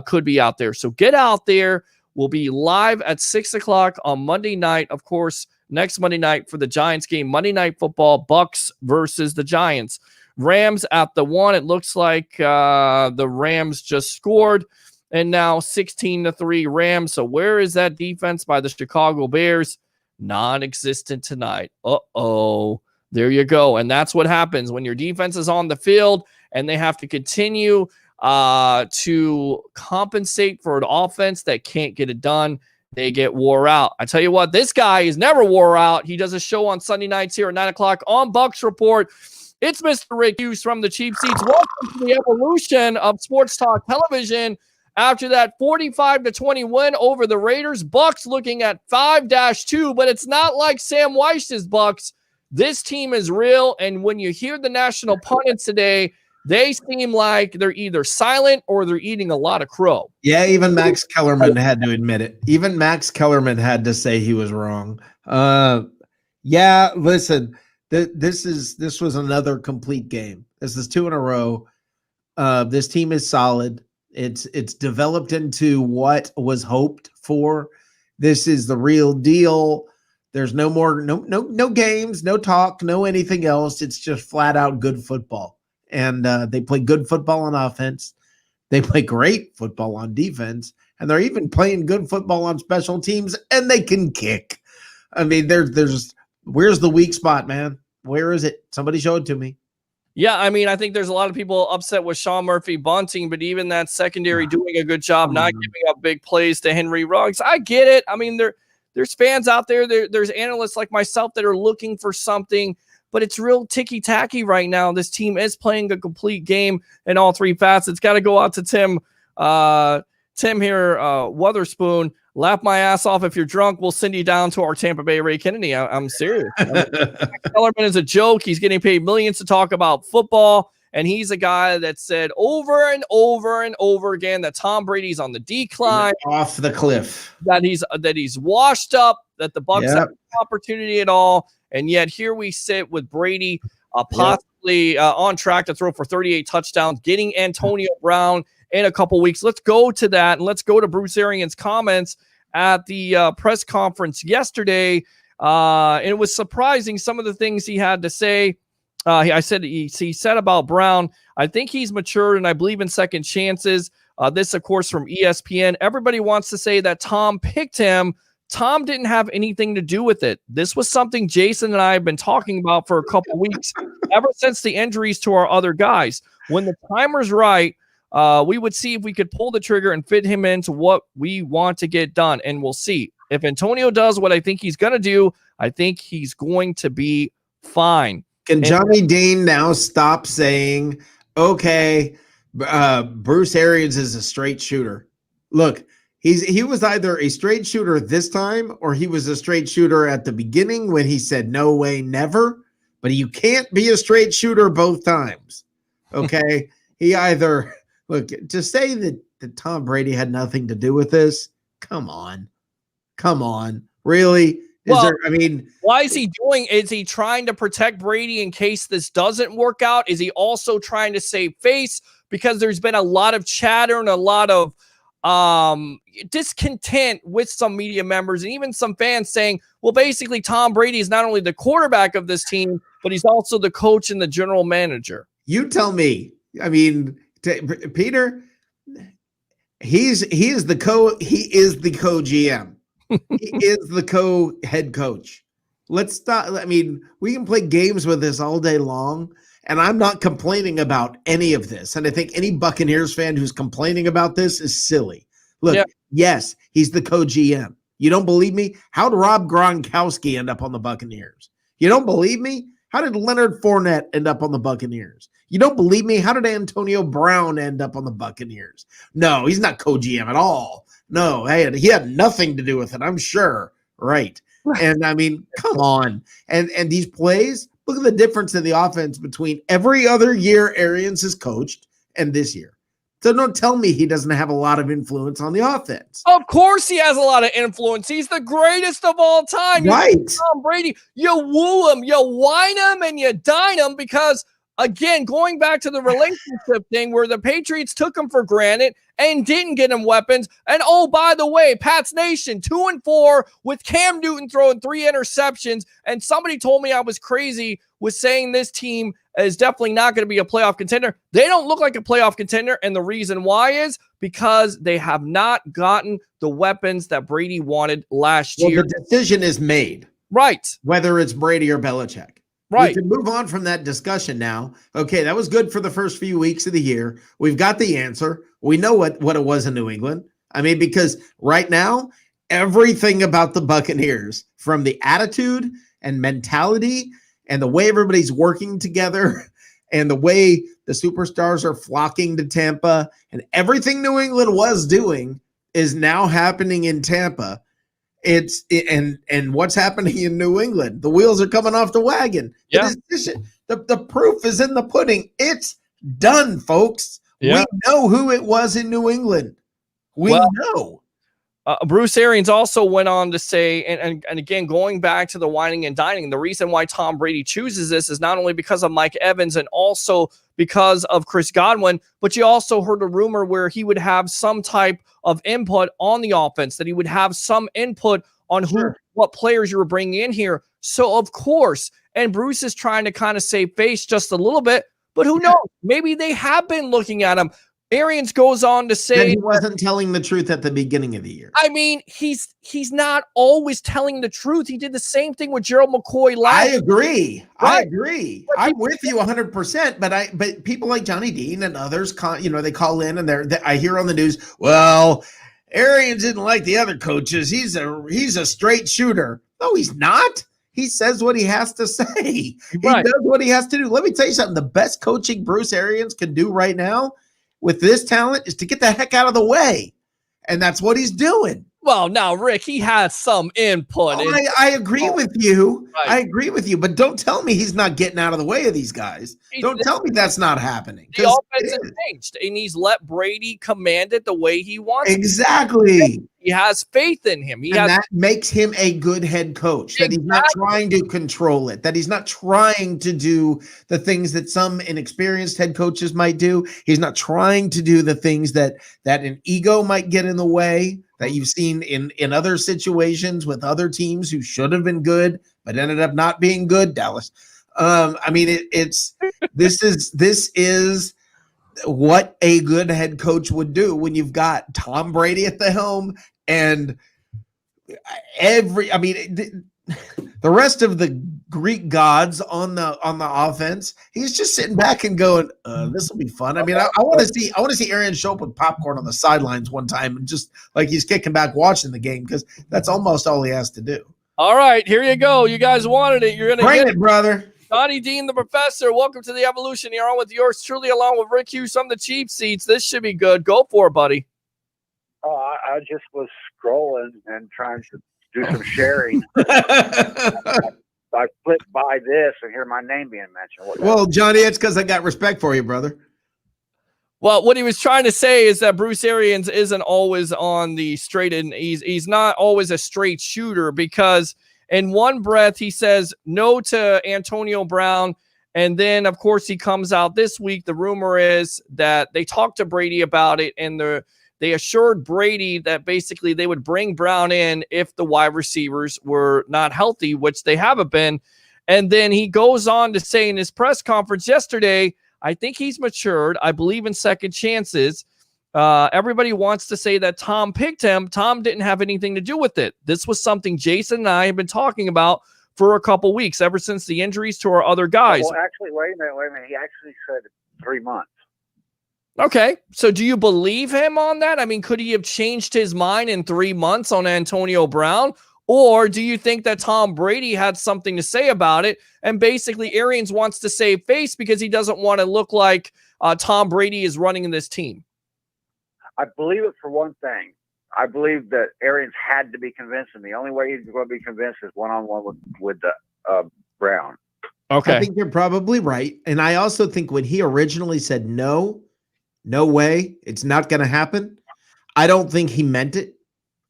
could be out there. So get out there. We'll be live at 6 o'clock on Monday night. Of course, next Monday night for the Giants game, Monday Night Football, Bucs versus the Giants. Rams at the 1. It looks like the Rams just scored. And now 16-3 Rams. So where is that defense by the Chicago Bears? Non-existent tonight. Uh-oh. There you go. And that's what happens when your defense is on the field and they have to continue to compensate for an offense that can't get it done. They get wore out. I tell you what, this guy is never wore out. He does a show on Sunday nights here at 9 o'clock on Bucs Report. It's Mr. Rick Hughes from the Cheap Seats. Welcome to the evolution of Sports Talk Television. After that 45-20 win over the Raiders, Bucs looking at 5-2, but it's not like Sam Weiss's Bucs. This team is real, and when you hear the national pundits today, they seem like they're either silent or they're eating a lot of crow. Yeah, even Max Kellerman had to admit it. Even Max Kellerman had to say he was wrong. Yeah, listen, this was another complete game. This is 2 in a row. This team is solid. It's developed into what was hoped for. This is the real deal. There's no more, no games, no talk, no anything else. It's just flat out good football. And they play good football on offense. They play great football on defense. And they're even playing good football on special teams. And they can kick. I mean, there's where's the weak spot, man? Where is it? Somebody show it to me. Yeah, I mean, I think there's a lot of people upset with Sean Murphy bunting, but even that secondary doing a good job, not giving up big plays to Henry Ruggs. I get it. I mean, there's fans out there. There's analysts like myself that are looking for something, but it's real ticky-tacky right now. This team is playing a complete game in all three facets. Got to go out to Tim here, Witherspoon. Laugh my ass off. If you're drunk, we'll send you down to our Tampa Bay Ray Kennedy. I'm serious. Kellerman is a joke. He's getting paid millions to talk about football, and he's a guy that said over and over and over again that Tom Brady's on the decline, off the cliff, that he's washed up, that the Bucs have no opportunity at all, and yet here we sit with Brady, possibly basically on track to throw for 38 touchdowns, getting Antonio Brown in a couple weeks. Let's go to that, and let's go to Bruce Arians' comments at the press conference yesterday. And it was surprising some of the things he had to say. He said about Brown, I think he's matured and I believe in second chances. This, of course, from ESPN. Everybody wants to say that Tom picked him. Tom didn't have anything to do with it. This was something Jason and I have been talking about for a couple of weeks, ever since the injuries to our other guys. When the timer's right, we would see if we could pull the trigger and fit him into what we want to get done, and we'll see. If Antonio does what I think he's going to do, I think he's going to be fine. Can Johnny Dean now stop saying, okay, Bruce Arians is a straight shooter? Look, he was either a straight shooter this time or he was a straight shooter at the beginning when he said no way, never. But you can't be a straight shooter both times. Okay? He either look to say that Tom Brady had nothing to do with this. Come on, really? Why is he doing? Is he trying to protect Brady in case this doesn't work out? Is he also trying to save face? Because there's been a lot of chatter and a lot of discontent with some media members and even some fans saying, well, basically Tom Brady is not only the quarterback of this team, but he's also the coach and the general manager. You tell me. I mean, Peter, he is the co-GM. He is the co-head coach. Let's stop. I mean, we can play games with this all day long, and I'm not complaining about any of this. And I think any Buccaneers fan who's complaining about this is silly. Look, Yes, he's the co-GM. You don't believe me? How did Rob Gronkowski end up on the Buccaneers? You don't believe me? How did Leonard Fournette end up on the Buccaneers? You don't believe me? How did Antonio Brown end up on the Buccaneers? No, he's not co-GM at all. No, hey, he had nothing to do with it, I'm sure. Right. And I mean, come on. And these plays, look at the difference in the offense between every other year Arians has coached and this year. So don't tell me he doesn't have a lot of influence on the offense. Of course he has a lot of influence. He's the greatest of all time. Right. Tom Brady, you woo him, you whine him, and you dine him because, again, going back to the relationship thing where the Patriots took him for granted and didn't get him weapons. And, oh, by the way, Pats Nation, 2-4 with Cam Newton throwing 3 interceptions. And somebody told me I was crazy with saying this team is definitely not going to be a playoff contender. They don't look like a playoff contender. And the reason why is because they have not gotten the weapons that Brady wanted last year. The decision is made. Right. Whether it's Brady or Belichick. Right. We can move on from that discussion now. Okay, that was good for the first few weeks of the year. We've got the answer. We know what it was in New England. I mean, because right now, everything about the Buccaneers, from the attitude and mentality and the way everybody's working together and the way the superstars are flocking to Tampa and everything New England was doing is now happening in Tampa. And what's happening in New England? The wheels are coming off the wagon. Yeah. The proof is in the pudding. It's done, folks. Yeah. We know who it was in New England. We know. Bruce Arians also went on to say, and again, going back to the whining and dining, the reason why Tom Brady chooses this is not only because of Mike Evans and also because of Chris Godwin, but you also heard a rumor where he would have some type of input on the offense, that he would have some input on what players you were bringing in here. So, of course, and Bruce is trying to kind of save face just a little bit, but who knows? Maybe they have been looking at him. Arians goes on to say that he wasn't telling the truth at the beginning of the year. I mean, he's not always telling the truth. He did the same thing with Gerald McCoy last year. Right. I agree. But I'm with you 100%. But people like Johnny Dean and others, they call in and I hear on the news, well, Arians didn't like the other coaches. He's a straight shooter. No, he's not. He says what he has to say. He does what he has to do. Let me tell you something. The best coaching Bruce Arians can do right now with this talent is to get the heck out of the way. And that's what he's doing. Well, now, Rick, he has some input. I agree with you. Right. I agree with you, but don't tell me he's not getting out of the way of these guys. Don't tell me that's not happening. The offense has changed, and he's let Brady command it the way he wants. Exactly. He has faith in him. That makes him a good head coach, that he's not trying to control it, that he's not trying to do the things that some inexperienced head coaches might do. He's not trying to do the things that an ego might get in the way, that you've seen in other situations with other teams who should have been good but ended up not being good. Dallas. I mean, this is what a good head coach would do when you've got Tom Brady at the helm and the rest of the Greek gods on the offense. He's just sitting back and going, this will be fun. I mean, I want to see Arians show up with popcorn on the sidelines one time and just like he's kicking back watching the game, because that's almost all he has to do. All right, here you go. You guys wanted it. You're gonna bring it, brother. Donnie Dean, the professor. Welcome to the Evolution. You're on with yours truly, along with Rick Hughes from the cheap seats. This should be good. Go for it, buddy. Oh, I just was scrolling and trying to do some sharing. I flipped by this and hear my name being mentioned. Well, Johnny, it's because I got respect for you, brother. Well, what he was trying to say is that Bruce Arians isn't always on the straight, and he's not always a straight shooter, because in one breath he says no to Antonio Brown, and then of course he comes out this week. The rumor is that they talked to Brady about it, and they assured Brady that basically they would bring Brown in if the wide receivers were not healthy, which they haven't been. And then he goes on to say in his press conference yesterday, I think he's matured. I believe in second chances. Everybody wants to say that Tom picked him. Tom didn't have anything to do with it. This was something Jason and I have been talking about for a couple weeks, ever since the injuries to our other guys. Well, actually, wait a minute. He actually said 3 months. Okay, so do you believe him on that? I mean, could he have changed his mind in 3 months on Antonio Brown? Or do you think that Tom Brady had something to say about it, and basically Arians wants to save face because he doesn't want to look like Tom Brady is running this team? I believe it for one thing. I believe that Arians had to be convinced, and the only way he's going to be convinced is one-on-one with Brown. Okay. I think you're probably right. And I also think when he originally said no way, it's not going to happen, I don't think he meant it.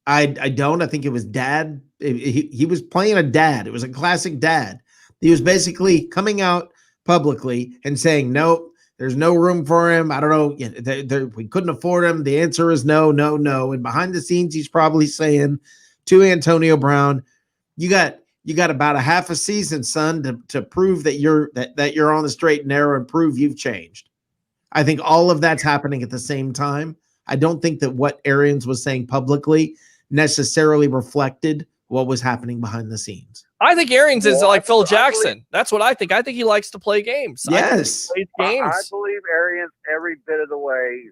I don't. I think it was dad. He was playing a dad. It was a classic dad. He was basically coming out publicly and saying, no, there's no room for him. I don't know. We couldn't afford him. The answer is no. And behind the scenes, he's probably saying to Antonio Brown, you got about a half a season, son, to prove that you're on the straight and narrow and prove you've changed. I think all of that's happening at the same time. I don't think that what Arians was saying publicly necessarily reflected what was happening behind the scenes. I think Arians is like Phil Jackson. That's what I think. I think he likes to play games. Yes. I believe Arians every bit of the way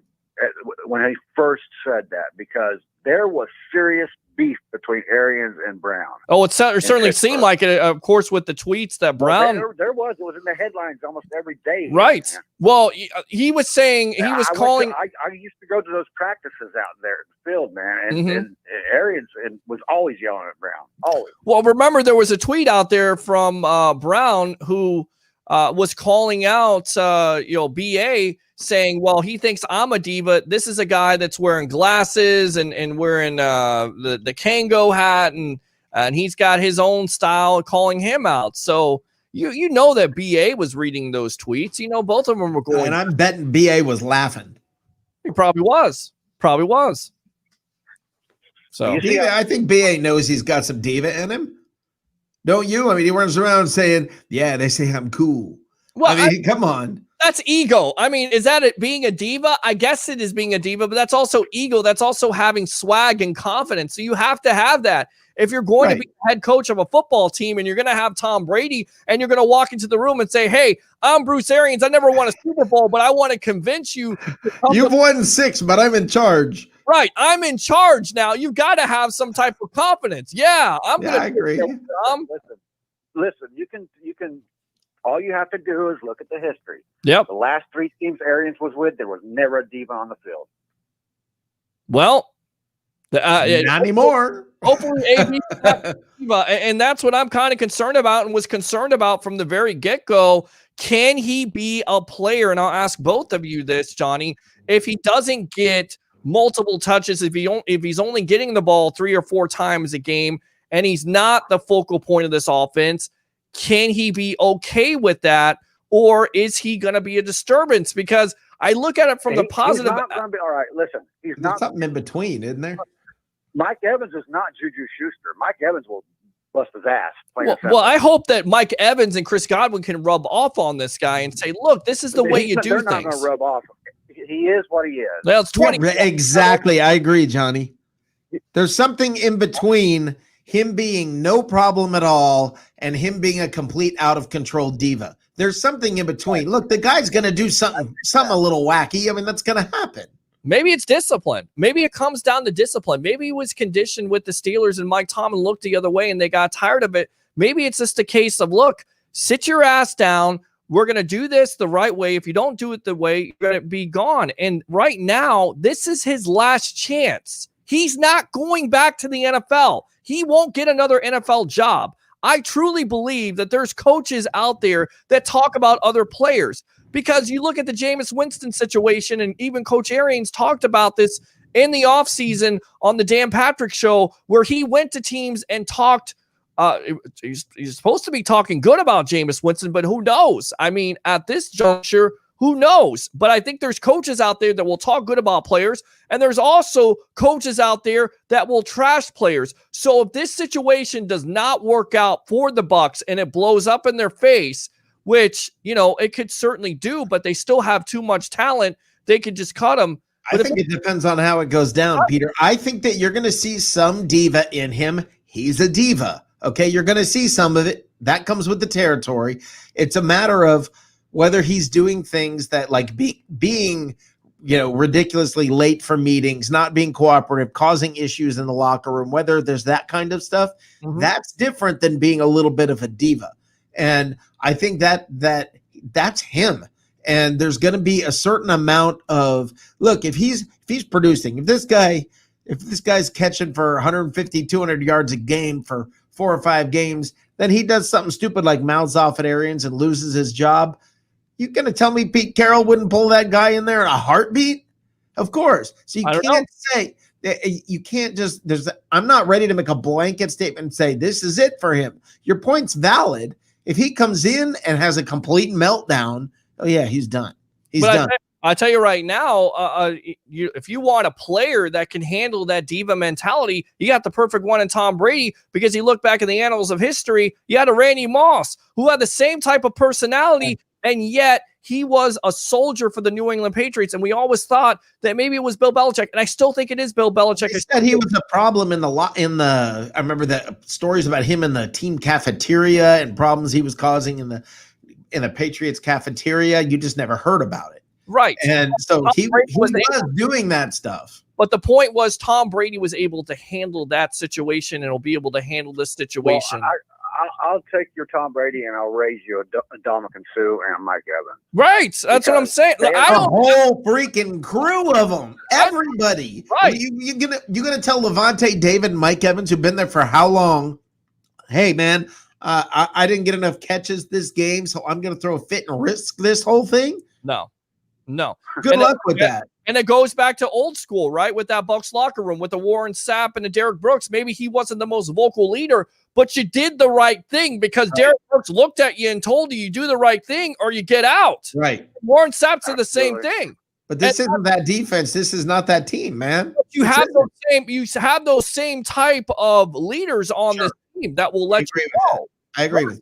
when he first said that, because there was serious beef between Arians and Brown. Oh, it certainly seemed like it, of course, with the tweets that Brown. Well, there was. It was in the headlines almost every day. Right. Man. Well, he was saying I used to go to those practices out there in the field, man, and Arians was always yelling at Brown. Always. Well, remember there was a tweet out there from Brown who was calling out BA, saying, well, he thinks I'm a diva. This is a guy that's wearing glasses and wearing the Kango hat, and he's got his own style, calling him out. So you know that BA was reading those tweets. You know, both of them were going. And I'm betting BA was laughing. He probably was. So I think BA knows he's got some diva in him. Don't you? I mean, he runs around saying, yeah, they say I'm cool. Well, I mean, come on. That's ego. I mean, is that it being a diva? I guess it is being a diva, but that's also ego. That's also having swag and confidence. So you have to have that. If you're going to be the head coach of a football team and you're going to have Tom Brady and you're going to walk into the room and say, hey, I'm Bruce Arians. I never won a Super Bowl, but I want to convince you. You've won 6, but I'm in charge. Right. I'm in charge now. You've got to have some type of confidence. Yeah. I agree. Listen, you can, all you have to do is look at the history. Yep. The last 3 teams Arians was with, there was never a diva on the field. Well, Not anymore. Hopefully, AB and that's what I'm kind of concerned about and was concerned about from the very get-go. Can he be a player? And I'll ask both of you this, Johnny. If he doesn't get multiple touches, if he's only getting the ball 3 or 4 times a game, and he's not the focal point of this offense, can he be okay with that? Or is he going to be a disturbance? Because I look at it from the positive. He's not going to be all right. Listen, he's There's not something in between, isn't there? Mike Evans is not Juju Schuster. Mike Evans will bust his ass. Well, I hope that Mike Evans and Chris Godwin can rub off on this guy and say, look, this is the way you do they're things. They're not going to rub off. He is what he is. Well, it's 20. Yeah, exactly. I agree, Johnny. There's something in between him being no problem at all and him being a complete out of control diva. There's something in between. Look, the guy's going to do something a little wacky. I mean, that's going to happen. Maybe it's discipline. Maybe it comes down to discipline. Maybe he was conditioned with the Steelers and Mike Tomlin looked the other way and they got tired of it. Maybe it's just a case of, look, sit your ass down. We're going to do this the right way. If you don't do it the way, you're going to be gone. And right now, this is his last chance. He's not going back to the NFL. He won't get another NFL job. I truly believe that there's coaches out there that talk about other players. Because you look at the Jameis Winston situation, and even Coach Arians talked about this in the offseason on the Dan Patrick Show, where he went to teams and talked. He's supposed to be talking good about Jameis Winston, but who knows? I mean, at this juncture, who knows? But I think there's coaches out there that will talk good about players, and there's also coaches out there that will trash players. So if this situation does not work out for the Bucs and it blows up in their face, which, it could certainly do, but they still have too much talent. They could just cut them. I think it depends on how it goes down, Peter. I think that you're going to see some diva in him. He's a diva. Okay, you're going to see some of it. That comes with the territory. It's a matter of whether he's doing things that like being, ridiculously late for meetings, not being cooperative, causing issues in the locker room, whether there's that kind of stuff. Mm-hmm. That's different than being a little bit of a diva. And I think that's him. And there's going to be a certain amount of look, if he's producing, if this guy's catching for 150, 200 yards a game for 4 or 5 games, then he does something stupid like mouths off at Arians and loses his job. You going to tell me Pete Carroll wouldn't pull that guy in there in a heartbeat? Of course. So you can't just I'm not ready to make a blanket statement and say this is it for him. Your point's valid. If he comes in and has a complete meltdown, oh yeah, he's done. He's done. I tell you right now, if you want a player that can handle that diva mentality, you got the perfect one in Tom Brady, because you look back in the annals of history, you had a Randy Moss who had the same type of personality, and yet he was a soldier for the New England Patriots, and we always thought that maybe it was Bill Belichick, and I still think it is Bill Belichick. He said he was a problem in the I remember the stories about him in the team cafeteria and problems he was causing in the Patriots cafeteria. You just never heard about it. Right. And so he was doing that stuff. But the point was Tom Brady was able to handle that situation and will be able to handle this situation. Well, I'll take your Tom Brady and I'll raise you a Dominican Sue and Mike Evans. Right. That's what I'm saying. A whole freaking crew of them. Everybody. Right. You're gonna tell Levante David and Mike Evans, who've been there for how long? Hey, man, I didn't get enough catches this game, so I'm gonna throw a fit and risk this whole thing. No. Good luck with that. And it goes back to old school, right? With that Bucs locker room, with the Warren Sapp and the Derek Brooks. Maybe he wasn't the most vocal leader, but you did the right thing because Derek Brooks looked at you and told you do the right thing or you get out. Right. Warren Sapp said the same thing. But this isn't that defense. This is not that team, man. You have those same type of leaders on this team that will let you go. I agree with you.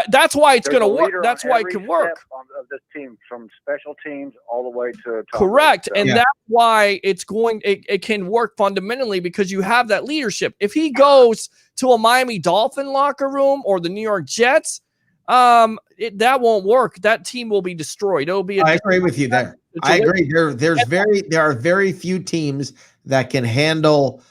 That's why it's going to work. That's why it can work. Of this team, from special teams all the way to correct, and that's why it can work fundamentally because you have that leadership. If he goes to a Miami Dolphin locker room or the New York Jets, that won't work. That team will be destroyed. It'll be. I agree with you there. I agree. There are very few teams that can handle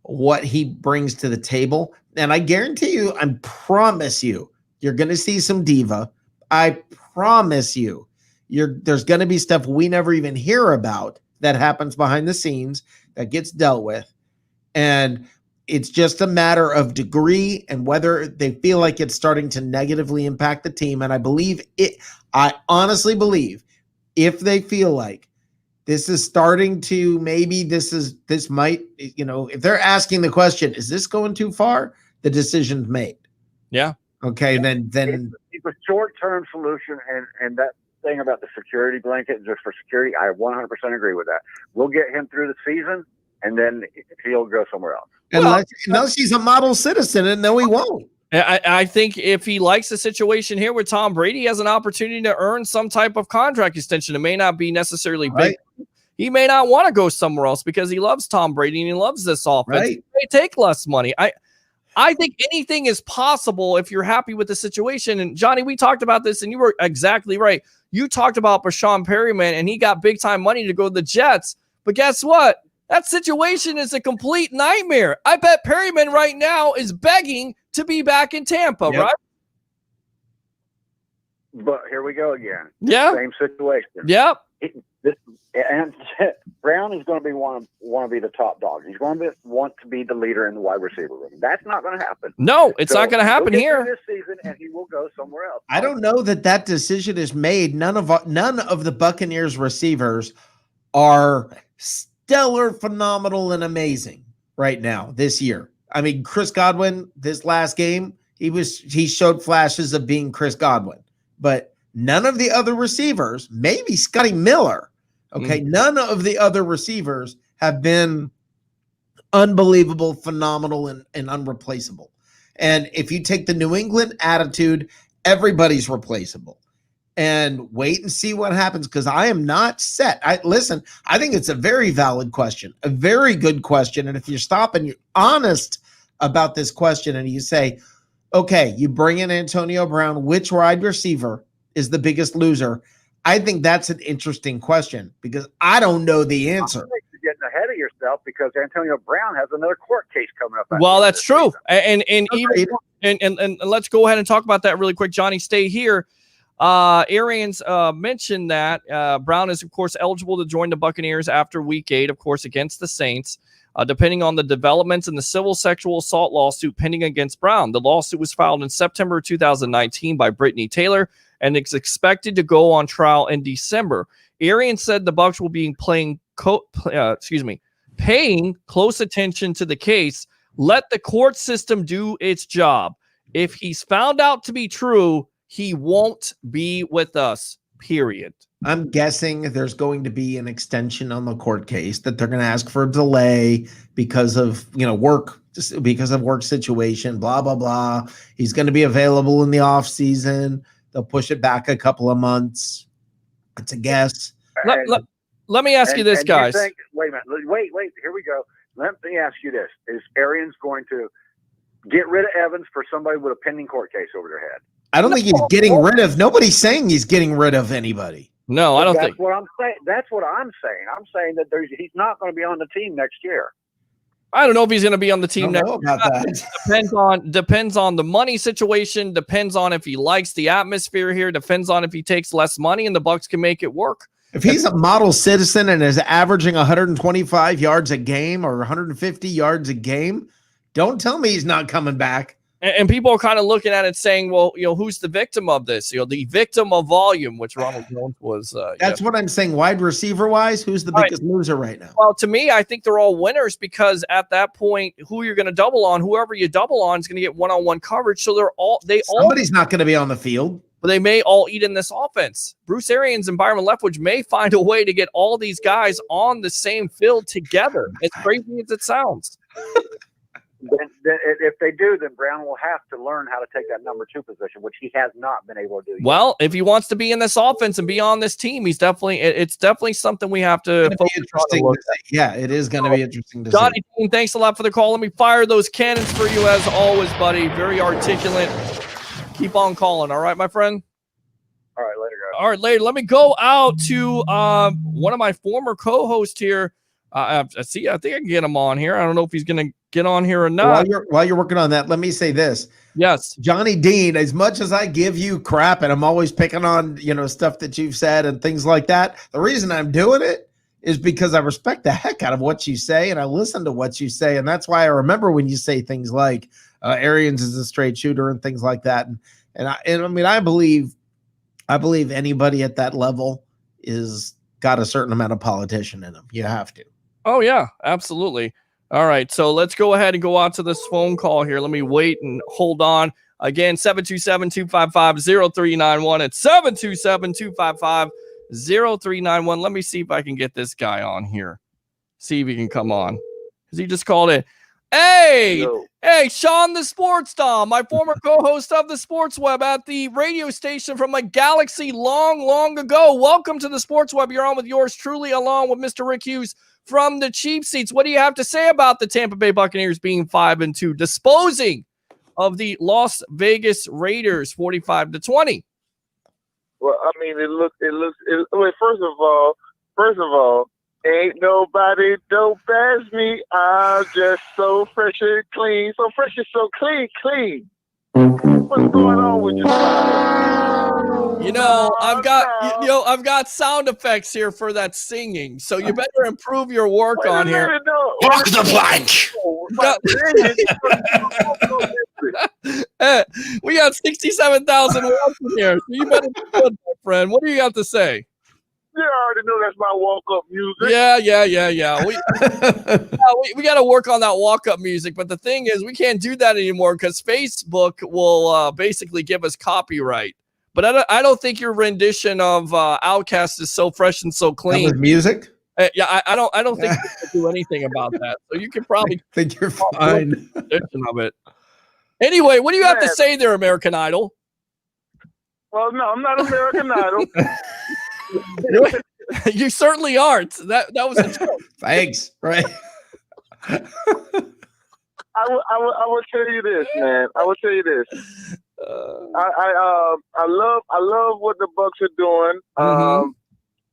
what he brings to the table, and I guarantee you, I promise you. You're going to see some diva. I promise you. There's going to be stuff we never even hear about that happens behind the scenes that gets dealt with. And it's just a matter of degree and whether they feel like it's starting to negatively impact the team. And I honestly believe if they feel like this is starting to, maybe this might, if they're asking the question, is this going too far? The decision's made. Yeah. Okay. Then it's a short-term solution. And that thing about the security blanket just for security, I 100% agree with that. We'll get him through the season and then he'll go somewhere else. Unless he's a model citizen, and no, he won't. I think if he likes the situation here with Tom Brady, he has an opportunity to earn some type of contract extension. It may not be necessarily big. He may not want to go somewhere else because he loves Tom Brady and he loves this offense. Right. He may take less money. I think anything is possible if you're happy with the situation. And Johnny, we talked about this, and you were exactly right. You talked about Bashawn Perryman, and he got big time money to go to the Jets. But guess what? That situation is a complete nightmare. I bet Perryman right now is begging to be back in Tampa, right? But here we go again. Yeah. Same situation. Yep. And Brown is going to want to be the top dog. He's going to want to be the leader in the wide receiver room. That's not going to happen. No, it's not going to happen here this season, and he will go somewhere else. I don't know that decision is made. None of the Buccaneers receivers are stellar, phenomenal, and amazing right now this year. I mean, Chris Godwin, this last game, he showed flashes of being Chris Godwin, but none of the other receivers, maybe Scotty Miller, okay, none of the other receivers have been unbelievable, phenomenal, and unreplaceable. And if you take the New England attitude, everybody's replaceable. And wait and see what happens, because I am not set. I think it's a very valid question, a very good question. And if you stop and you're honest about this question and you say, okay, you bring in Antonio Brown, which wide receiver is the biggest loser? I think that's an interesting question because I don't know the answer. You're getting ahead of yourself because Antonio Brown has another court case coming up. Well, that's true. And let's go ahead and talk about that really quick. Johnny, stay here. Arians mentioned that Brown is, of course, eligible to join the Buccaneers after Week 8, of course, against the Saints, depending on the developments in the civil sexual assault lawsuit pending against Brown. The lawsuit was filed in September 2019 by Brittany Taylor, and it's expected to go on trial in December. Arians said the Bucs will be paying close attention to the case. Let the court system do its job. If he's found out to be true, he won't be with us, period. I'm guessing there's going to be an extension on the court case, that they're going to ask for a delay because of, work, just because of work situation, blah, blah, blah. He's going to be available in the off season. They'll push it back a couple of months. It's a guess. Let me ask you this, guys. Wait a minute. Wait. Here we go. Let me ask you this. Is Arians going to get rid of Evans for somebody with a pending court case over their head? I don't think he's getting rid of. Nobody's saying he's getting rid of anybody. No, I don't think. That's what I'm saying. That's what I'm saying. I'm saying that he's not going to be on the team next year. I don't know if he's going to be on the team next year. About that. Depends on the money situation. Depends on if he likes the atmosphere here. Depends on if he takes less money, and the Bucs can make it work. If he's a model citizen and is averaging 125 yards a game or 150 yards a game, don't tell me he's not coming back. And people are kind of looking at it saying, well, who's the victim of this? The victim of volume, which Ronald Jones was. That's what I'm saying. Wide receiver wise, who's the biggest loser right now? Well, to me, I think they're all winners because at that point, who you're going to double on, whoever you double on is going to get one-on-one coverage. So somebody's not going to be on the field. But they may all eat in this offense. Bruce Arians and Byron Leftwich may find a way to get all these guys on the same field together. As crazy as it sounds. If they do, then Brown will have to learn how to take that number 2 position, which he has not been able to do yet. Well, if he wants to be in this offense and be on this team, it's definitely something we have to focus on. Yeah, it is going to be interesting to Johnny Dean, thanks a lot for the call. Let me fire those cannons for you as always, buddy. Very articulate. Keep on calling. All right, my friend? All right, later, guys. All right, later. Let me go out to one of my former co-hosts here. I think I can get him on here. I don't know if he's going to get on here or not. While you're working on that, let me say this. Yes. Johnny Dean, as much as I give you crap and I'm always picking on, stuff that you've said and things like that, the reason I'm doing it is because I respect the heck out of what you say and I listen to what you say. And that's why I remember when you say things like Arians is a straight shooter and things like that. And I mean, I believe anybody at that level is got a certain amount of politician in them. You have to. Oh, yeah, absolutely. All right, so let's go ahead and go on to this phone call here. Let me wait and hold on. Again, 727-255-0391. It's 727-255-0391. Let me see if I can get this guy on here. See if he can come on. Because he just called in. Hey, hey, Sean the Sports Dom, my former co-host of the Sports Web at the radio station from a galaxy long, long ago. Welcome to the Sports Web. You're on with yours truly, along with Mr. Rick Hughes from the Cheap Seats. What do you have to say about the Tampa Bay Buccaneers being 5-2, disposing of the Las Vegas Raiders 45-20? Well, I mean, it looks. Wait, first of all, ain't nobody dope as me. I'm just so fresh and clean. So fresh and so clean. What's going on with you? You know, I've got sound effects here for that singing. So you better improve your work on here. Walk the plank. We got 67,000 watts in here. So you better be good, my friend. What do you got to say? You already know that's my walk-up music. Yeah. We got to work on that walk-up music. But the thing is, we can't do that anymore because Facebook will basically give us copyright. But I don't think your rendition of Outkast is so fresh and so clean. With music? Yeah, I don't think you can do anything about that. So you can probably I think you're fine. Rendition of it. Anyway, what do you have to say there, American Idol? Well, no, I'm not American Idol. You certainly aren't. That was a joke. Thanks. Right. I will tell you this, man. I will tell you this. I love what the Bucs are doing.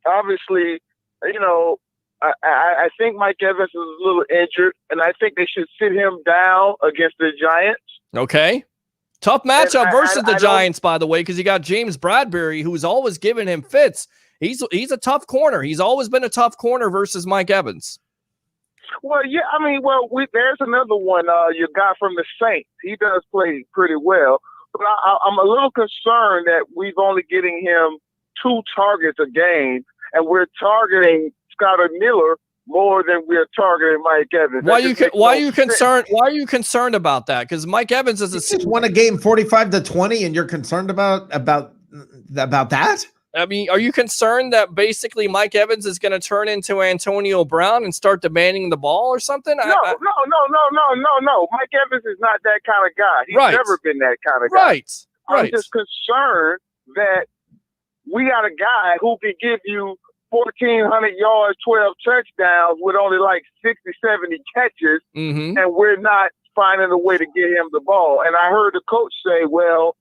Obviously, you know, I think Mike Evans is a little injured, and I think they should sit him down against the Giants. Okay. Tough matchup versus the Giants, by the way, because you got James Bradbury, who's always giving him fits. He's a tough corner. He's always been a tough corner versus Mike Evans. Well, yeah, I mean, there's another one. Your guy from the Saints, he does play pretty well, but I'm a little concerned that we've only getting him 2 targets a game, and we're targeting Scotty Miller more than we're targeting Mike Evans. Why are you concerned? Why are you concerned about that? Because Mike Evans is just won a game 45-20, and you're concerned about that? I mean, are you concerned that basically Mike Evans is going to turn into Antonio Brown and start demanding the ball or something? No. Mike Evans is not that kind of guy. He's never been that kind of guy. Right. I'm just concerned that we got a guy who can give you 1,400 yards, 12 touchdowns with only like 60, 70 catches, and we're not finding a way to get him the ball. And I heard the coach say, well,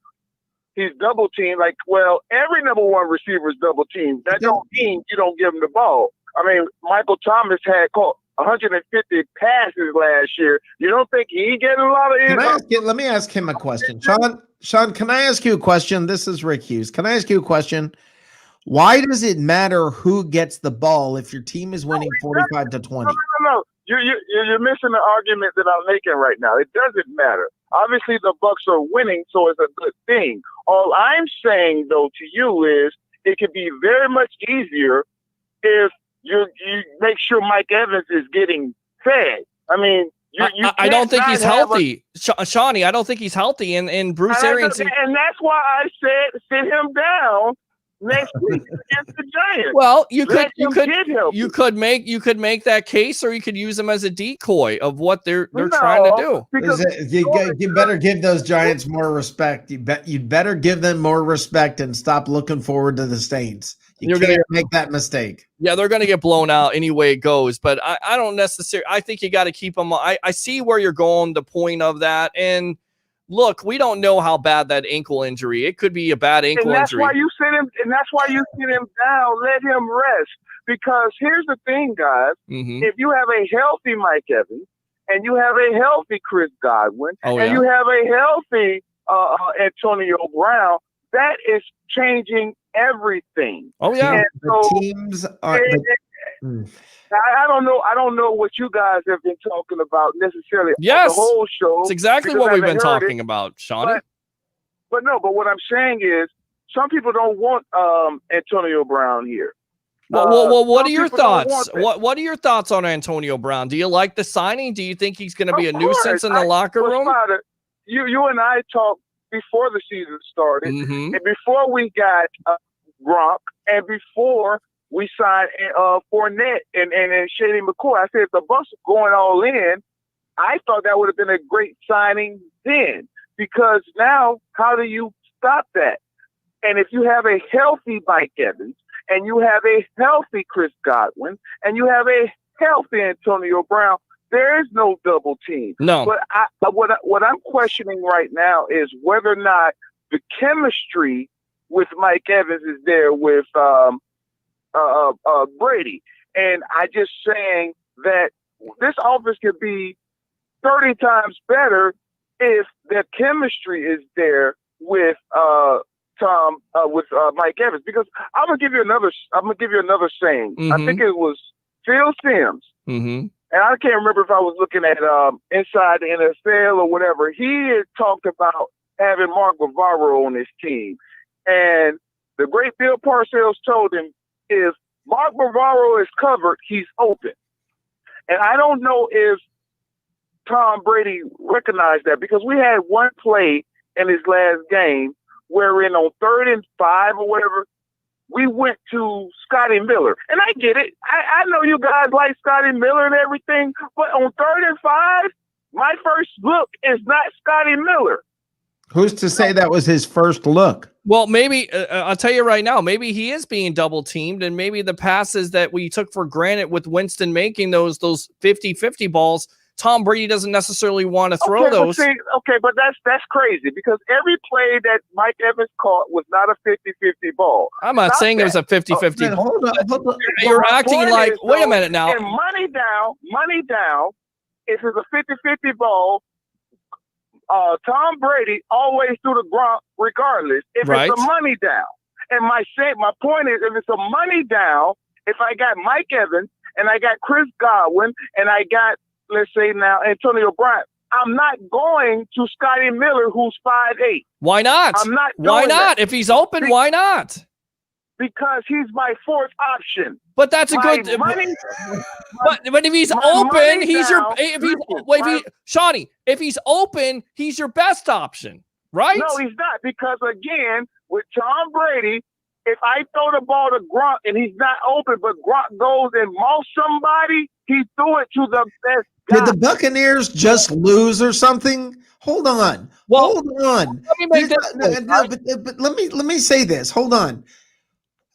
he's double teamed. Like, well, every number one receiver is double teamed. That don't mean you don't give him the ball. I mean, Michael Thomas had caught 150 passes last year. You don't think he getting a lot of let me ask him a question. Sean, can I ask you a question? This is Rick Hughes. Can I ask you a question? Why does it matter who gets the ball if your team is winning 45-20? No. You're missing the argument that I'm making right now. It doesn't matter. Obviously, the Bucs are winning, so it's a good thing. All I'm saying, though, to you is it could be very much easier if you make sure Mike Evans is getting fed. I mean, I don't think he's healthy, Shawnee. I don't think he's healthy, and Bruce Arians. And that's why I said sit him down next week against the Giants. Well, you could make that case, or you could use them as a decoy of what they're trying to do. You better give those Giants more respect. You'd better give them more respect and stop looking forward to the Saints. You're going to make that mistake. Yeah, they're going to get blown out any way it goes. But I don't necessarily. I think you got to keep them. I see where you're going. The point of that, and look, we don't know how bad that ankle injury. It could be a bad ankle injury. Why you sit him. And that's why you sit him down. Let him rest. Because here's the thing, guys. If you have a healthy Mike Evans and you have a healthy Chris Godwin and you have a healthy Antonio Brown, that is changing everything. Oh yeah. The teams are. I don't know. I don't know what you guys have been talking about necessarily. Yes, the whole show. it's exactly what we've been talking about, Shawnee. But what I'm saying is, some people don't want Antonio Brown here. Well, what are your thoughts? What are your thoughts on Antonio Brown? Do you like the signing? Do you think he's going to be a nuisance in the locker room? Spider, you and I talked before the season started, and before we got Gronk, and before we signed Fournette and Shady McCoy. I said if the Bucs are going all in, I thought that would have been a great signing then, because now how do you stop that? And if you have a healthy Mike Evans, and you have a healthy Chris Godwin, and you have a healthy Antonio Brown, there is no double team. No. But what I'm questioning right now is whether or not the chemistry with Mike Evans is there with Brady. And I just saying that this offense could be 30 times better if the chemistry is there with Mike Evans. Because I'm gonna give you another saying. I think it was Phil Simms, and I can't remember if I was looking at Inside the NFL or whatever. He had talked about having Mark Bavaro on his team, and the great Bill Parcells told him, if Mark Bavaro is covered, he's open. And I don't know if Tom Brady recognized that, because we had one play in his last game wherein on 3rd and 5 or whatever, we went to Scotty Miller. And I get it. I know you guys like Scotty Miller and everything, but on 3rd and 5, my first look is not Scotty Miller. Who's to say that was his first look? Well, maybe I'll tell you right now, maybe he is being double teamed, and maybe the passes that we took for granted with Winston making those 50-50 balls, Tom Brady doesn't necessarily want to throw those. But that's crazy, because every play that Mike Evans caught was not a 50-50 ball. I'm not saying it was a 50-50. Hold on. You're acting like, wait a minute now. And money down, if it's a 50-50 ball, Tom Brady always threw the Gronk regardless. If it's a money down. And my point is, if it's a money down, if I got Mike Evans and I got Chris Godwin and I got, let's say now, Antonio Brown, I'm not going to Scotty Miller, who's 5'8". Why not? I'm not. Why not? If he's open, why not? Because he's my fourth option. But that's a good. But if he's open, he's your. Shawnee, if he's open, he's your best option, right? No, he's not, because again, with Tom Brady, if I throw the ball to Gronk and he's not open, but Gronk goes and mauls somebody, he threw it to the best guy. Did the Buccaneers just lose or something? Hold on. Hold on. But let me say this. Hold on.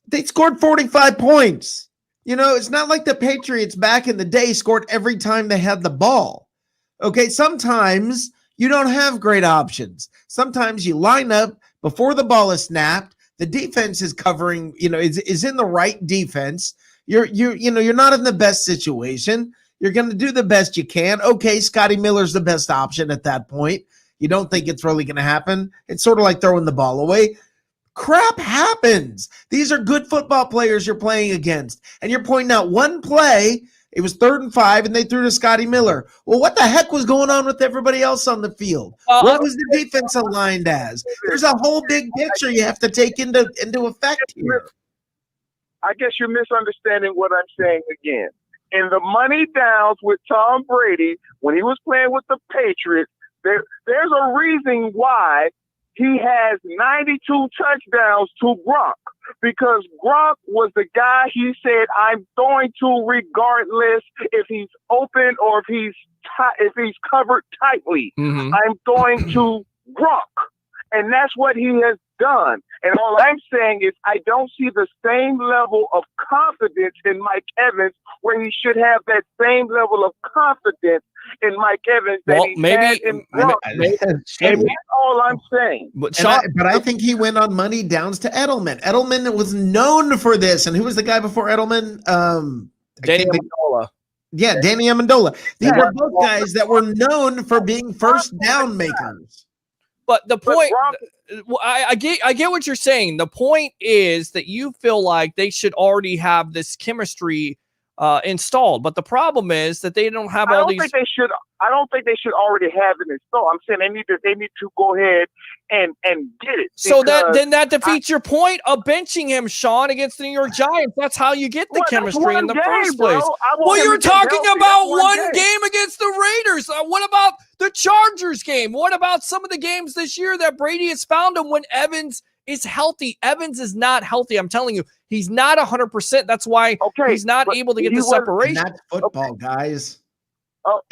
They scored 45 points. You know, it's not like the Patriots back in the day scored every time they had the ball. Okay, sometimes you don't have great options. Sometimes you line up before the ball is snapped. The defense is covering, is in the right defense. You're not in the best situation. You're going to do the best you can. Okay, Scotty Miller's the best option at that point. You don't think it's really going to happen. It's sort of like throwing the ball away. Crap happens. These are good football players you're playing against. And you're pointing out one play. It was 3rd and 5, and they threw to Scotty Miller. Well, what the heck was going on with everybody else on the field? What was the defense aligned as? There's a whole big picture you have to take into effect here. I guess you're misunderstanding what I'm saying again. In the money downs with Tom Brady, when he was playing with the Patriots, there's a reason why he has 92 touchdowns to Gronk, because Gronk was the guy he said, I'm throwing to regardless if he's open or if he's covered tightly. I'm throwing to Gronk. And that's what he has done. And all I'm saying is I don't see the same level of confidence in Mike Evans where he should have that same level of confidence in Mike Evans that had in Gronk. And that's all I'm saying. But I think he went on money downs to Edelman. Edelman was known for this. And who was the guy before Edelman? Danny Amendola. Yeah, Danny Amendola. These were both guys that were known for being first down makers. But the point, I get what you're saying. The point is that you feel like they should already have this chemistry installed. But the problem is that they don't have I all don't these. think they should. I don't think they should already have it installed. I'm saying they need to go ahead and get it. So that defeats your point of benching him, Sean, against the New York Giants. That's how you get the chemistry in the first place. Well, you're talking about one game against the Raiders. What about the Chargers game? What about some of the games this year that Brady has found him when Evans is healthy? Evans is not healthy. I'm telling you, he's not 100%. That's why he's not able to get the separation. That's football, guys.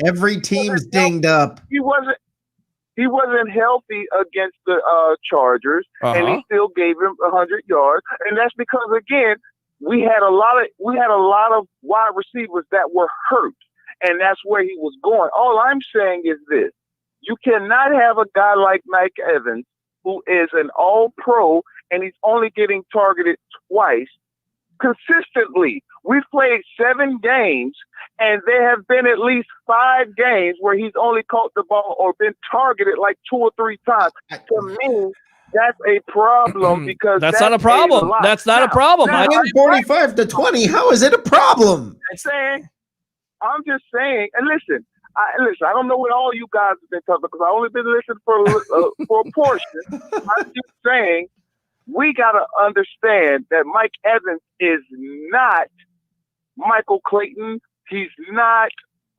Every team's dinged up. He wasn't healthy against the Chargers, and he still gave him 100 yards. And that's because, again, we had a lot of wide receivers that were hurt, and that's where he was going. All I'm saying is this: you cannot have a guy like Mike Evans, who is an All-Pro, and he's only getting targeted twice consistently. We've played 7 games, and there have been at least 5 games where he's only caught the ball or been targeted like 2 or 3 times. To me, that's a problem because that's not a problem. That's not a problem. I am 45 to 20. How is it a problem? I'm just saying, and listen, I don't know what all you guys have been talking about because I only been listening for a portion. I'm just saying we got to understand that Mike Evans is not Michael Clayton. He's not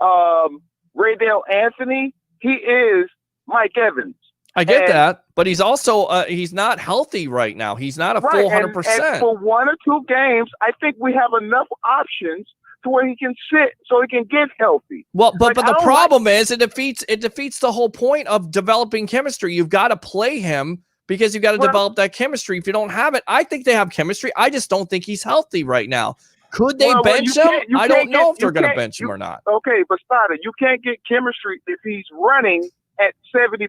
Raydale Anthony. He is Mike Evans. I get that, but he's also he's not healthy right now. He's not a full 100%. And for 1 or 2 games, I think we have enough options to where he can sit so he can get healthy. Well, but the problem is it defeats the whole point of developing chemistry. You've got to play him because you've got to develop that chemistry. If you don't have it, I think they have chemistry. I just don't think he's healthy right now. Could they bench him? I don't know if they're going to bench him or not. Okay, but Spada, you can't get chemistry if he's running at 70%.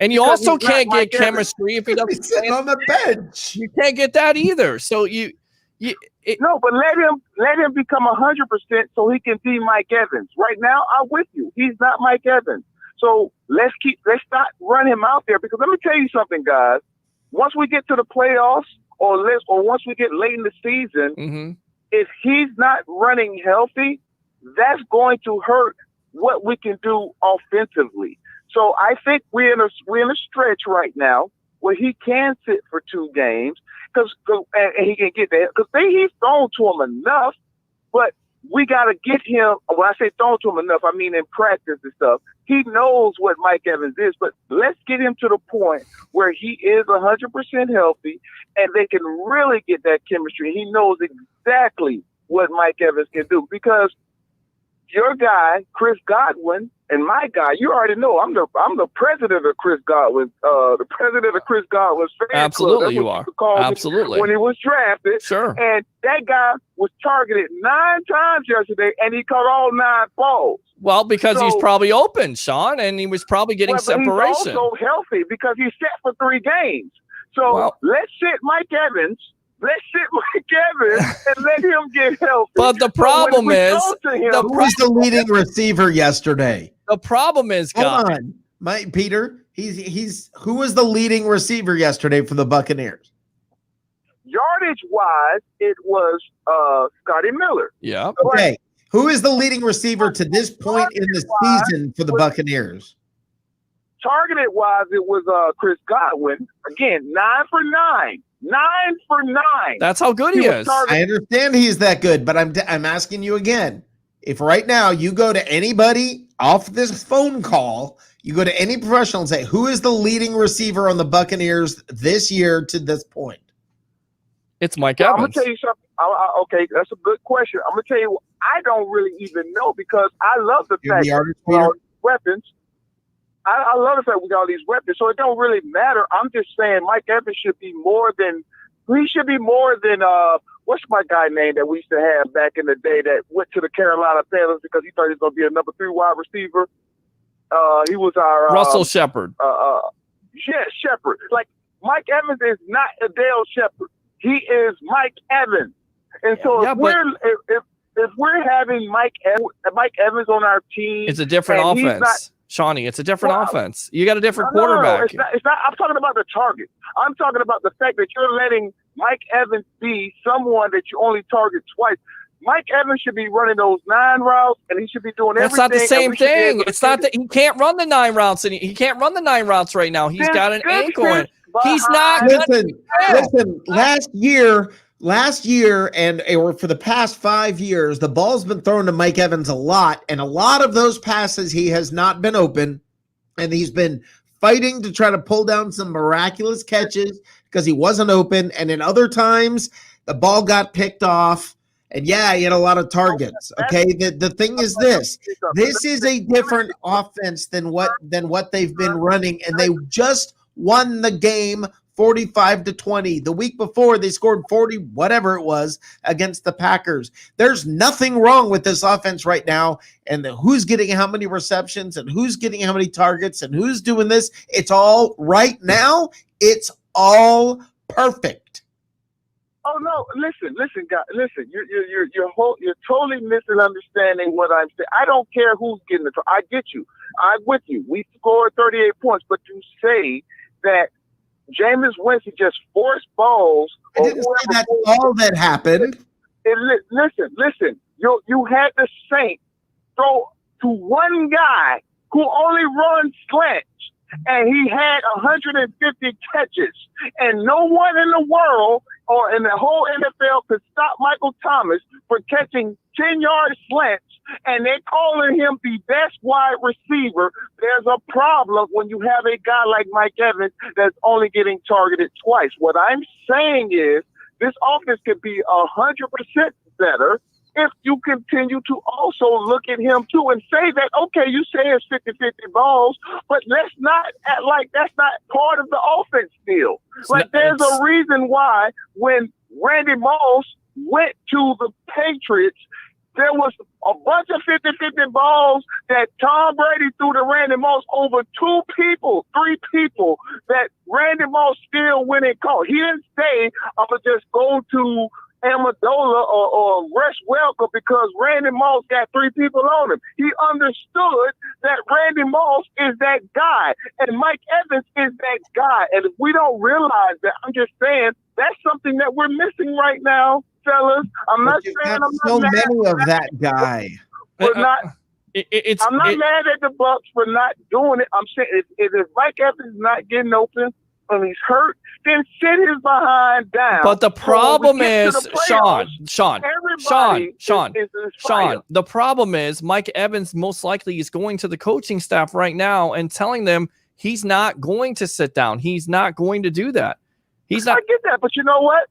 And you also can't get chemistry if he doesn't sit on the bench. You can't get that either. So no, but let him become 100% so he can be Mike Evans. Right now, I'm with you. He's not Mike Evans. So let's not run him out there because let me tell you something, guys. Once we get to the playoffs or once we get late in the season, if he's not running healthy, that's going to hurt what we can do offensively. So I think we're in a stretch right now where he can sit for 2 games and he can get there because he's thrown to him enough, but we got to get him. When I say thrown to him enough, I mean in practice and stuff. He knows what Mike Evans is, but let's get him to the point where he is 100% healthy and they can really get that chemistry. He knows exactly what Mike Evans can do because your guy, Chris Godwin, and my guy, you already know I'm the president of Chris Godwin, the president of Chris Godwin's fan club. Absolutely, you are. Absolutely. When he was drafted. Sure. And that guy was targeted 9 times yesterday, and he caught all 9 balls. Well, because he's probably open, Sean, and he was probably getting separation. He's also healthy because he's set for 3 games. So let's sit Mike Evans. Let's sit Mike Evans and let him get healthy. But the problem is, who was the leading receiver yesterday? The problem is, hold on, Mike Peter. He's who was the leading receiver yesterday for the Buccaneers? Yardage wise, it was Scotty Miller. Yeah. Okay. Who is the leading receiver to this point in the season for the Buccaneers? Targeted wise, it was Chris Godwin. Again, 9 for 9. 9 for 9. That's how good he is. I understand he's that good, but I'm asking you again. If right now you go to anybody off this phone call, you go to any professional and say, who is the leading receiver on the Buccaneers this year to this point? It's Mike Evans. I'm going to tell you something. Okay, that's a good question. I'm going to tell you, I don't really even know because I love the fact that we got all these weapons. I love the fact we got all these weapons, so it don't really matter. I'm just saying Mike Evans should be more than what's my guy name that we used to have back in the day that went to the Carolina Panthers because he thought he was going to be a number 3 wide receiver. He was our Russell Shepard. Shepard. Like Mike Evans is not Adele Shepard. He is Mike Evans. And so if we're having Mike Evans on our team, it's a different offense. Shawnee, it's a different offense. You got a different quarterback. No, it's not. I'm talking about the target. I'm talking about the fact that you're letting Mike Evans be someone that you only target twice. Mike Evans should be running those 9 routes, and he should be doing everything. That's not the same thing. It's not that he he can't run the 9 routes, and he can't run the 9 routes right now. He's got an ankle in. He's not. Listen. Last year, or for the past 5 years, the ball's been thrown to Mike Evans a lot, and a lot of those passes he has not been open, and he's been fighting to try to pull down some miraculous catches because he wasn't open, and in other times the ball got picked off. And yeah, he had a lot of targets. Okay, the thing is this is a different offense than what they've been running, and they just won the game 45-20. The week before they scored 40, whatever it was, against the Packers. There's nothing wrong with this offense right now, and who's getting how many receptions and who's getting how many targets and who's doing this. It's all right now. It's all perfect. Oh no! Listen, guys. Listen, you're totally misunderstanding what I'm saying. I don't care who's getting the. I get you. I'm with you. We scored 38 points, but to say that Jameis Winston just forced balls. I didn't say that's all that happened. Listen. You had the Saints throw to one guy who only runs slants, and he had 150 catches, and no one in the world or in the whole NFL could stop Michael Thomas from catching 10-yard slants, and they're calling him the best wide receiver. There's a problem when you have a guy like Mike Evans that's only getting targeted twice. What I'm saying is this offense could be 100% better if you continue to also look at him too and say that, okay, you say it's 50-50 balls, but let's not act like that's not part of the offense still. Like there's a reason why when Randy Moss went to the Patriots, there was a bunch of 50-50 balls that Tom Brady threw to Randy Moss over 3 people that Randy Moss still went and caught. He didn't say, I'm going to just go to Amendola or Rush Welker because Randy Moss got 3 people on him. He understood that Randy Moss is that guy and Mike Evans is that guy. And if we don't realize that, I'm just saying that's something that we're missing right now, fellas. I'm not saying I'm not so mad many of that guy. I'm not mad at the Bucs for not doing it. I'm saying if Mike Evans is not getting open and he's hurt, then sit his behind down. But the problem is, Sean, the problem is Mike Evans most likely is going to the coaching staff right now and telling them he's not going to sit down. He's not going to do that. He's not. I get that, but you know what?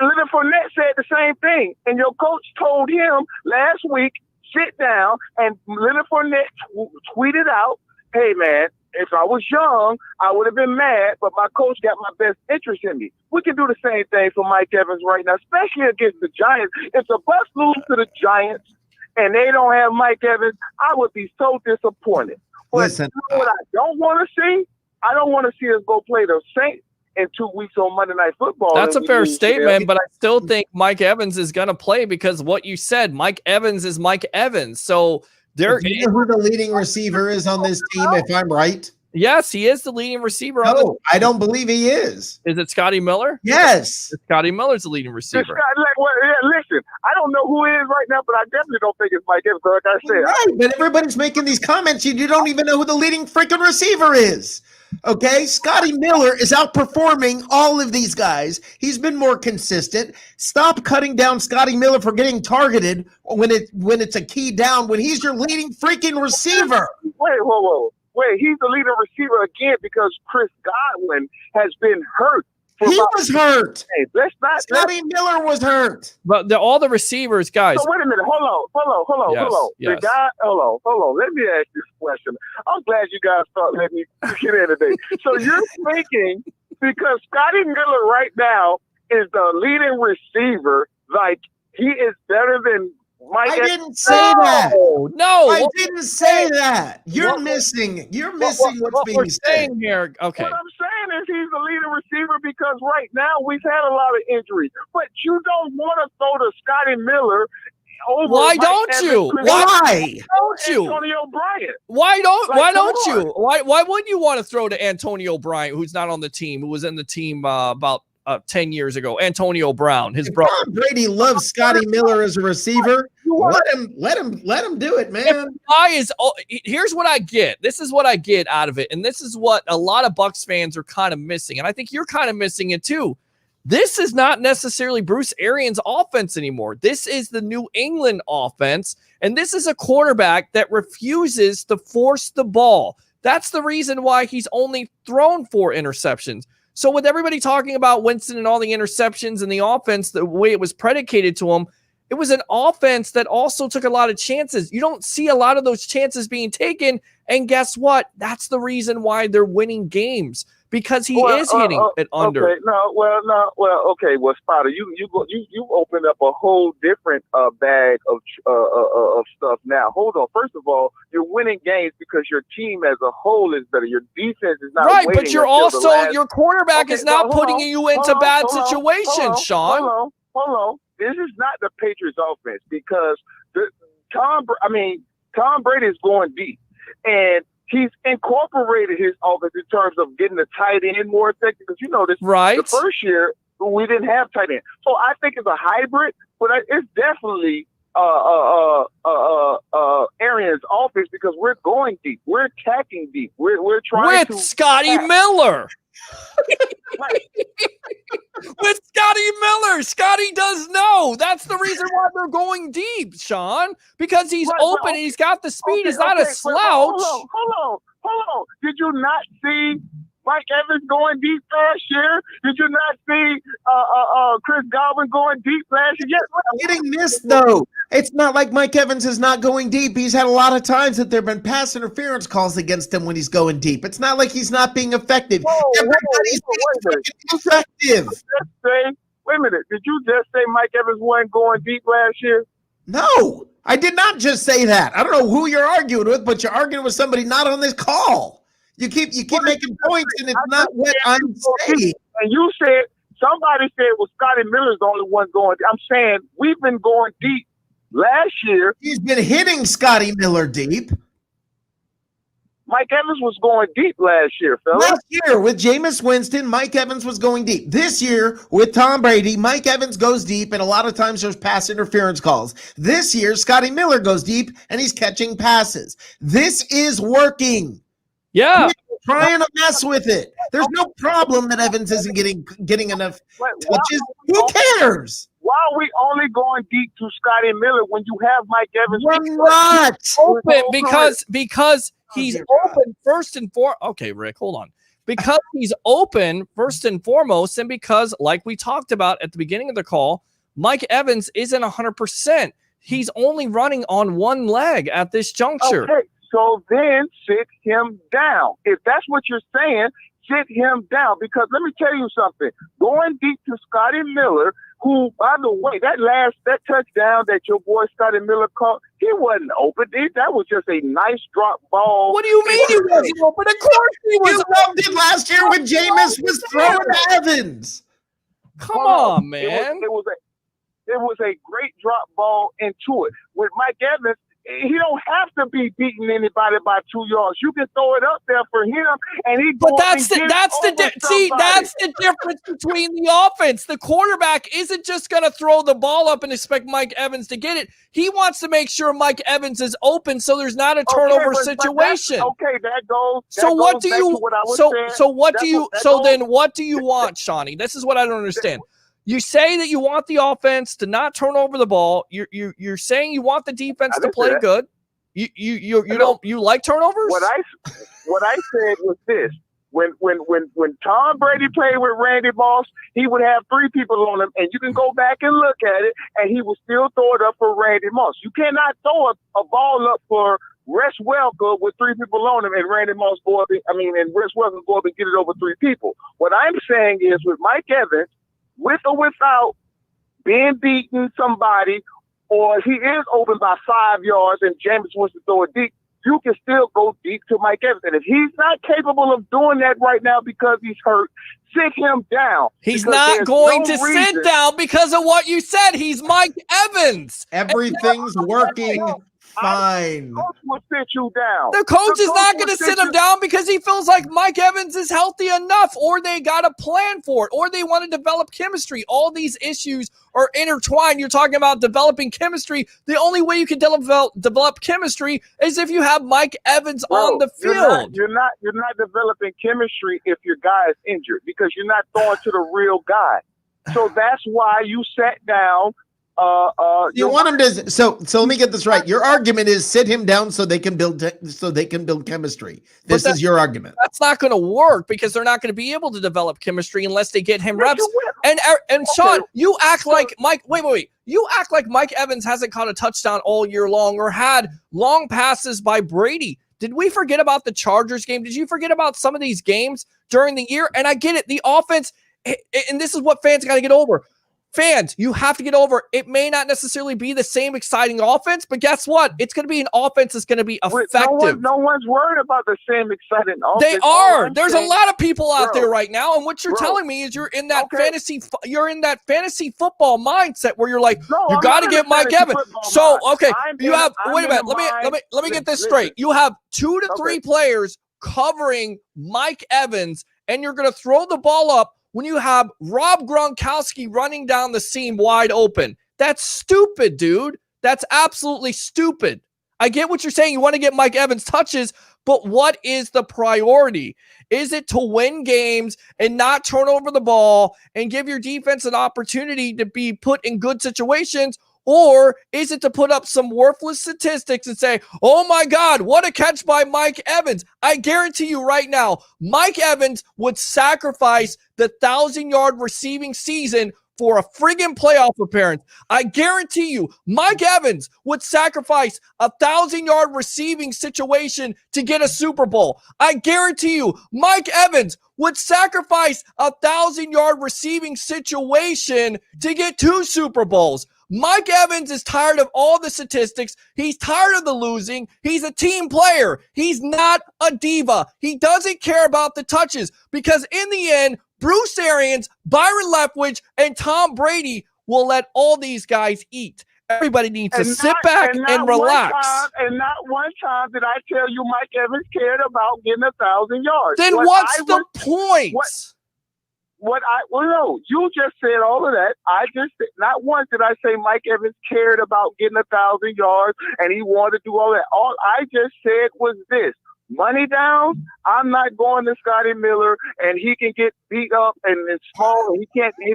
Leonard Fournette said the same thing, and your coach told him last week, sit down, and Leonard Fournette tweeted out, hey, man, if I was young, I would have been mad, but my coach got my best interest in me. We can do the same thing for Mike Evans right now, especially against the Giants. If the Bucs lose to the Giants and they don't have Mike Evans, I would be so disappointed. But Listen, you know what I don't want to see? I don't want to see us go play the Saints in 2 weeks on Monday Night Football. That's a fair statement, but I still think Mike Evans is going to play because what you said, Mike Evans is Mike Evans. So do you know who the leading receiver is on this team, if I'm right? Yes, he is the leading receiver. No, I don't believe he is. Is it Scotty Miller? Yes. Scotty Miller's the leading receiver. Listen, I don't know who it is right now, but I definitely don't think it's Mike Evans. Like I said, right, but everybody's making these comments. You don't even know who the leading freaking receiver is. Okay, Scotty Miller is outperforming all of these guys. He's been more consistent. Stop cutting down Scotty Miller for getting targeted when it's a key down when he's your leading freaking receiver. Wait, he's the leading receiver again because Chris Godwin has been hurt. He was hurt. Hey, Scotty Miller was hurt. But all the receivers, guys. So wait a minute. Hold on. Yes. The guy, hold on. Let me ask this question. I'm glad you guys start letting me get in today. So you're thinking because Scotty Miller right now is the leading receiver, like he is better than Mike. I didn't say that. No, I didn't say that. You're missing what's being said here. Okay. What I'm saying is he's the leading receiver because right now we've had a lot of injuries. But you don't want to throw to Scotty Miller over. Why don't you? Why don't you? Antonio Bryant. Why don't you? Why wouldn't you want to throw to Antonio Bryant, who's not on the team, who was in the team about 10 years ago. Antonio Brown, his brother. Tom Brady loves Scotty Miller as a receiver. Let him do it, man. Here's what I get. This is what I get out of it, and this is what a lot of Bucs fans are kind of missing, and I think you're kind of missing it too. This is not necessarily Bruce Arians' offense anymore. This is the New England offense, and this is a quarterback that refuses to force the ball. That's the reason why he's only thrown 4 interceptions. So with everybody talking about Winston and all the interceptions and the offense, the way it was predicated to him, it was an offense that also took a lot of chances. You don't see a lot of those chances being taken, and guess what? That's the reason why they're winning games. Because he is hitting it under. Okay, okay. Well, Spotter, you opened up a whole different bag of stuff now. Hold on. First of all, you're winning games because your team as a whole is better. Your defense is not right, but you're also your quarterback is not putting you into bad situations, Sean. Hold on. This is not the Patriots offense because Tom Brady is going deep, and he's incorporated his offense in terms of getting the tight end more effective. Because you know this, right? The first year we didn't have tight end, so I think it's a hybrid. But it's definitely Arians' offense because we're going deep, we're attacking deep, we're trying with Scotty Miller. With Scotty Miller, Scotty does know. That's the reason why they're going deep, Sean, because he's open and he's got the speed. He's not a slouch. Hold on. Did you not see Mike Evans going deep last year? Did you not see Chris Godwin going deep last year? Yes. Getting this though, it's not like Mike Evans is not going deep. He's had a lot of times that there have been pass interference calls against him when he's going deep. It's not like he's not being effective. Everybody's being effective. Wait a minute. Did you just say Mike Evans wasn't going deep last year? No, I did not just say that. I don't know who you're arguing with, but you're arguing with somebody not on this call. You keep making points, and it's not what I'm saying. And you said somebody said, "Well, Scotty Miller's the only one going." I'm saying we've been going deep. Last year, he's been hitting Scotty Miller deep. Mike Evans was going deep last year, fella. Last year with Jameis Winston, Mike Evans was going deep. This year with Tom Brady, Mike Evans goes deep, and a lot of times there's pass interference calls. This year, Scotty Miller goes deep, and he's catching passes. This is working. Yeah. We're trying to mess with it. There's no problem that Evans isn't getting enough touches. Who cares? Why are we only going deep to Scotty Miller when you have Mike Evans? We're not open because he's open first and foremost. Okay, Rick, hold on. Because he's open first and foremost, and because, like we talked about at the beginning of the call, Mike Evans isn't 100%. He's only running on one leg at this juncture. Okay, so then sit him down. If that's what you're saying, sit him down. Because let me tell you something. Going deep to Scotty Miller, who, by the way, that touchdown that your boy Scotty Miller caught, he wasn't open. That was just a nice drop ball. What do you mean he wasn't open? Of course he was. You loved it last year when Jameis was throwing to Evans. Come on, man. It was a great drop ball into it. With Mike Evans, he don't have to be beating anybody by 2 yards. You can throw it up there for him, and he. But that's the difference between the offense. The quarterback isn't just going to throw the ball up and expect Mike Evans to get it. He wants to make sure Mike Evans is open, so there's not a turnover situation. That goes. So what do you? Then what do you want, Shawnee? This is what I don't understand. You say that you want the offense to not turn over the ball. You're saying you want the defense to play good. You like turnovers? What I said was this: when Tom Brady played with Randy Moss, he would have 3 people on him, and you can go back and look at it, and he would still throw it up for Randy Moss. You cannot throw a ball up for Wes Welker with 3 people on him, and Randy Moss and Wes Welker go up and get it over 3 people. What I'm saying is with Mike Evans, with or without being beaten somebody, or he is open by 5 yards and Jameis wants to throw it deep, you can still go deep to Mike Evans. And if he's not capable of doing that right now because he's hurt, sit him down. He's not going to sit down because of what you said. He's Mike Evans. Everything's working fine. Coach will sit you down. The coach is not going to will sit him down because he feels like Mike Evans is healthy enough, or they got a plan for it, or they want to develop chemistry. All these issues are intertwined. You're talking about developing chemistry. The only way you can develop chemistry is if you have Mike Evans on the field. You're not developing chemistry if your guy is injured because you're not throwing to the real guy. So that's why you sat down. You want him to so let me get this right. Your argument is sit him down so they can build chemistry. This is your argument. That's not going to work because they're not going to be able to develop chemistry unless they get him reps. And Sean, you act like Mike. Wait. You act like Mike Evans hasn't caught a touchdown all year long or had long passes by Brady. Did we forget about the Chargers game? Did you forget about some of these games during the year? And I get it. The offense, and this is what fans got to get over. Fans, you have to get over. It may not necessarily be the same exciting offense, but guess what? It's going to be an offense that's going to be effective. No one's worried about the same exciting offense. They are. There's a lot of people out there right now, and what you're telling me is you're in that fantasy football mindset where you're like, you got to get Mike Evans. So you have. Wait a minute. Let me get this straight. You have 2 to 3 players covering Mike Evans, and you're going to throw the ball up when you have Rob Gronkowski running down the seam wide open. That's stupid, dude. That's absolutely stupid. I get what you're saying. You want to get Mike Evans touches, but what is the priority? Is it to win games and not turn over the ball and give your defense an opportunity to be put in good situations? Or is it to put up some worthless statistics and say, oh my God, what a catch by Mike Evans? I guarantee you right now, Mike Evans would sacrifice the 1,000-yard receiving season for a friggin' playoff appearance. I guarantee you, Mike Evans would sacrifice a 1,000-yard receiving situation to get a Super Bowl. I guarantee you, Mike Evans would sacrifice a 1,000-yard receiving situation to get 2 Super Bowls. Mike Evans is tired of all the statistics. He's tired of the losing. He's a team player. He's not a diva. He doesn't care about the touches because in the end, Bruce Arians, Byron Leftwich, and Tom Brady will let all these guys eat. Everybody needs to sit back and relax. And not one time did I tell you Mike Evans cared about getting 1,000 yards. Then what's the point? No, you just said all of that. I just said, not once did I say Mike Evans cared about getting 1,000 yards and he wanted to do all that. All I just said was this. Money down, I'm not going to Scotty Miller, and he can get beat up and small. He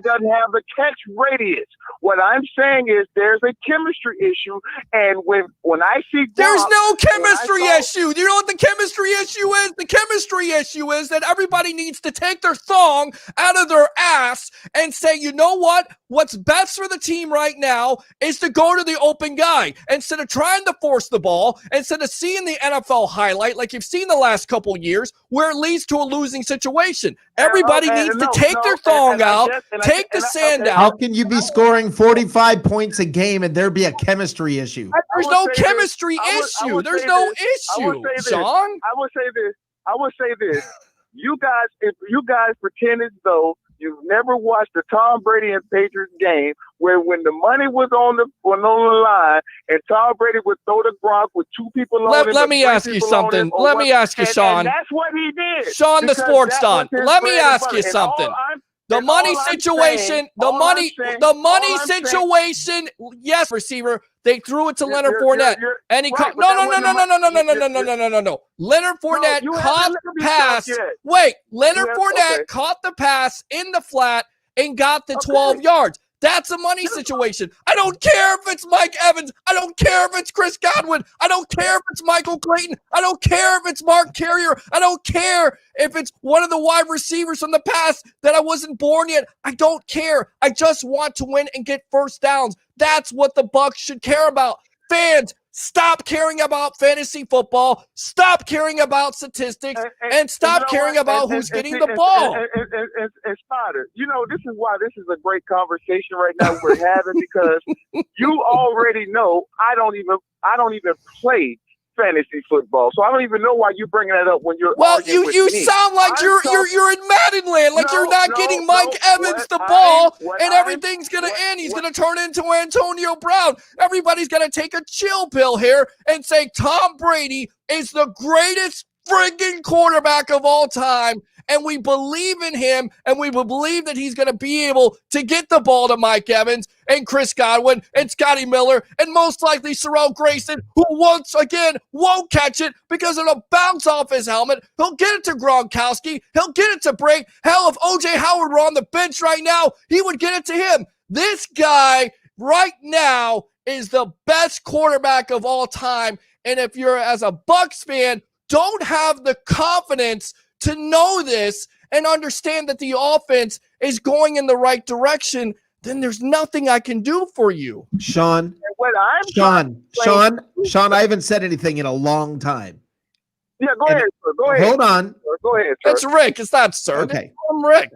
doesn't have the catch radius. What I'm saying is there's a chemistry issue, and when I see there's no chemistry issue. You know what the chemistry issue is? The chemistry issue is that everybody needs to take their thong out of their ass and say, you know what? What's best for the team right now is to go to the open guy instead of trying to force the ball, instead of seeing the NFL highlight like you've seen the last couple years where it leads to a losing situation. Everybody needs to take their thong out, take the sand out. How can you be scoring 45 points a game and there be a chemistry issue? There's no chemistry issue. There's no issue, Sean. I would say this. You guys, if you guys pretend as though you've never watched the Tom Brady and Patriots game where when the money was on the line and Tom Brady would throw the Gronk with 2 people on him. Let me ask you something. Let me ask you, Sean. And that's what he did. Sean, the sports don. Let me ask you something. The money situation, yes, receiver. They threw it to Leonard Fournette, and he caught. No. Leonard Fournette caught the pass. Wait, Leonard Fournette caught the pass in the flat and got the 12 yards. That's a money situation. I don't care if it's Mike Evans. I don't care if it's Chris Godwin. I don't care if it's Michael Clayton. I don't care if it's Mark Carrier. I don't care if it's one of the wide receivers from the past that I wasn't born yet. I don't care. I just want to win and get first downs. That's what the Bucs should care about. Fans, stop caring about fantasy football. Stop caring about statistics, and stop caring about who's getting the ball. And Spider, this is why this is a great conversation right now we're having because you already know I don't even play fantasy football, so I don't even know why you're bringing that up when you're. Well, arguing with you me. sound like you're in Madden land, like you're not getting Mike Evans the ball, and everything's gonna end. He's gonna turn into Antonio Brown. Everybody's gonna take a chill pill here and say Tom Brady is the greatest friggin' quarterback of all time, and we believe in him, and we believe that he's going to be able to get the ball to Mike Evans and Chris Godwin and Scotty Miller and most likely Sorrell Grayson, who once again won't catch it because it'll bounce off his helmet. He'll get it to Gronkowski. He'll get it to Brake. Hell, if O.J. Howard were on the bench right now, he would get it to him. This guy right now is the best quarterback of all time, and if you're, as a Bucs fan, don't have the confidence to know this and understand that the offense is going in the right direction, then there's nothing I can do for you. Sean, I haven't said anything in a long time. Yeah, go ahead, sir. Go ahead. Hold on. Go ahead, sir. That's Rick. It's not sir. Okay. I'm Rick.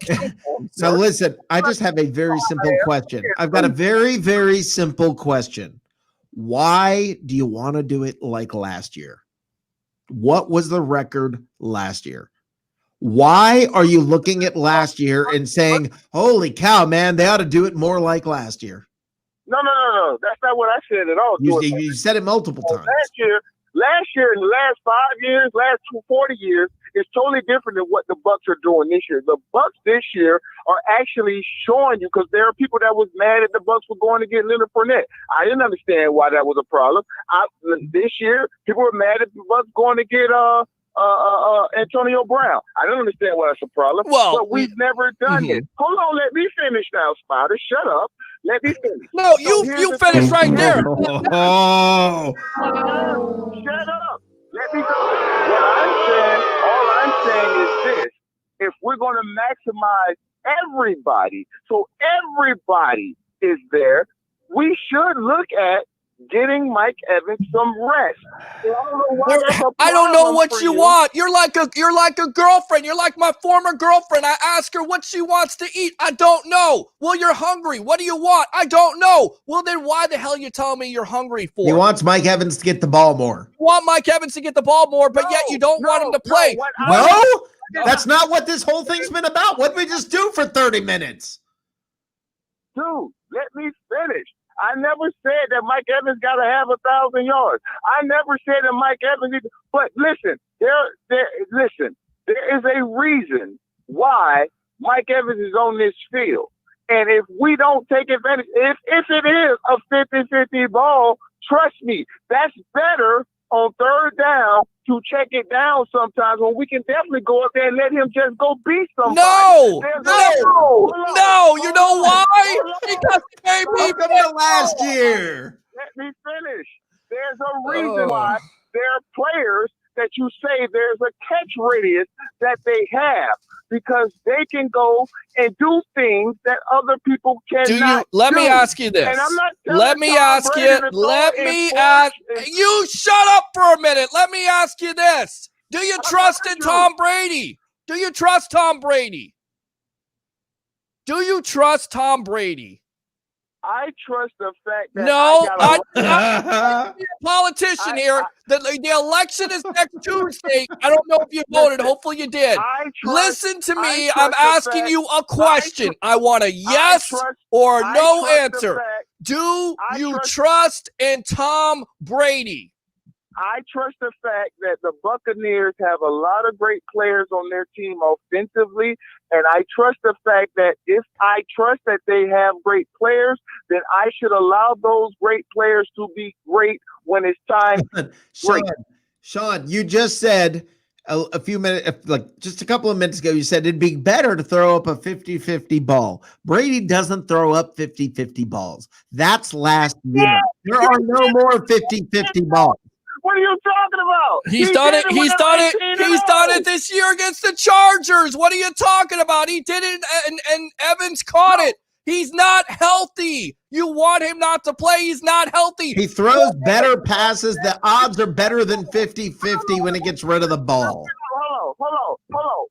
Now listen, I just have a very simple question. I've got a very, very simple question. Why do you want to do it like last year? What was the record last year? Why are you looking at last year and saying, holy cow, man, they ought to do it more like last year? No. That's not what I said at all. You said it multiple times. Last year, in the last 5 years, last 40 years, is totally different than what the Bucs are doing this year. The Bucs this year are actually showing you, because there are people that was mad at the Bucs for going to get Leonard Fournette. I didn't understand why that was a problem. This year, people were mad at the Bucs going to get Antonio Brown. I don't understand why that's a problem. Well, but we've never done it. Hold on, let me finish now, Spider. Shut up. Let me finish. No, you finished right there. Oh. Shut up. Let me go. All I'm saying is this. If we're going to maximize everybody, so everybody is there, we should look at getting Mike Evans some rest. I don't know what you want. You're like a girlfriend. You're like my former girlfriend. I ask her what she wants to eat. I don't know. Well, you're hungry. What do you want? I don't know. Well, then why the hell are you telling me you're hungry for? He wants Mike Evans to get the ball more. You want Mike Evans to get the ball more, but yet you don't want him to play. No, that's not what this whole thing's been about. What did we just do for 30 minutes? Dude, let me finish. I never said that Mike Evans got to have 1,000 yards. I never said that Mike Evans. But listen, there is a reason why Mike Evans is on this field. And if we don't take advantage, if it is a 50-50 ball, trust me, that's better on third down to check it down sometimes when we can definitely go up there and let him just go beat somebody. No, you know why? Because welcome to last year. Let me finish. There's a reason why there are players that you say there's a catch radius that they have, because they can go and do things that other people cannot do. Let me ask you this. And I'm not you shut up for a minute. Let me ask you this. Do you trust in Tom Brady? Do you trust Tom Brady? Do you trust Tom Brady? I trust the fact that I'm a politician here. The election is next Tuesday. I don't know if you voted. Hopefully you did. Listen to me. I'm asking you a question. I want a yes or no answer. Do you trust in Tom Brady? I trust the fact that the Buccaneers have a lot of great players on their team offensively, and I trust the fact that if I trust that they have great players, then I should allow those great players to be great when it's time. Sean, you just said a few minutes, like just a couple of minutes ago, you said it'd be better to throw up a 50-50 ball. Brady doesn't throw up 50-50 balls. That's last year. There are no more 50-50 balls. What are you talking about? He's done it this year against the Chargers. What are you talking about? He did it, and Evans caught it. He's not healthy. You want him not to play. He's not healthy. He throws better passes. The odds are better than 50-50 when he gets rid of the ball. Hold on.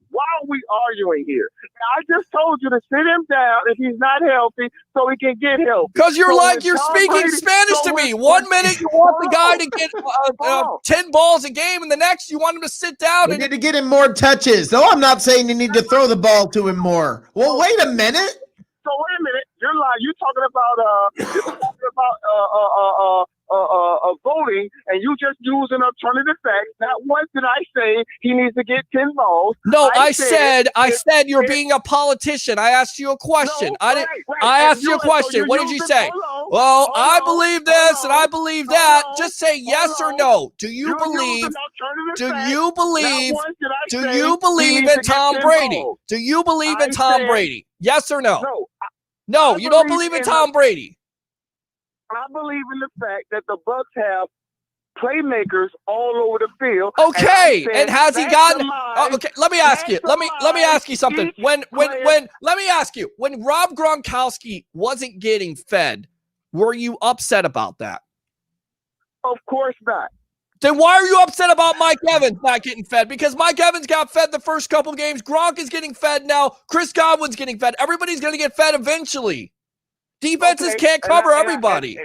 While we arguing here? I just told you to sit him down if he's not healthy so he can get healthy. Because you're Tom speaking Brady- Spanish so to me. when- 1 minute you want the guy to get Hold on. 10 balls a game, and the next you want him to sit down. We And need to get him more touches. No, I'm not saying you need to throw the ball to him more. Well, wait a minute. So wait a minute, you're lying. You're talking about voting, and you just using alternative facts. Not once did I say he needs to get 10 balls. no, I said you're being a politician. I asked you a question. No, I didn't. right. I And asked you a so question. What did you using- say? hold on, Well, hold I on, believe hold this and I on, believe hold that. on, Just say yes or hold no. Do you You're believe? using alternative Do facts. you believe? Not once did I Do say you he believe needs in to get Tom 10 Brady? balls. Do you believe in I Tom said- Brady? Yes or no? No, No, I you don't believe believe in in Tom Brady. I believe in the fact that the Bucs have playmakers all over the field. Okay, and has he gotten? maximize- Okay, let me ask you. Let me ask you something. each When player- let me ask you. When Rob Gronkowski wasn't getting fed, were you upset about that? Of course not. Then why are you upset about Mike Evans not getting fed? Because Mike Evans got fed the first couple games. Gronk is getting fed now. Chris Godwin's getting fed. Everybody's going to get fed eventually. Defenses Okay, can't and cover I- and I- everybody.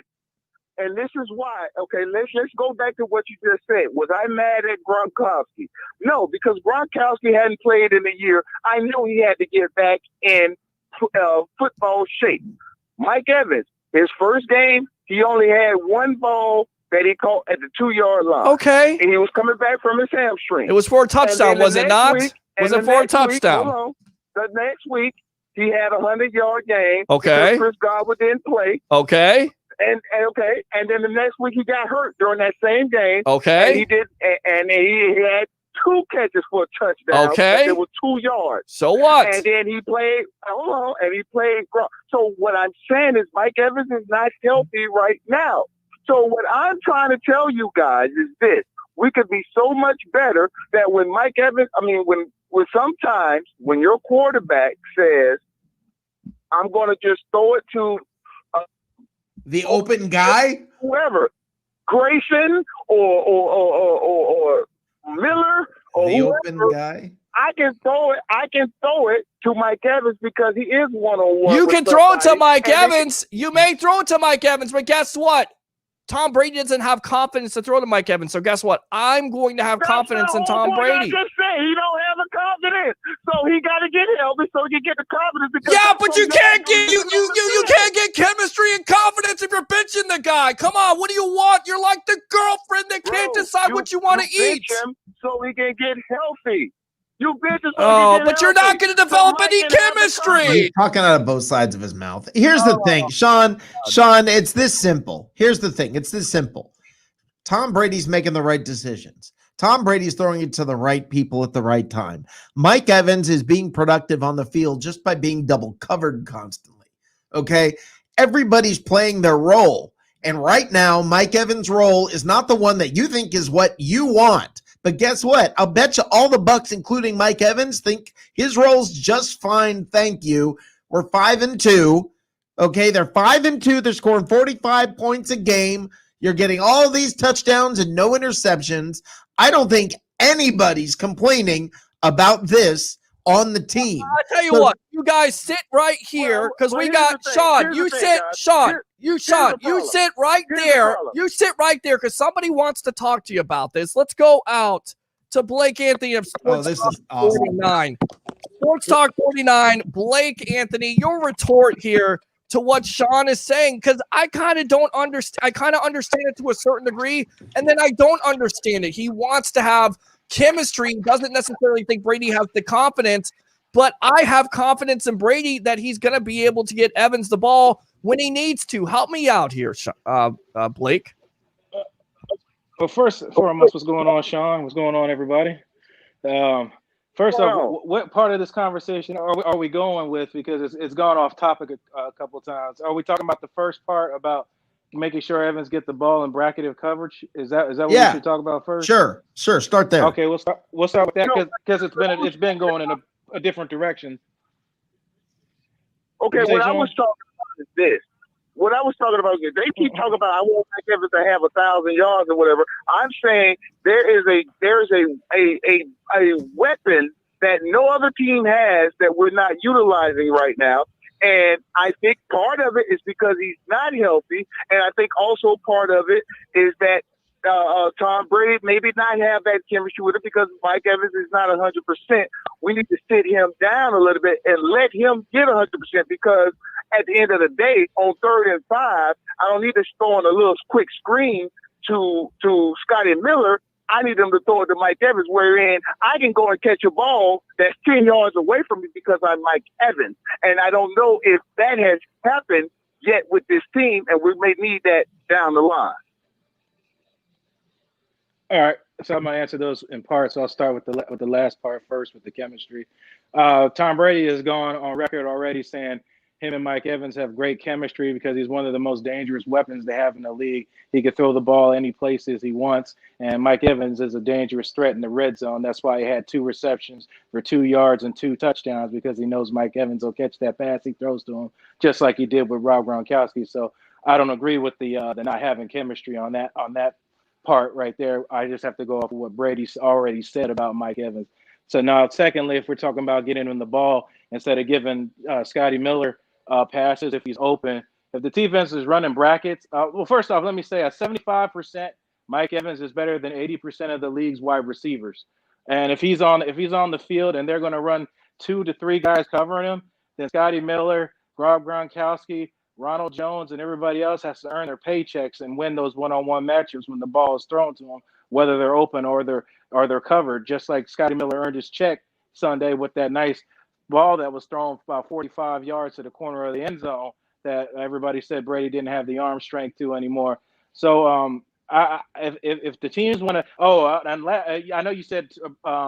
And this is why. Okay, let's go back to what you just said. Was I mad at Gronkowski? No, because Gronkowski hadn't played in a year. I knew he had to get back in football shape. Mike Evans, his first game, he only had one ball that he caught at the 2-yard line. Okay. And he was coming back from his hamstring. It was for a And touchdown, then the was it next not? week- Was and it the for a next week- touchdown? hold on. The next week, he had a 100-yard game. Okay. Because Chris Godwin didn't play. Okay. And then the next week he got hurt during that same game. Okay. And he did, and he had 2 catches for a touchdown. Okay. It was 2 yards. So what? And then he played. Hold on, and he played. So what I'm saying is Mike Evans is not healthy right now. So what I'm trying to tell you guys is this: we could be so much better that when Mike Evans, when sometimes when your quarterback says, "I'm going to just throw it to." The open guy? Whoever, Grayson or Miller or The whoever, open guy? I can throw it to Mike Evans because he is one-on-one. You with can throw it to somebody, Mike and they Evans. You may throw it to Mike Evans, but guess what? Tom Brady doesn't have confidence to throw to Mike Evans. So guess what? I'm going to have That's confidence the in whole Tom point Brady. I just said he don't have the confidence, so he got to get healthy so he can get the confidence. because Yeah, that's but what you he can't gotta get do you to get on the can't field. get chemistry and confidence if you're benching the guy. Come on, what do you want? You're like the girlfriend that can't Bro, decide what you want to bench eat. him so he can get healthy. You bench him so Oh, he can get but you're healthy. not going to develop So Mike any can have the chemistry. He's talking out of both sides of his mouth. Here's the thing, Sean, it's this simple. Here's the thing. It's this simple. Tom Brady's making the right decisions. Tom Brady's throwing it to the right people at the right time. Mike Evans is being productive on the field just by being double covered constantly. Okay? Everybody's playing their role. And right now, Mike Evans' role is not the one that you think is what you want. But guess what? I'll bet you all the Bucs, including Mike Evans, think his role's just fine. Thank you. We're 5-2. Okay, they're 5-2. They're scoring 45 points a game. You're getting all these touchdowns and no interceptions. I don't think anybody's complaining about this on the team. I'll tell you So- what, you guys sit right here because Well, we here's got the thing. Sean. Here's You the thing, sit, guys. Sean. Here- You the Sean. You problem. sit right Here's the there. problem. You sit right there because somebody wants to talk to you about this. Let's go out to Blake Anthony of Oh, Sports this Talk is awesome. 49. Sports Talk 49. Blake Anthony, your retort here to what Sean is saying, because I kind of don't understand. I kind of understand it to a certain degree, and then I don't understand it. He wants to have chemistry. He doesn't necessarily think Brady has the confidence, but I have confidence in Brady that he's going to be able to get Evans the ball when he needs to. Help me out here, Blake. Well, first and foremost, what's going on, Sean? What's going on, everybody? First off, what part of this conversation are we going with? Because it's gone off topic a couple of times. Are we talking about the first part about making sure Evans get the ball in bracketed coverage? Is that what we should talk about first? Sure. Start there. Okay, we'll start with that because it's been going in a different direction. Okay, what I was talking about is this. What I was talking about is they keep talking about I want Mike Evans to have 1,000 yards or whatever. I'm saying there is a weapon that no other team has that we're not utilizing right now. And I think part of it is because he's not healthy. And I think also part of it is that Tom Brady maybe not have that chemistry with it because Mike Evans is not 100%. We need to sit him down a little bit and let him get 100% because at the end of the day, on 3rd and 5, I don't need to throw on a little quick screen to Scotty Miller. I need him to throw it to Mike Evans, wherein I can go and catch a ball that's 10 yards away from me because I'm Mike Evans. And I don't know if that has happened yet with this team, and we may need that down the line. All right, so I'm gonna answer those in parts. So I'll start with the last part first, with the chemistry. Tom Brady has gone on record already saying him and Mike Evans have great chemistry because he's one of the most dangerous weapons they have in the league. He can throw the ball any places he wants, and Mike Evans is a dangerous threat in the red zone. That's why he had 2 receptions for 2 yards and 2 touchdowns, because he knows Mike Evans will catch that pass he throws to him, just like he did with Rob Gronkowski. So I don't agree with the not having chemistry on that part right there. I just have to go off of what Brady's already said about Mike Evans. So now, secondly, if we're talking about getting him the ball instead of giving Scotty Miller passes if he's open, if the defense is running brackets, well, first off, let me say a 75% Mike Evans is better than 80% of the league's wide receivers. And if he's on the field and they're going to run 2 to 3 guys covering him, then Scotty Miller, Rob Gronkowski, Ronald Jones, and everybody else has to earn their paychecks and win those one-on-one matchups when the ball is thrown to them, whether they're open or they're covered. Just like Scotty Miller earned his check Sunday with that nice ball that was thrown about 45 yards to the corner of the end zone that everybody said Brady didn't have the arm strength to anymore. So if the teams want to, I know you said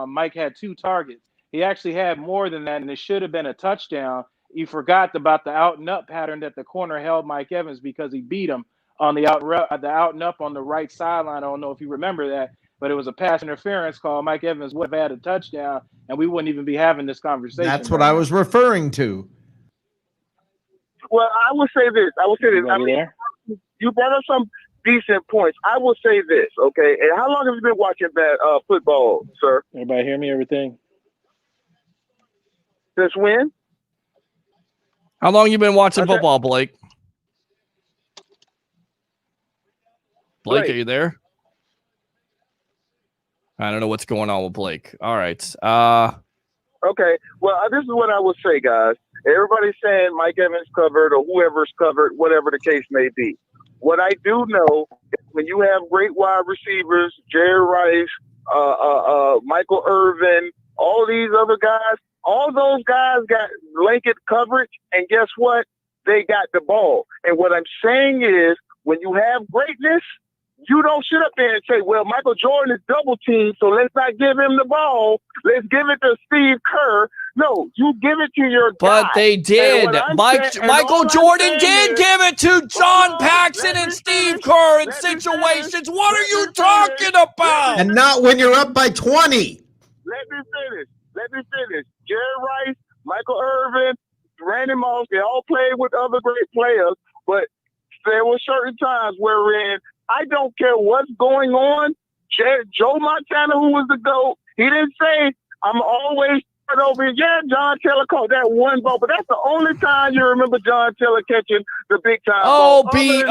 Mike had 2 targets. He actually had more than that, and it should have been a touchdown. You forgot about the out and up pattern that the corner held Mike Evans because he beat him on the out and up on the right sideline. I don't know if you remember that, but it was a pass interference call. Mike Evans would have had a touchdown, and we wouldn't even be having this conversation. That's what I was referring to. Well, I will say this. I mean, you brought up some decent points. I will say this, okay? And how long have you been watching that football, sir? Everybody hear me? Everything? Since when? How long you been watching football, Blake? Blake, are you there? I don't know what's going on with Blake. All right. Okay. Well, this is what I would say, guys. Everybody's saying Mike Evans covered or whoever's covered, whatever the case may be. What I do know is when you have great wide receivers, Jerry Rice, Michael Irvin, all these other guys, all those guys got blanket coverage, and guess what? They got the ball. And what I'm saying is, when you have greatness, you don't sit up there and say, well, Michael Jordan is double teamed, so let's not give him the ball. Let's give it to Steve Kerr. No, you give it to your guy. But they did. Michael Jordan did give it to John Paxson and Steve Kerr in situations. What are you talking about? And not when you're up by 20. Let me finish. Jerry Rice, Michael Irvin, Randy Moss, they all played with other great players, but there were certain times wherein I don't care what's going on. Joe Montana, who was the GOAT, he didn't say, I'm always over here. Yeah, John Taylor caught that one ball, but that's the only time you remember John Taylor catching the big time ball. BS.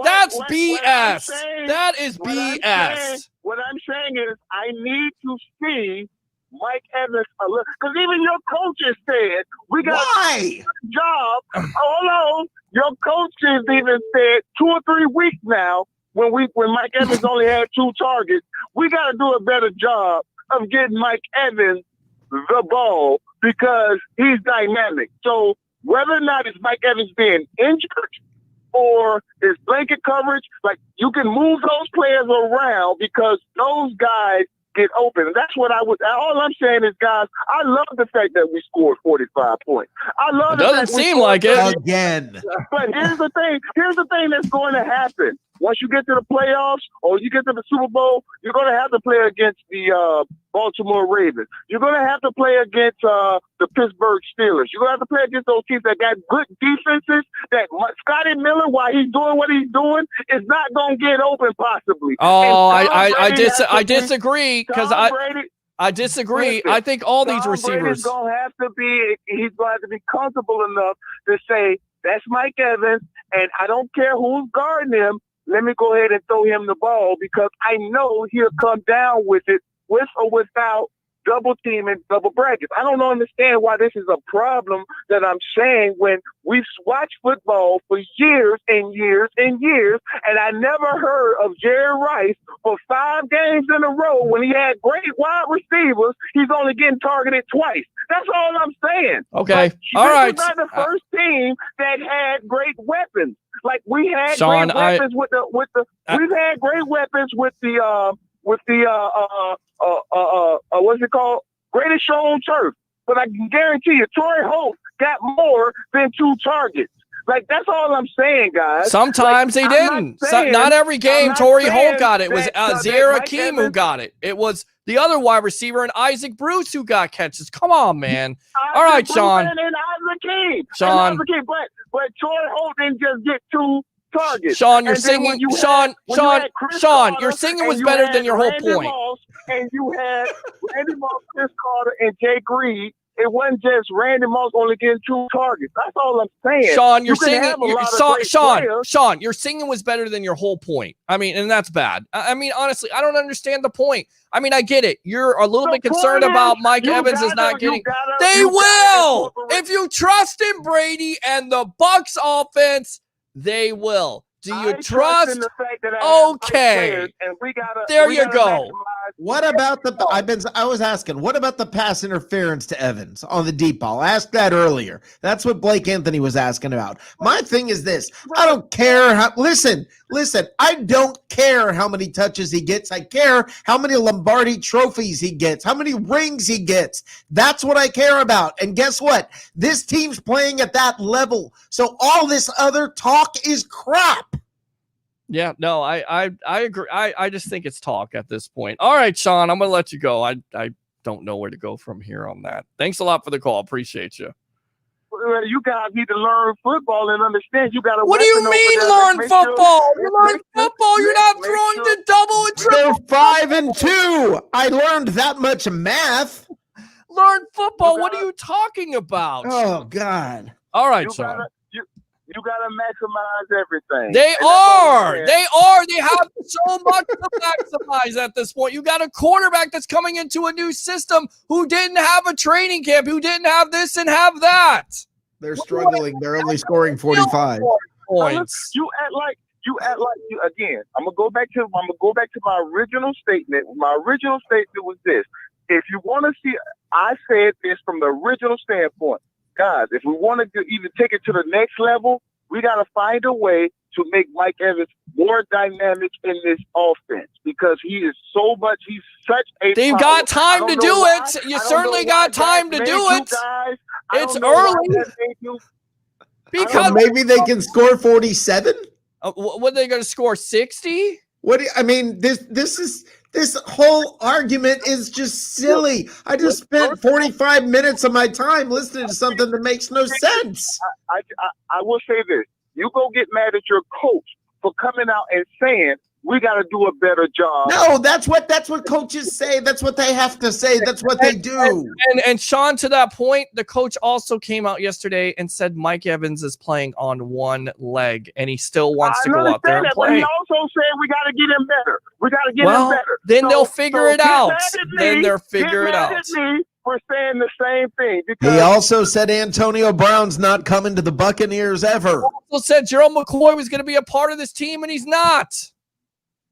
That's BS. That is BS. What I'm saying is I need to see Mike Evans because even your coaches said we got a job. Hold on. Your coaches even said 2 or 3 weeks now when Mike Evans only had 2 targets, we got to do a better job of getting Mike Evans the ball because he's dynamic. So whether or not it's Mike Evans being injured or it's blanket coverage, like you can move those players around because those guys get open. And that's what all I'm saying is, guys, I love the fact that we scored 45 points. I love it. Doesn't seem like it. Again. But here's the thing that's going to happen. Once you get to the playoffs or you get to the Super Bowl, you're going to have to play against the Baltimore Ravens. You're going to have to play against the Pittsburgh Steelers. You're going to have to play against those teams that got good defenses, that Scotty Miller, while he's doing what he's doing, is not going to get open possibly. Oh, I disagree because I disagree. Listen, I think all these Tom receivers. Brady's gonna have to be. He's going to have to be comfortable enough to say that's Mike Evans, and I don't care who's guarding him. Let me go ahead and throw him the ball because I know he'll come down with it, with or without double team and double brackets. I don't understand why this is a problem that I'm saying when we've watched football for years and years and years, and I never heard of Jerry Rice for 5 games in a row when he had great wide receivers. He's only getting targeted twice. That's all I'm saying. Okay. Like, All right. This is not the first team that had great weapons. Like we had Sean, great weapons with the we've had great weapons with the what's it called? Greatest show on turf. But I can guarantee you, Torrey Holt got more than 2 targets. Like that's all I'm saying, guys. Sometimes like, they didn't. Not every game Torrey Holt got it. It was Zaire Akeem who got it. It was the other wide receiver and Isaac Bruce who got catches. Come on, man. All right, Sean. And Isaac Akeem. Sean. But Torrey Holt didn't just get 2 targets. Sean, you're singing. Sean, your singing was better than your whole point. And you had Randy Moss, Chris Carter, and Jay Greed. It wasn't just Randy Moss only getting 2 targets. That's all I'm saying. Sean, you're singing. Sean, your singing was better than your whole point. I mean, and that's bad. I mean, honestly, I don't understand the point. I mean, I get it. You're a little bit concerned about Mike Evans is not getting. They will. If you trust in Brady and the Bucs offense, they will. Do you trust? Okay. There you go. What about I was asking, what about the pass interference to Evans on the deep ball? I asked that earlier. That's what Blake Anthony was asking about. My thing is this. I don't care how, listen, I don't care how many touches he gets. I care how many Lombardi trophies he gets, how many rings he gets. That's what I care about. And guess what? This team's playing at that level. So all this other talk is crap. Yeah, no, I agree. I just think it's talk at this point. All right, Sean, I'm going to let you go. I don't know where to go from here on that. Thanks a lot for the call. Appreciate you. You guys need to learn football and understand. You got to. What do you mean learn football? You learn football. You're not throwing the double and triple. They're 5-2. I learned that much math. Learn football. What are you talking about? Oh, God. All right, Sean. You got to maximize everything. They are. They have so much to maximize at this point. You got a quarterback that's coming into a new system who didn't have a training camp, who didn't have this and have that. They're struggling. They're only scoring 45 points. You act like you again. I'm gonna go back to my original statement. My original statement was this: if you want to see, I said this from the original standpoint. Guys, if we want to even take it to the next level, we got to find a way to make Mike Evans more dynamic in this offense because he's such a They've got time to do it. You certainly got time to do it. It's early. Because maybe they can score 47. What are they going to score? 60? This whole argument is just silly. I just spent 45 minutes of my time listening to something that makes no sense. I will say this. You go get mad at your coach for coming out and saying, we got to do a better job. No, that's what coaches say. That's what they have to say. That's what they do. And Sean, to that point, the coach also came out yesterday and said Mike Evans is playing on one leg, and he still wants to go out there and play. But he also said we got to get him better. We got to get him better. Then they'll figure it out. Then they'll figure it out. We're saying the same thing. He also said Antonio Brown's not coming to the Buccaneers ever. He also said Gerald McCoy was going to be a part of this team, and he's not.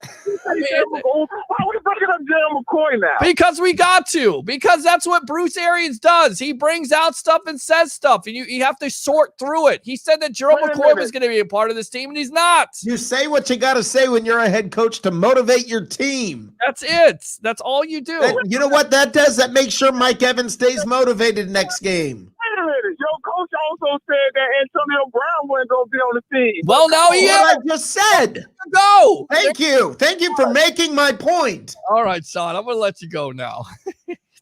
Why are we bringing up Gerald McCoy now? Because we got to. Because that's what Bruce Arians does. He brings out stuff and says stuff, and you have to sort through it. He said that Gerald McCoy was going to be a part of this team, and he's not. You say what you got to say when you're a head coach to motivate your team. That's it. That's all you do. You know what that does? That makes sure Mike Evans stays motivated next game. Wait a minute. Your coach also said that Antonio Brown wasn't going to be on the team. Well, now he is. What I just said. Go. Thank you. Thank you for making my point. All right, Sean. I'm going to let you go now.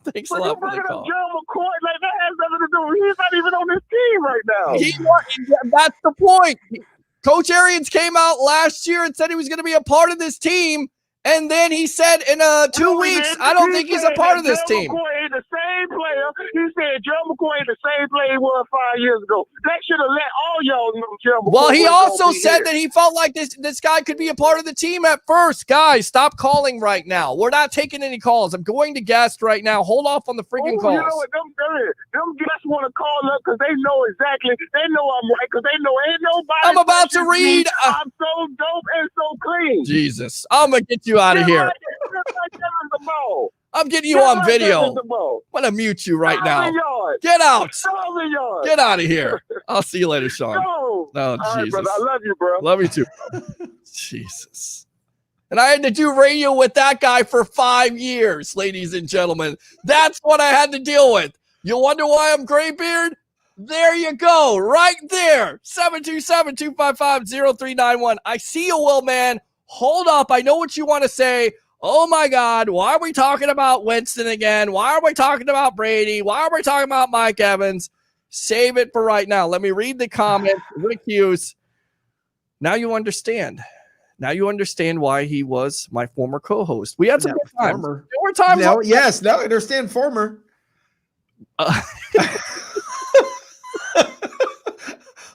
Thanks a lot for the call. Gerald McCoy, like that has nothing to do. He's not even on this team right now. That's the point. Coach Arians came out last year and said he was going to be a part of this team, And then he said in 2 weeks, I don't think he's a part of this team. McCoy ain't the same player. He said Gerald McCoy ain't the same player he was 5 years ago. That should have let all y'all know Gerald McCoy. Well, he also said here. that he felt like this guy could be a part of the team at first. Guys, stop calling right now. We're not taking any calls. I'm going to guest right now. Hold off on the freaking calls. You know what? Them guests want to call up because they know exactly. They know I'm right because they know ain't nobody. I'm about to read. I'm so dope and so clean. Jesus. I'm going to get you out of here. I'm getting you on video. I'm going to mute you right now. Get out. Get out of here. I'll see you later, Sean. Oh, Jesus. right, brother. I love you, bro. Love you too, bro. Jesus. And I had to do radio with that guy for 5 years, ladies and gentlemen. That's what I had to deal with. You wonder why I'm gray beard? There you go. Right there. 727-255-0391. I see you, Will, man. Hold up. I know what you want to say. Oh, my God. Why are we talking about Winston again? Why are we talking about Brady? Why are we talking about Mike Evans? Save it for right now. Let me read the comments. Rick Hughes. Now you understand. Now you understand why he was my former co-host. We had some good times. There were times. No, yes. Now I understand former.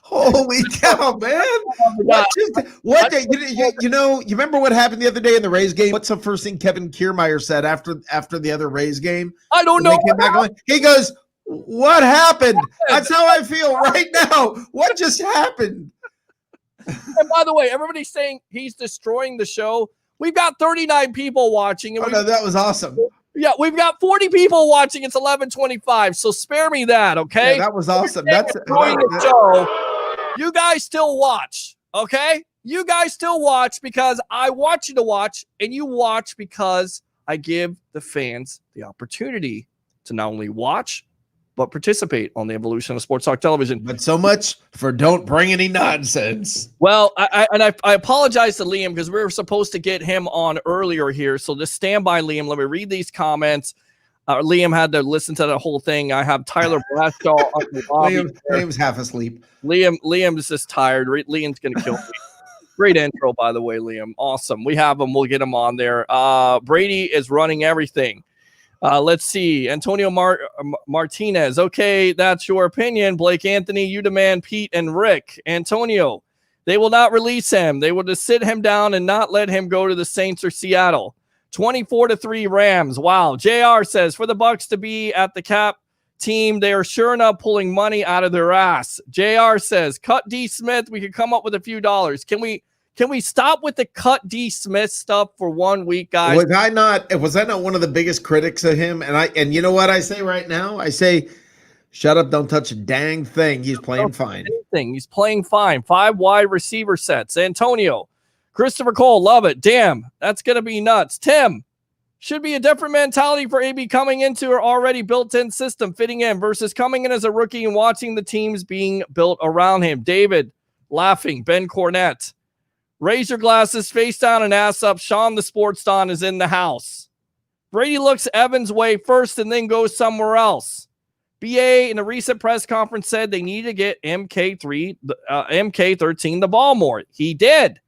Holy cow, man! You remember what happened the other day in the Rays game? What's the first thing Kevin Kiermaier said after the other Rays game? I don't know. He goes, "What happened? That's how I feel right now. What just happened?" And by the way, everybody's saying he's destroying the show. We've got 39 people watching. And no, that was awesome. Yeah, we've got 40 people watching. It's 11:25, so spare me that, okay? Yeah, that was awesome. That's the show. You guys still watch, okay? You guys still watch because I want you to watch, and you watch because I give the fans the opportunity to not only watch, but participate on the evolution of sports talk television. But so much for don't bring any nonsense. Well, I apologize to Liam because we were supposed to get him on earlier here. So just stand by, Liam. Let me read these comments. Liam had to listen to the whole thing. I have Tyler Bradshaw on the lobby. Liam's half asleep. Liam is just tired. Liam's going to kill me. Great intro, by the way, Liam. Awesome. We have him. We'll get him on there. Brady is running everything. Let's see. Antonio Martinez. Okay, that's your opinion. Blake Anthony, you demand Pete and Rick. Antonio, they will not release him. They will just sit him down and not let him go to the Saints or Seattle. 24-3 Rams. Wow. JR says, for the Bucs to be at the cap team, they are sure enough pulling money out of their ass. JR says, cut D. Smith. We could come up with a few dollars. Can we stop with the cut D. Smith stuff for 1 week, guys? Was I not one of the biggest critics of him? And you know what I say right now? I say, shut up, don't touch a dang thing. He's playing fine. He's playing fine. 5 wide receiver sets. Antonio, Christopher Cole, love it. Damn, that's going to be nuts. Tim, should be a different mentality for AB coming into our already built-in system, fitting in versus coming in as a rookie and watching the teams being built around him. David, laughing. Ben Cornett. Raise your glasses, face down and ass up. Sean the Sports Don is in the house. Brady looks Evans' way first and then goes somewhere else. BA in a recent press conference said they need to get MK13 the ball more. He did.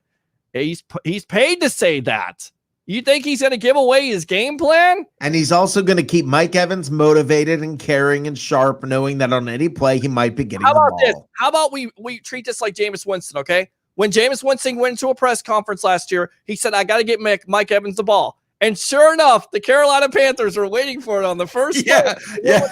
He's paid to say that. You think he's going to give away his game plan? And he's also going to keep Mike Evans motivated and caring and sharp, knowing that on any play he might be getting the ball. This? How about we treat this like Jameis Winston, okay? When Jameis Winston went to a press conference last year, he said, I got to get Mike Evans the ball. And sure enough, the Carolina Panthers were waiting for it on the first play. Yeah.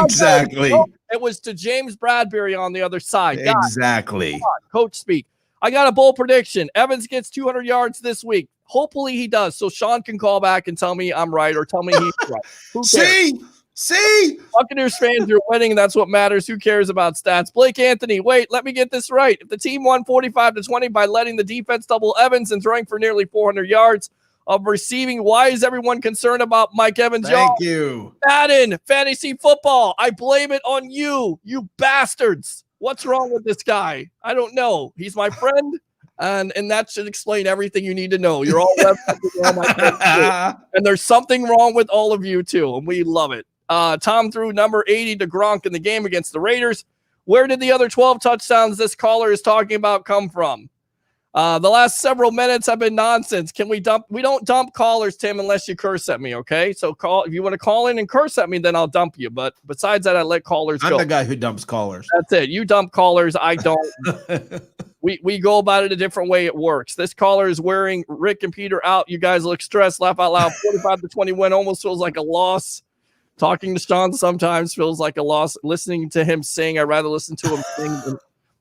Exactly. It was to James Bradbury on the other side. Exactly. Coach speak. I got a bold prediction. Evans gets 200 yards this week. Hopefully he does, so Sean can call back and tell me I'm right or tell me he's right. Who cares? See? Buccaneers fans, you're winning. That's what matters. Who cares about stats? Blake Anthony, wait, let me get this right. If the team won 45-20 by letting the defense double Evans and throwing for nearly 400 yards of receiving, why is everyone concerned about Mike Evans? Thank you. Madden, fantasy football. I blame it on you, you bastards. What's wrong with this guy? I don't know. He's my friend, and that should explain everything you need to know. You're all my friends too. And there's something wrong with all of you too, and we love it. Tom threw number 80 to Gronk in the game against the Raiders. Where did the other 12 touchdowns this caller is talking about come from? The last several minutes have been nonsense. We don't dump callers, Tim, unless you curse at me, okay? So if you want to call in and curse at me, then I'll dump you. But besides that, I let callers go. I'm the guy who dumps callers. That's it. You dump callers. I don't. We go about it a different way. It works. This caller is wearing Rick and Peter out. You guys look stressed. Laugh out loud. 45-20 win almost feels like a loss. Talking to Sean sometimes feels like a loss. Listening to him sing, I'd rather listen to him sing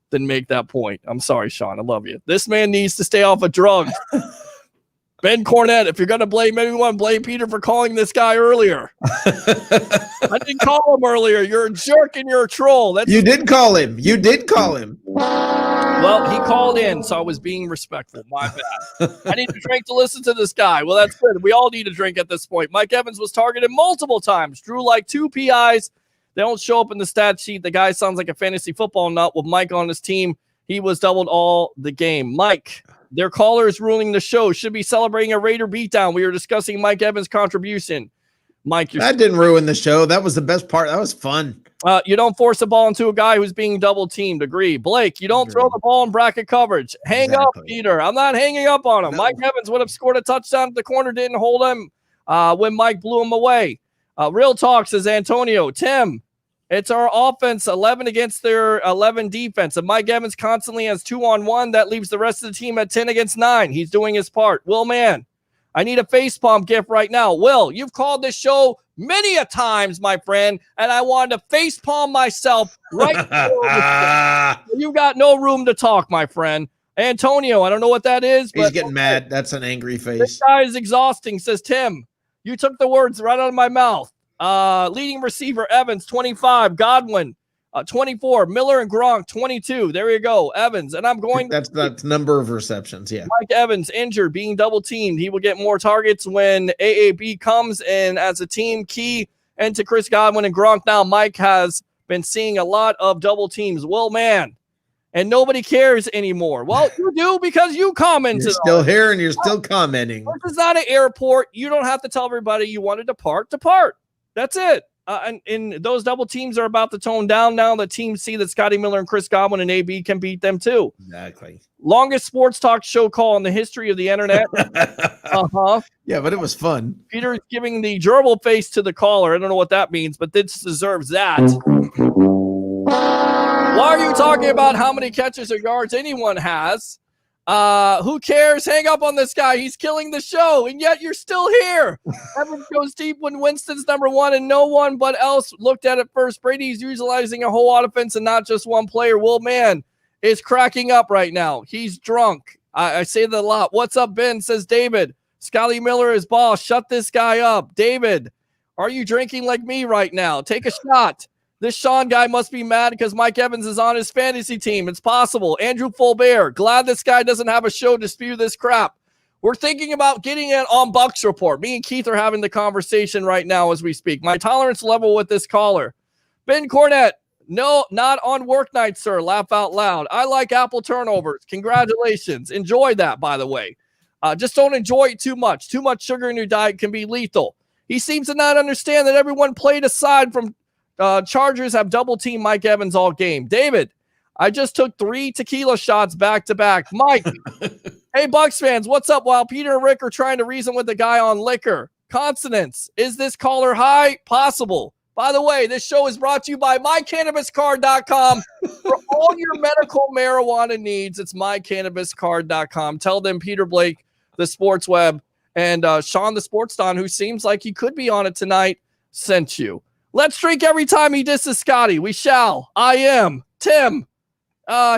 than make that point. I'm sorry, Sean. I love you. This man needs to stay off of drugs. Ben Cornett, if you're going to blame anyone, blame Peter for calling this guy earlier. I didn't call him earlier. You're a jerk and you're a troll. You did call him. You did call him. Well, he called in, so I was being respectful. My bad. I need a drink to listen to this guy. Well, that's good. We all need a drink at this point. Mike Evans was targeted multiple times. Drew like 2 PIs. They don't show up in the stat sheet. The guy sounds like a fantasy football nut. With Mike on his team, he was doubled all the game. Mike, their caller is ruling the show. Should be celebrating a Raider beatdown. We were discussing Mike Evans' contribution. Mike, that didn't ruin the show. That was the best part. That was fun. You don't force the ball into a guy who's being double teamed. Agree. Blake, you don't throw the ball in bracket coverage. Hang up, Peter. I'm not hanging up on him. No. Mike Evans would have scored a touchdown if the corner didn't hold him when Mike blew him away. Real talk, says Antonio. Tim, it's our offense 11 against their 11 defense. And Mike Evans constantly has 2-on-1. That leaves the rest of the team at 10 against 9. He's doing his part. Will, man, I need a facepalm gift right now. Will, you've called this show many a times, my friend, and I wanted to facepalm myself right now. You got no room to talk, my friend. Antonio, I don't know what that is. He's getting mad. That's an angry face. This guy is exhausting, says Tim. You took the words right out of my mouth. Leading receiver, Evans, 25. Godwin, 24. Miller and Gronk, 22. There you go, Evans. And I'm going. That's number of receptions, yeah. Mike Evans, injured, being double-teamed. He will get more targets when AAB comes in as a team key into Chris Godwin and Gronk. Now, Mike has been seeing a lot of double teams. Well, man, and nobody cares anymore. Well, you do because you commented. You're still here and you're still commenting. This is not an airport. You don't have to tell everybody you want to depart. That's it. And those double teams are about to tone down now. The teams see that Scotty Miller and Chris Godwin and AB can beat them too. Exactly. Longest sports talk show call in the history of the internet. Yeah, but it was fun. Peter is giving the gerbil face to the caller. I don't know what that means, but this deserves that. Why are you talking about how many catches or yards anyone has? Who cares? Hang up on this guy. He's killing the show, and yet you're still here. Evans goes deep when Winston's number one, and no one but else looked at it first. Brady's utilizing a whole offense and not just one player. Will, man, is cracking up right now. He's drunk. I say that a lot. What's up, Ben? Says David. Scotty Miller is boss. Shut this guy up. David, are you drinking like me right now? Take a shot. This Sean guy must be mad because Mike Evans is on his fantasy team. It's possible. Andrew Fulbert, glad this guy doesn't have a show to spew this crap. We're thinking about getting it on Bucs Report. Me and Keith are having the conversation right now as we speak. My tolerance level with this caller. Ben Cornett, no, not on work night, sir. Laugh out loud. I like apple turnovers. Congratulations. Enjoy that, by the way. Just don't enjoy it too much. Too much sugar in your diet can be lethal. He seems to not understand that everyone played aside from Chargers have double team Mike Evans all game. David, I just took 3 tequila shots back to back. Mike, hey Bucs fans, what's up? While Peter and Rick are trying to reason with the guy on liquor. Consonants, is this caller high? Possible. By the way, this show is brought to you by mycannabiscard.com. For all your medical marijuana needs, it's mycannabiscard.com. Tell them Peter Blake, the Sports Web, and Sean the Sports Don, who seems like he could be on it tonight, sent you. Let's drink every time he disses Scotty. We shall. I am. Tim.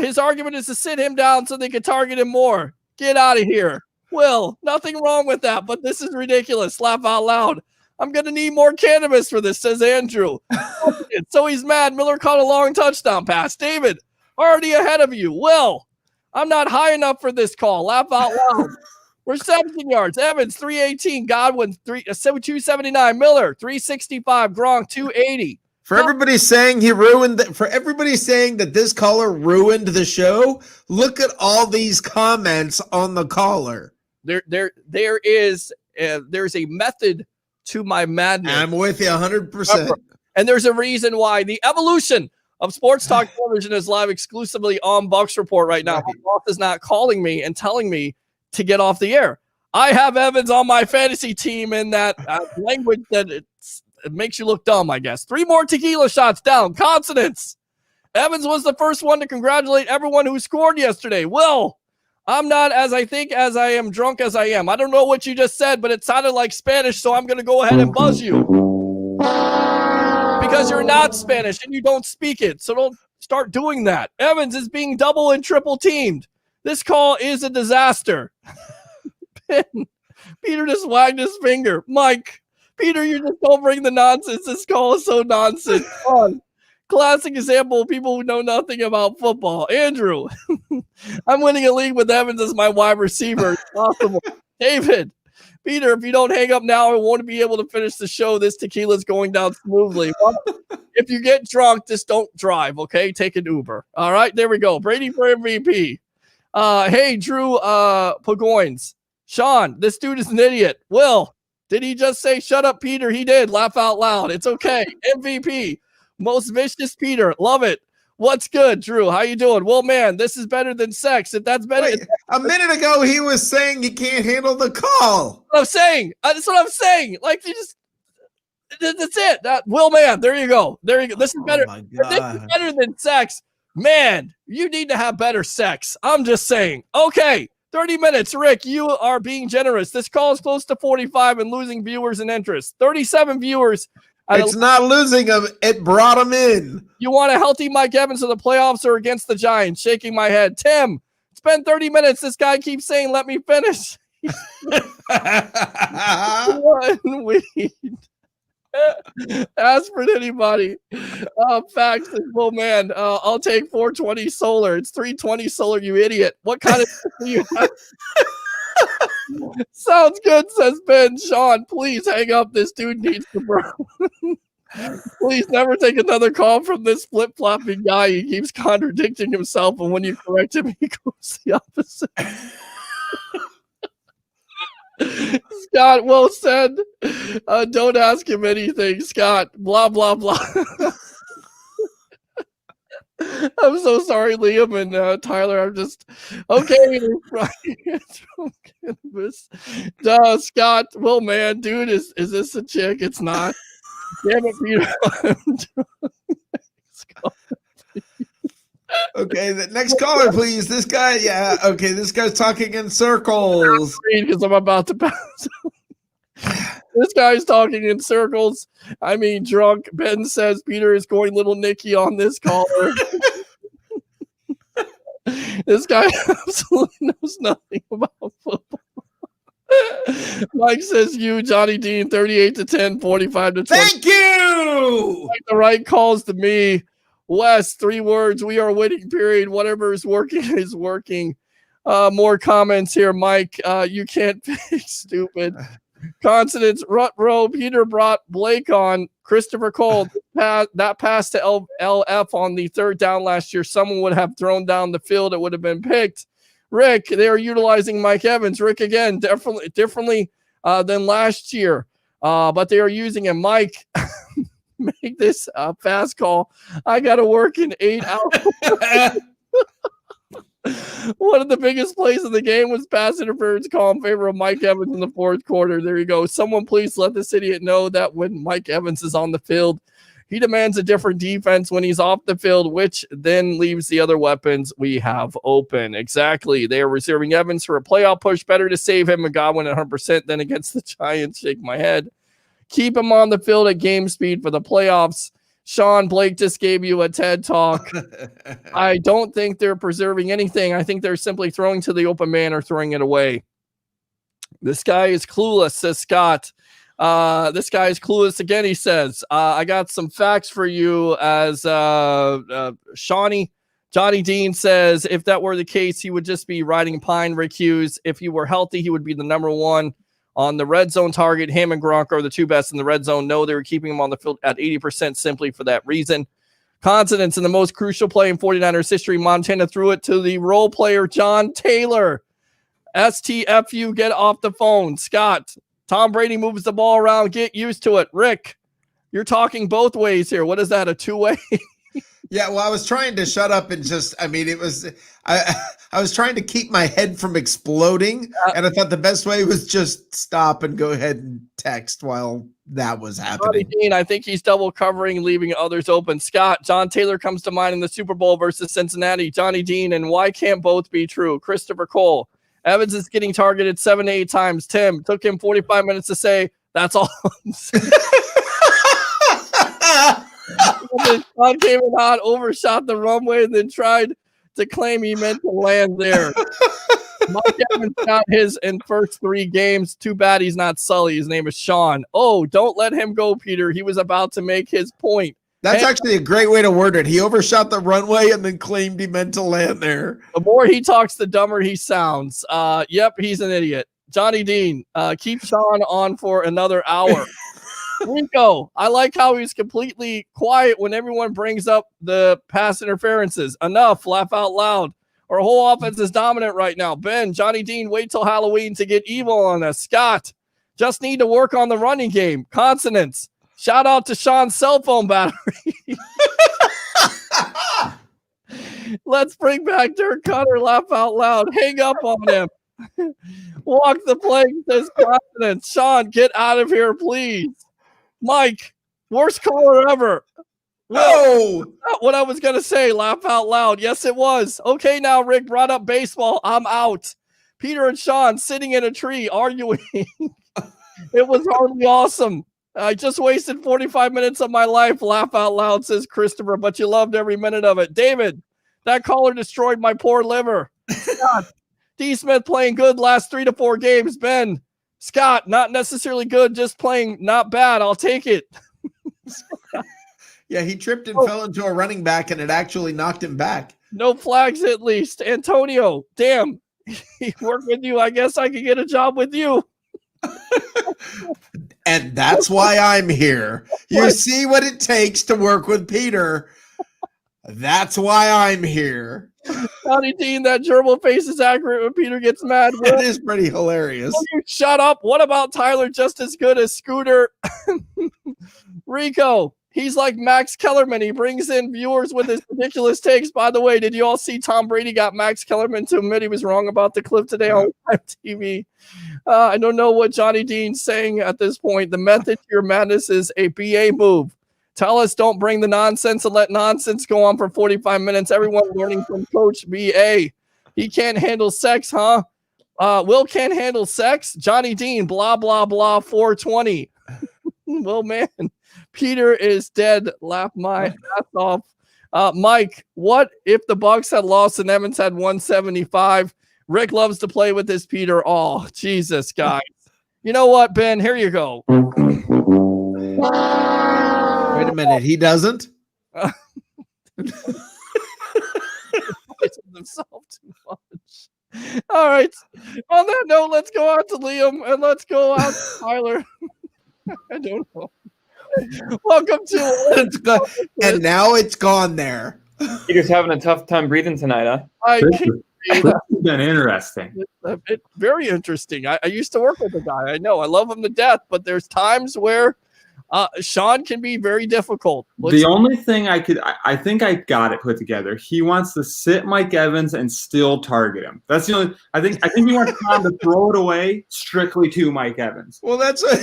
His argument is to sit him down so they can target him more. Get out of here. Will, nothing wrong with that, but this is ridiculous. Laugh out loud. I'm going to need more cannabis for this, says Andrew. So he's mad. Miller caught a long touchdown pass. David, already ahead of you. Will, I'm not high enough for this call. Laugh out loud. Reception yards. Evans, 318. Godwin, 279. Miller, 365. Gronk, 280. For everybody saying for everybody saying that this caller ruined the show, look at all these comments on the caller. There's a method to my madness. I'm with you 100%. And there's a reason why. The evolution of Sports Talk Television is live exclusively on Bucs Report right now. Right. My boss is not calling me and telling me to get off the air. I have Evans on my fantasy team in that language that it makes you look dumb, I guess. 3 more tequila shots down. Consonants. Evans was the first one to congratulate everyone who scored yesterday. Will, I'm not as I think as I am drunk as I am. I don't know what you just said, but it sounded like Spanish, so I'm going to go ahead and buzz you. Because you're not Spanish and you don't speak it, so don't start doing that. Evans is being double and triple teamed. This call is a disaster. Peter just wagged his finger. Mike, Peter, you just don't bring the nonsense. This call is so nonsense. Classic example of people who know nothing about football. Andrew, I'm winning a league with Evans as my wide receiver. It's possible. David, Peter, if you don't hang up now, I won't be able to finish the show. This tequila is going down smoothly. Well, if you get drunk, just don't drive, okay? Take an Uber. All right, there we go. Brady for MVP. Hey, Drew Pagoins. Sean, this dude is an idiot. Will, did he just say shut up, Peter? He did. Laugh out loud. It's okay. MVP. Most vicious Peter. Love it. What's good, Drew? How you doing? Well, man, this is better than sex. If that's better. Wait, a minute ago, he was saying he can't handle the call. That's what I'm saying. Like, you just, that's it. Will, man, there you go. There you go. This is better. My This is God. better than sex. Man, you need to have better sex. I'm just saying. Okay. 30 minutes. Rick, you are being generous. This call is close to 45 and losing viewers and interest. 37 viewers. It's not losing them. It brought them in. You want a healthy Mike Evans in the playoffs or against the Giants? Shaking my head. Tim, it's been 30 minutes. This guy keeps saying, let me finish. One weed. Ask for anybody. Facts. Well, man, I'll take 420 solar. It's 320 solar, you idiot. What kind of do you have? Sounds good, says Ben. Sean, please hang up. This dude needs to burn. Please never take another call from this flip-flopping guy. He keeps contradicting himself, and when you correct him, he goes the opposite. Scott, well said. Don't ask him anything, Scott. Blah, blah, blah. I'm so sorry, Liam and Tyler. I'm just okay. Scott. Well, man, dude, is this a chick? It's not. Damn it, Peter. Okay, the next caller, please. This guy, yeah. Okay, this guy's talking in circles. Because I'm about to pass. This guy's talking in circles. I mean, drunk. Ben says Peter is going little Nicky on this caller. This guy absolutely knows nothing about football. Mike says you, Johnny Dean, 38-10, 45-20. Thank you. Like the right calls to me. Wes, 3 words. We are winning, period. Whatever is working is working. More comments here, Mike. You can't be stupid. Consonants, Rut Row. Peter brought Blake on. Christopher Cole, that pass to LF on the 3rd down last year. Someone would have thrown down the field. It would have been picked. Rick, they are utilizing Mike Evans. Rick, again, differently than last year. But they are using him. Mike, make this a fast call. I got to work in 8 hours. One of the biggest plays in the game was pass interference call in favor of Mike Evans in the 4th quarter. There you go. Someone please let this idiot know that when Mike Evans is on the field, he demands a different defense when he's off the field, which then leaves the other weapons we have open. Exactly. They are reserving Evans for a playoff push. Better to save him and Godwin at 100% than against the Giants. Shake my head. Keep him on the field at game speed for the playoffs. Sean, Blake just gave you a TED talk. I don't think they're preserving anything. I think they're simply throwing to the open man or throwing it away. This guy is clueless, says Scott. This guy is clueless again, he says. I got some facts for you as Johnny Dean says, if that were the case, he would just be riding Pine. Rick Hughes, if he were healthy, he would be the number 1 on the red zone target. Him and Gronk are the 2 best in the red zone. No, they were keeping him on the field at 80% simply for that reason. Consonants in the most crucial play in 49ers history. Montana threw it to the role player, John Taylor. STFU, get off the phone. Scott, Tom Brady moves the ball around. Get used to it. Rick, you're talking both ways here. What is that, a 2-way? Yeah, well, I was trying to shut up and just, I mean, I was trying to keep my head from exploding, and I thought the best way was just stop and go ahead and text while that was happening. Dean, I think he's double covering, leaving others open. Scott, John Taylor comes to mind in the Super Bowl versus Cincinnati. Johnny Dean, and why can't both be true? Christopher Cole, Evans is getting targeted 7 to 8 times. Tim, took him 45 minutes to say, that's all. Sean came in hot, overshot the runway, and then tried to claim he meant to land there. Mike Evans got his in first 3 games. Too bad he's not Sully. His name is Sean. Oh, don't let him go, Peter. He was about to make his point. That's actually a great way to word it. He overshot the runway and then claimed he meant to land there. The more he talks, the dumber he sounds. Yep, he's an idiot. Johnny Dean, keep Sean on for another hour. Rico, I like how he's completely quiet when everyone brings up the pass interferences. Enough, laugh out loud. Our whole offense is dominant right now. Ben, Johnny Dean, wait till Halloween to get evil on us. Scott, just need to work on the running game. Consonants. Shout out to Sean's cell phone battery. Let's bring back Dirk Cutter, laugh out loud. Hang up on him. Walk the plank, says consonants. Sean, get out of here, please. Mike, worst caller ever. Whoa! Not what I was going to say. Laugh out loud. Yes, it was. Okay, now Rick brought up baseball. I'm out. Peter and Sean sitting in a tree arguing. It was hardly awesome. I just wasted 45 minutes of my life. Laugh out loud, says Christopher, but you loved every minute of it. David, that caller destroyed my poor liver. Scott, D. Smith playing good last 3 to 4 games. Ben, Scott, not necessarily good, just playing not bad. I'll take it. Yeah, he tripped and fell into a running back, and it actually knocked him back. No flags at least. Antonio, damn, he worked with you. I guess I could get a job with you. And that's why I'm here. You see what it takes to work with Peter. That's why I'm here. Johnny Dean, that gerbil face is accurate when Peter gets mad. It is pretty hilarious. Will you shut up? What about Tyler just as good as Scooter? Rico, he's like Max Kellerman. He brings in viewers with his ridiculous takes. By the way, did you all see Tom Brady got Max Kellerman to admit he was wrong about the clip today on live TV? I don't know what Johnny Dean's saying at this point. The method to your madness is a BA move. Tell us don't bring the nonsense and let nonsense go on for 45 minutes. Everyone learning from Coach BA. He can't handle sex, huh? Will can't handle sex? Johnny Dean, blah, blah, blah, 420. Well, man, Peter is dead. Laugh my ass off. Mike, what if the Bucs had lost and Evans had 175? Rick loves to play with this Peter. Oh, Jesus, guys. You know what, Ben? Here you go. Wait a minute. He doesn't? Himself too much. All right. On that note, let's go out to Liam and let's go out to Tyler. I don't know. Welcome to and now it's gone there. Peter's having a tough time breathing tonight, huh? This has been interesting. It's very interesting. I used to work with the guy. I know. I love him to death, but there's times where Sean can be very difficult. The only thing I think I got it put together. He wants to sit Mike Evans and still target him. That's the only. I think he wants Tom to throw it away strictly to Mike Evans. Well, that's what.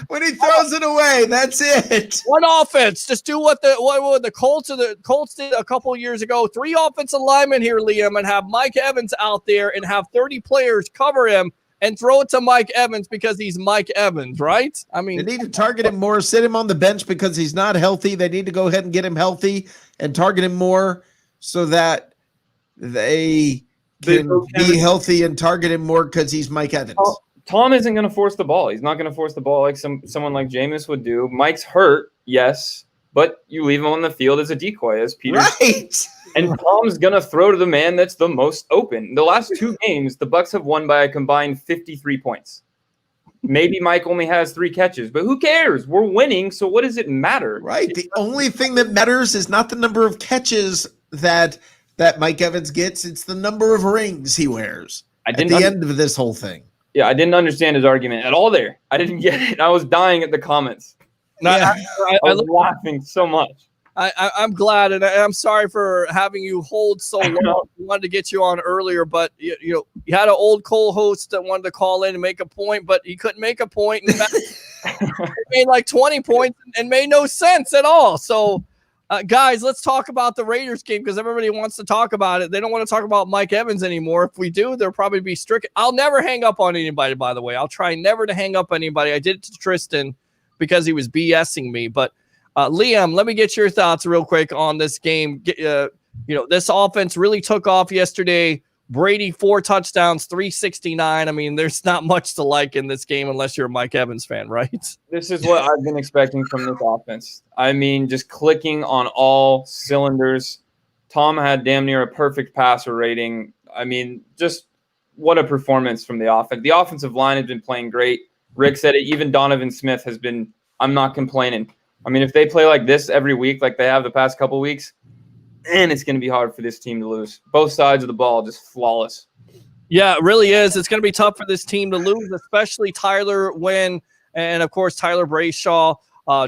When he throws it away, that's it. One offense. Just do what the Colts did a couple of years ago. 3 offensive linemen here, Liam, and have Mike Evans out there and have 30 players cover him and throw it to Mike Evans because he's Mike Evans, right? I mean, they need to target him more, sit him on the bench because he's not healthy. They need to go ahead and get him healthy and target him more so that they can be healthy and target him more because he's Mike Evans. Tom isn't going to force the ball. He's not going to force the ball like someone like Jameis would do. Mike's hurt, yes, but you leave him on the field as a decoy, as Peter. Right. And Tom's going to throw to the man that's the most open. The last 2 games, the Bucs have won by a combined 53 points. Maybe Mike only has 3 catches, but who cares? We're winning, so what does it matter? Right. The only thing that matters is not the number of catches that Mike Evans gets. It's the number of rings he wears at the end of this whole thing. Yeah, I didn't understand his argument at all there. I didn't get it. I was dying at the comments. I was laughing so much. I'm glad, and I'm sorry for having you hold so long. We wanted to get you on earlier, but you had an old co-host that wanted to call in and make a point, but he couldn't make a point. In fact, he made like 20 points and made no sense at all. So, guys, let's talk about the Raiders game because everybody wants to talk about it. They don't want to talk about Mike Evans anymore. If we do, they'll probably be stricken. I'll never hang up on anybody, by the way. I'll try never to hang up on anybody. I did it to Tristan because he was BSing me, but Liam, let me get your thoughts real quick on this game. This offense really took off yesterday. Brady, 4 touchdowns, 369. I mean, there's not much to like in this game unless you're a Mike Evans fan, right? This is what I've been expecting from this offense. I mean, just clicking on all cylinders. Tom had damn near a perfect passer rating. I mean, just what a performance from the offense. The offensive line has been playing great. Rick said it. Even Donovan Smith has been – I'm not complaining. I mean, if they play like this every week, like they have the past couple weeks, and it's going to be hard for this team to lose. Both sides of the ball just flawless. Yeah, it really is. It's going to be tough for this team to lose, especially Tyler Wynn and, of course, Tyler Brayshaw,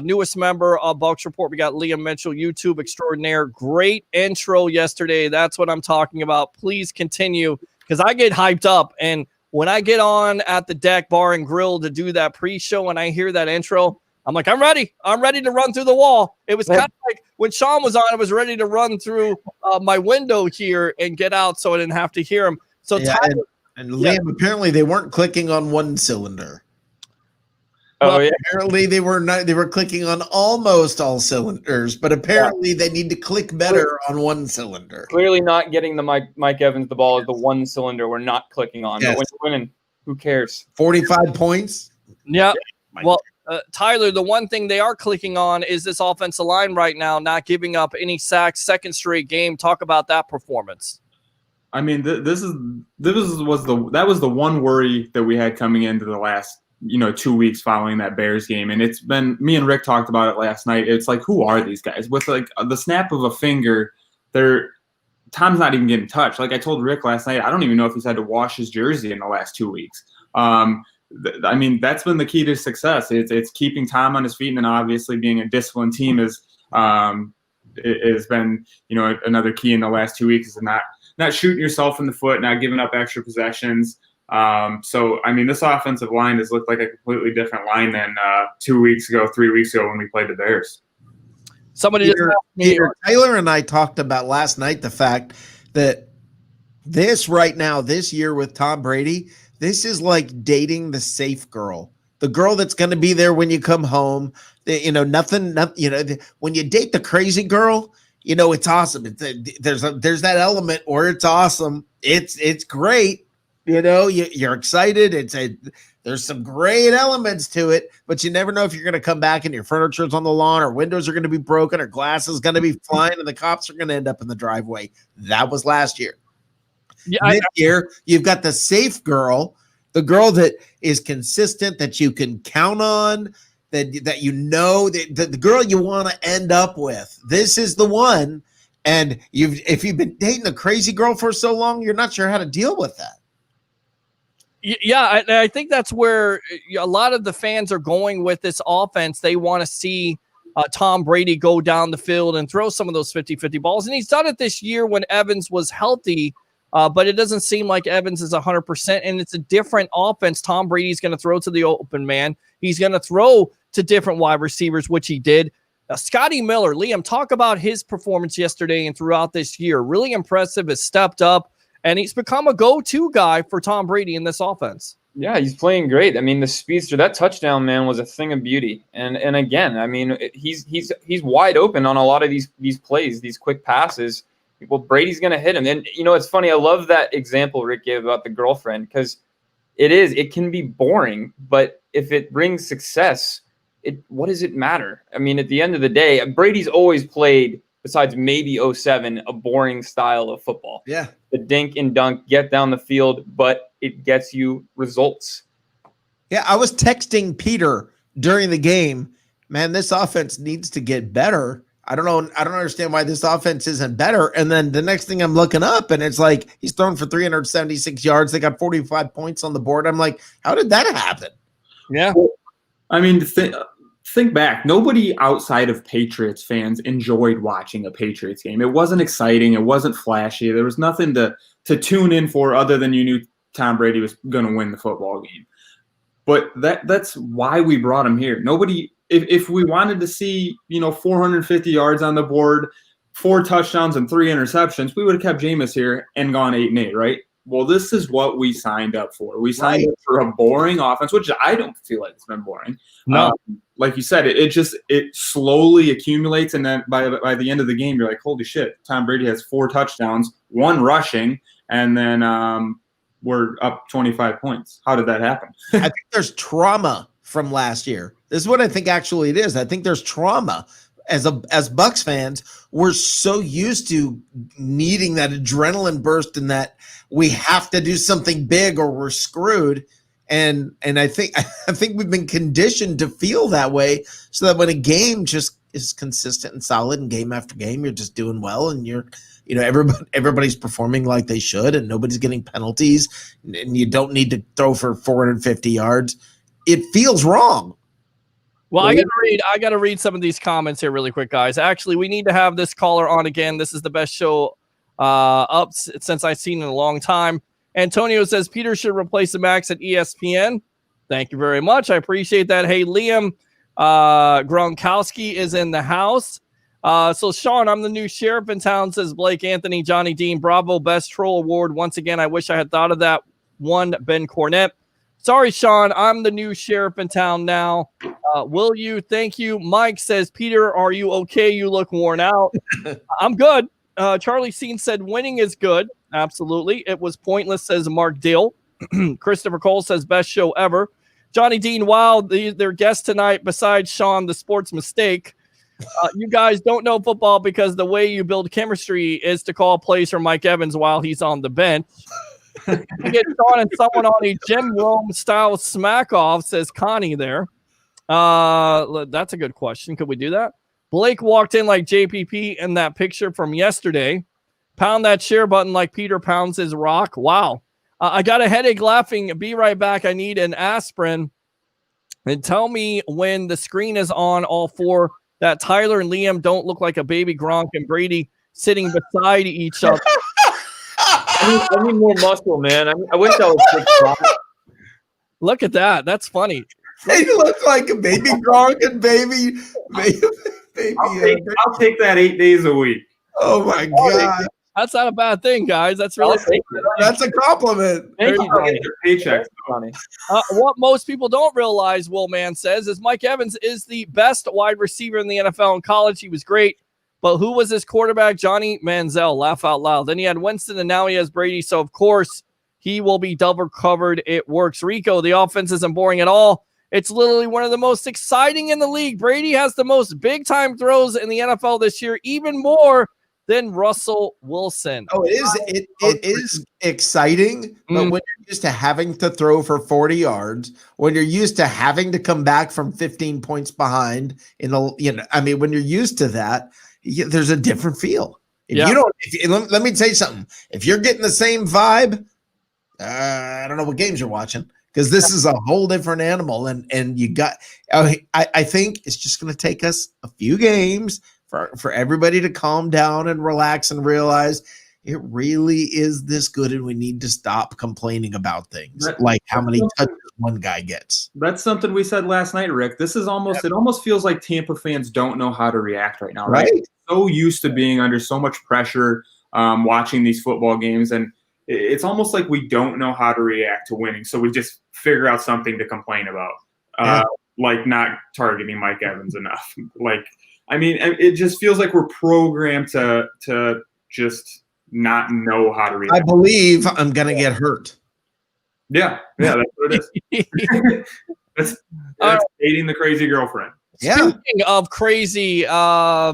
newest member of Bucs Report. We got Liam Mitchell, YouTube extraordinaire. Great intro yesterday. That's what I'm talking about. Please continue because I get hyped up. And when I get on at the Deck Bar and Grill to do that pre-show and I hear that intro, I'm like, I'm ready. I'm ready to run through the wall. It was kind of like when Sean was on, I was ready to run through my window here and get out so I didn't have to hear him. So yeah, Tyler, and Liam, apparently they weren't clicking on one cylinder. Oh, yeah. Apparently they were not. They were clicking on almost all cylinders, but apparently they need to click better on one cylinder. Clearly not getting the Mike Evans the ball is the one cylinder we're not clicking on. Yes. But when you're winning, who cares? 45 points. Yeah. Well, Tyler, the one thing they are clicking on is this offensive line right now, not giving up any sacks, second straight game. Talk about that performance. I mean, that was the one worry that we had coming into the last 2 weeks following that Bears game, and it's been me and Rick talked about it last night. It's like, who are these guys? With like the snap of a finger, Tom's not even getting touched. Like I told Rick last night, I don't even know if he's had to wash his jersey in the last 2 weeks. I mean, that's been the key to success. It's keeping Tom on his feet, and then obviously being a disciplined team has been another key in the last 2 weeks is not shooting yourself in the foot, not giving up extra possessions. So I mean, this offensive line has looked like a completely different line than 2 weeks ago, 3 weeks ago when we played the Bears. Taylor and I talked about last night the fact that this year with Tom Brady. This is like dating the safe girl, the girl that's going to be there when you come home. When you date the crazy girl, it's awesome. There's that element where it's awesome. It's great. You're excited. There's some great elements to it, but you never know if you're going to come back and your furniture's on the lawn or windows are going to be broken or glass is going to be flying and the cops are going to end up in the driveway. That was last year. Yeah, this year, you've got the safe girl, the girl that is consistent, that you can count on, that the girl you want to end up with. This is the one. And if you've been dating a crazy girl for so long, you're not sure how to deal with that. Yeah, I think that's where a lot of the fans are going with this offense. They want to see Tom Brady go down the field and throw some of those 50-50 balls. And he's done it this year when Evans was healthy. But it doesn't seem like Evans is 100%, and it's a different offense. Tom Brady's going to throw to the open man. He's going to throw to different wide receivers, which he did. Scotty Miller, Liam, talk about his performance yesterday and throughout this year. Really impressive, has stepped up, and he's become a go-to guy for Tom Brady in this offense. Yeah, he's playing great. I mean, the speedster, that touchdown, man, was a thing of beauty. And again, I mean, he's wide open on a lot of these plays, these quick passes. Well, Brady's going to hit him. And, it's funny. I love that example Rick gave about the girlfriend because it can be boring, but if it brings success, what does it matter? I mean, at the end of the day, Brady's always played, besides maybe 07, a boring style of football. Yeah. The dink and dunk, get down the field, but it gets you results. Yeah, I was texting Peter during the game, man, this offense needs to get better. I don't know. I don't understand why this offense isn't better. And then the next thing I'm looking up, and it's like he's thrown for 376 yards. They got 45 points on the board. I'm like, how did that happen? Yeah. I mean, think back, nobody outside of Patriots fans enjoyed watching a Patriots game. It wasn't exciting. It wasn't flashy. There was nothing to tune in for other than you knew Tom Brady was going to win the football game. But that's why we brought him here. Nobody, if we wanted to see, 450 yards on the board, 4 touchdowns and 3 interceptions, we would have kept Jameis here and gone 8-8, right? Well, this is what we signed up for. We signed up for a boring offense, which I don't feel like it's been boring. No. Like you said, it slowly accumulates, and then by the end of the game, you're like, holy shit, Tom Brady has 4 touchdowns, 1 rushing, and then we're up 25 points. How did that happen? I think there's trauma from last year. This is what I think actually it is. I think there's trauma. As Bucs fans, we're so used to needing that adrenaline burst and that we have to do something big or we're screwed. And I think we've been conditioned to feel that way, so that when a game just is consistent and solid and game after game, you're just doing well and everybody's performing like they should and nobody's getting penalties and you don't need to throw for 450 yards. It feels wrong. Well, I gotta read some of these comments here really quick, guys. Actually, we need to have this caller on again. This is the best show up since I've seen in a long time. Antonio says Peter should replace the Max at ESPN. Thank you very much. I appreciate that. Hey, Liam Gronkowski is in the house. So, Sean, I'm the new sheriff in town, says Blake Anthony. Johnny Dean, bravo, best troll award. Once again, I wish I had thought of that one, Ben Cornett. Sorry, Sean, I'm the new sheriff in town now. Will you? Thank you. Mike says, Peter, are you okay? You look worn out. I'm good. Charlie Seen said, winning is good. Absolutely. It was pointless, says Mark Dill. Christopher Cole says, best show ever. Johnny Dean, wow, their guest tonight, besides Sean, the sports mistake. You guys don't know football because the way you build chemistry is to call plays for Mike Evans while he's on the bench. You get Sean and someone on a Jim Rome style smack off, says Connie there. That's a good question. Could we do that? Blake walked in like JPP in that picture from yesterday. Pound that share button like Peter pounds his rock. Wow. I got a headache laughing. Be right back. I need an aspirin. And tell me when the screen is on all 4 that Tyler and Liam don't look like a baby Gronk and Brady sitting beside each other. I need more muscle, man. I wish I was big Gronk. Look at that. That's funny. They look like a baby Gronk and baby. I'll take that 8 days a week. Oh my God. That's not a bad thing, guys. That's really that's a compliment. Thank you for getting your paychecks. What most people don't realize, Will Mann says, is Mike Evans is the best wide receiver in the NFL. In college, he was great. But who was his quarterback? Johnny Manziel. Laugh out loud. Then he had Winston, and now he has Brady. So, of course, he will be double covered. It works. Rico, the offense isn't boring at all. It's literally one of the most exciting in the league. Brady has the most big-time throws in the NFL this year, even more than Russell Wilson. Oh, it is exciting, but when you're used to having to throw for 40 yards, when you're used to having to come back from 15 points behind when you're used to that, there's a different feel. Let me tell you something. If you're getting the same vibe, I don't know what games you're watching, because this is a whole different animal. And you got, I think it's just going to take us a few games for everybody to calm down and relax and realize it really is this good, and we need to stop complaining about things like how many touches one guy gets. That's something we said last night, Rick. This is almost it almost feels like Tampa fans don't know how to react right now, right? So used to being under so much pressure, watching these football games, and it's almost like we don't know how to react to winning. So we just figure out something to complain about, like not targeting Mike Evans enough. It just feels like we're programmed to just not know how to react. I believe I'm going to get hurt. Yeah, that's what it is. that's dating the crazy girlfriend. Speaking of crazy, probably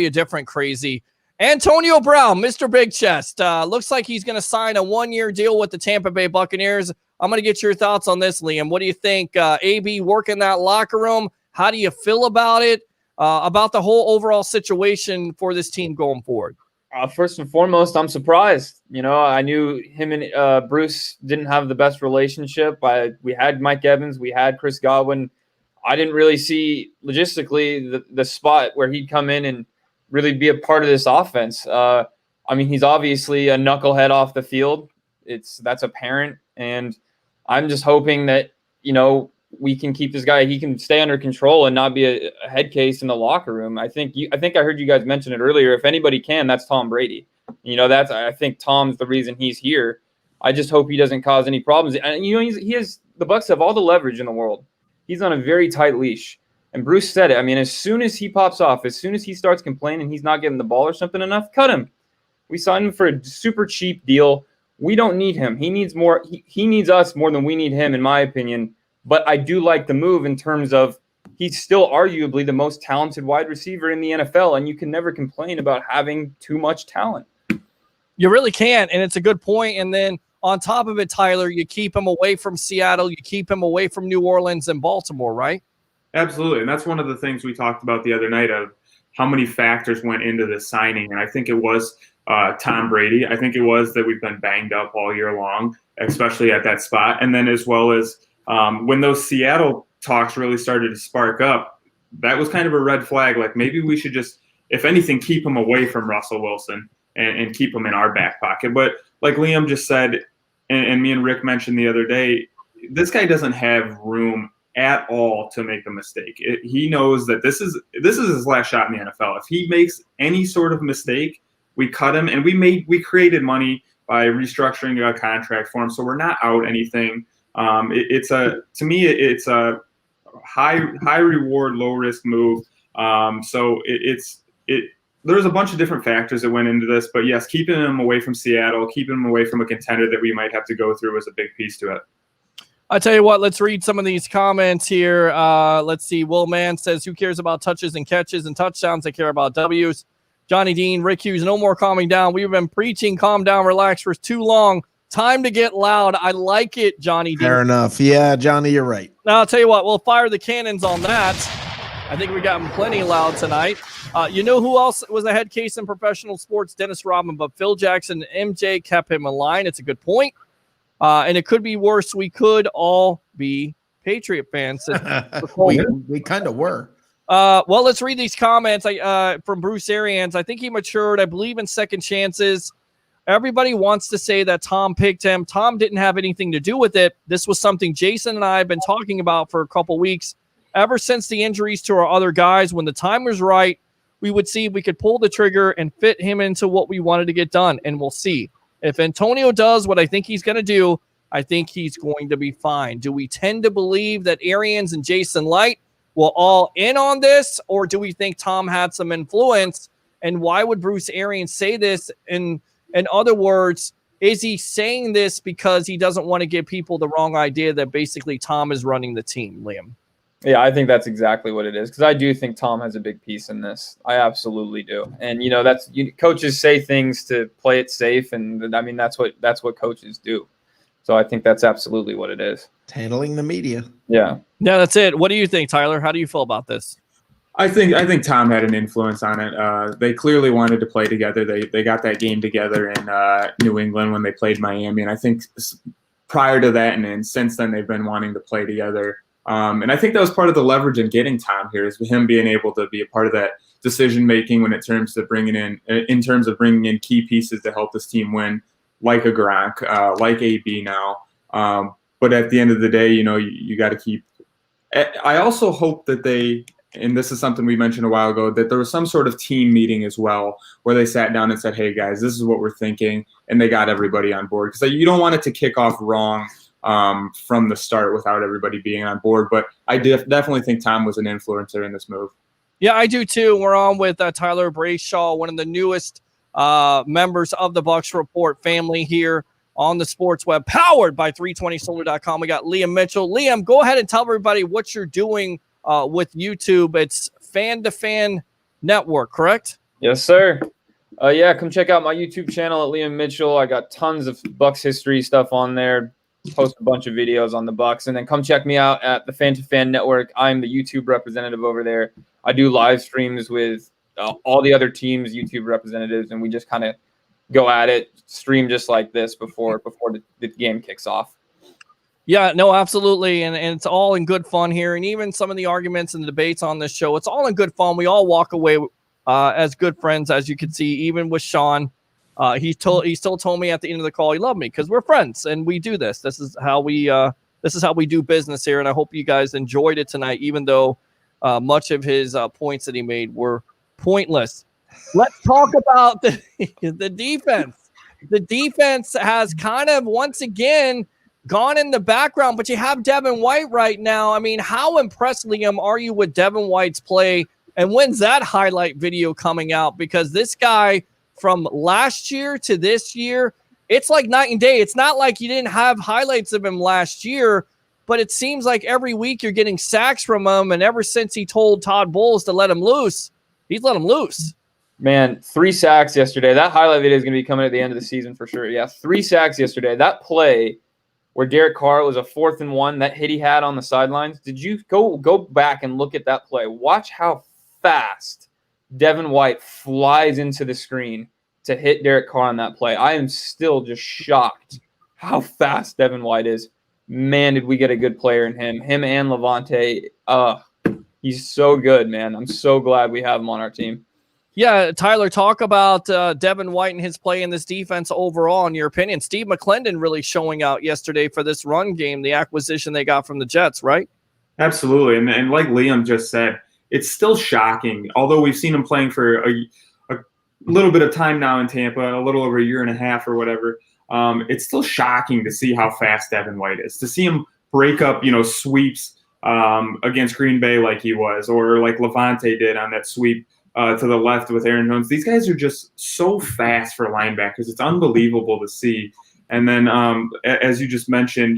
a different crazy. Antonio Brown, Mr. Big Chest, looks like he's going to sign a 1-year deal with the Tampa Bay Buccaneers. I'm going to get your thoughts on this, Liam. What do you think? AB working that locker room? How do you feel about it? About the whole overall situation for this team going forward? First and foremost, I'm surprised. I knew him and Bruce didn't have the best relationship. We had Mike Evans. We had Chris Godwin. I didn't really see logistically the spot where he'd come in and really be a part of this offense. I mean, he's obviously a knucklehead off the field. That's apparent. And I'm just hoping that, we can keep this guy, he can stay under control and not be a head case in the locker room. I think I heard you guys mention it earlier. If anybody can, that's Tom Brady. I think Tom's the reason he's here. I just hope he doesn't cause any problems. And the Bucs have all the leverage in the world. He's on a very tight leash. And Bruce said it. I mean, as soon as he pops off, as soon as he starts complaining he's not getting the ball or something enough, cut him. We signed him for a super cheap deal. We don't need him. He needs more. He needs us more than we need him, in my opinion. But I do like the move in terms of he's still arguably the most talented wide receiver in the NFL, and you can never complain about having too much talent. You really can't, and it's a good point. And then on top of it, Tyler, you keep him away from Seattle, you keep him away from New Orleans and Baltimore, right? Absolutely, and that's one of the things we talked about the other night of how many factors went into this signing, and I think it was Tom Brady. I think it was that we've been banged up all year long, especially at that spot, and then as well as when those Seattle talks really started to spark up, that was kind of a red flag. Like maybe we should just, if anything, keep him away from Russell Wilson and keep him in our back pocket. But like Liam just said, and me and Rick mentioned the other day, this guy doesn't have room at all to make a mistake. He knows that this is his last shot in the NFL. If he makes any sort of mistake, we cut him, and we created money by restructuring a contract for him, so we're not out anything. To me, it's a high reward, low risk move. So there's a bunch of different factors that went into this, but yes, keeping him away from Seattle, keeping him away from a contender that we might have to go through was a big piece to it. I tell you what, let's read some of these comments here. Let's see. Will Mann says, who cares about touches and catches and touchdowns? They care about W's. Johnny Dean, Rick Hughes, no more calming down. We've been preaching calm down, relax for too long. Time to get loud. I like it, Johnny Dean. Fair enough. Yeah, Johnny, you're right. Now, I'll tell you what, we'll fire the cannons on that. I think we got them plenty loud tonight. You know who else was a head case in professional sports? Dennis Rodman, but Phil Jackson and MJ kept him in line. It's a good point. And it could be worse. We could all be Patriot fans. we kind of were. Well, let's read these comments from Bruce Arians. I think he matured. I believe in second chances. Everybody wants to say that Tom picked him. Tom didn't have anything to do with it. This was something Jason and I have been talking about for a couple weeks. Ever since the injuries to our other guys, when the time was right, we would see if we could pull the trigger and fit him into what we wanted to get done, and we'll see. If Antonio does what I think he's going to do, I think he's going to be fine. Do we tend to believe that Arians and Jason Light will all in on this, or do we think Tom had some influence? And why would Bruce Arians say this? In other words, is he saying this because he doesn't want to give people the wrong idea that basically Tom is running the team, Liam? Yeah, I think that's exactly what it is, because I do think Tom has a big piece in this. I absolutely do. And, coaches say things to play it safe, and, I mean, that's what coaches do. So I think that's absolutely what it is. Handling the media. Yeah. Yeah, that's it. What do you think, Tyler? How do you feel about this? I think Tom had an influence on it. They clearly wanted to play together. They got that game together in New England when they played Miami, and I think prior to that and since then they've been wanting to play together. And I think that was part of the leverage in getting Tom here, is him being able to be a part of that decision making when it terms of bringing in key pieces to help this team win, like a Gronk, like AB now. But at the end of the day, you got to keep. I also hope that they. And this is something we mentioned a while ago, that there was some sort of team meeting as well where they sat down and said, hey, guys, this is what we're thinking. And they got everybody on board, because you don't want it to kick off wrong from the start without everybody being on board. But I definitely think Tom was an influencer in this move. Yeah, I do too. We're on with Tyler Brayshaw, one of the newest members of the Bucs Report family here on the Sports Web, powered by 320solar.com. We got Liam Mitchell. Liam, go ahead and tell everybody what you're doing with YouTube. It's Fan to Fan Network, correct? Yes, sir. Come check out my YouTube channel at Liam Mitchell. I got tons of Bucs history stuff on there. Post a bunch of videos on the Bucs, and then come check me out at the Fan to Fan Network. I'm the YouTube representative over there. I do live streams with all the other teams' YouTube representatives, and we just kind of go at it, stream just like this before the game kicks off. Yeah, no, absolutely. And it's all in good fun here. And even some of the arguments and the debates on this show, it's all in good fun. We all walk away as good friends, as you can see, even with Sean. He still told me at the end of the call he loved me because we're friends and we do this. This is how we do business here. And I hope you guys enjoyed it tonight, even though much of his points that he made were pointless. Let's talk about the defense. The defense has kind of once again gone in the background, but you have Devin White right now. I mean, how impressed, Liam, are you with Devin White's play? And when's that highlight video coming out? Because this guy from last year to this year, it's like night and day. It's not like you didn't have highlights of him last year, but it seems like every week you're getting sacks from him. And ever since he told Todd Bowles to let him loose, he's let him loose. Man, 3 sacks yesterday. That highlight video is going to be coming at the end of the season for sure. Yeah, 3 sacks yesterday. That play where Derek Carr was a 4th and 1, that hit he had on the sidelines. Did you go back and look at that play? Watch how fast Devin White flies into the screen to hit Derek Carr on that play. I am still just shocked how fast Devin White is. Man, did we get a good player in him. Him and Levante. He's so good, man. I'm so glad we have him on our team. Yeah, Tyler, talk about Devin White and his play in this defense overall, in your opinion. Steve McClendon really showing out yesterday for this run game, the acquisition they got from the Jets, right? Absolutely. And like Liam just said, it's still shocking. Although we've seen him playing for a little bit of time now in Tampa, a little over a year and a half or whatever, it's still shocking to see how fast Devin White is. To see him break up, sweeps against Green Bay like he was, or like Levante did on that sweep to the left with Aaron Jones. These guys are just so fast for linebackers. It's unbelievable to see. And then, as you just mentioned,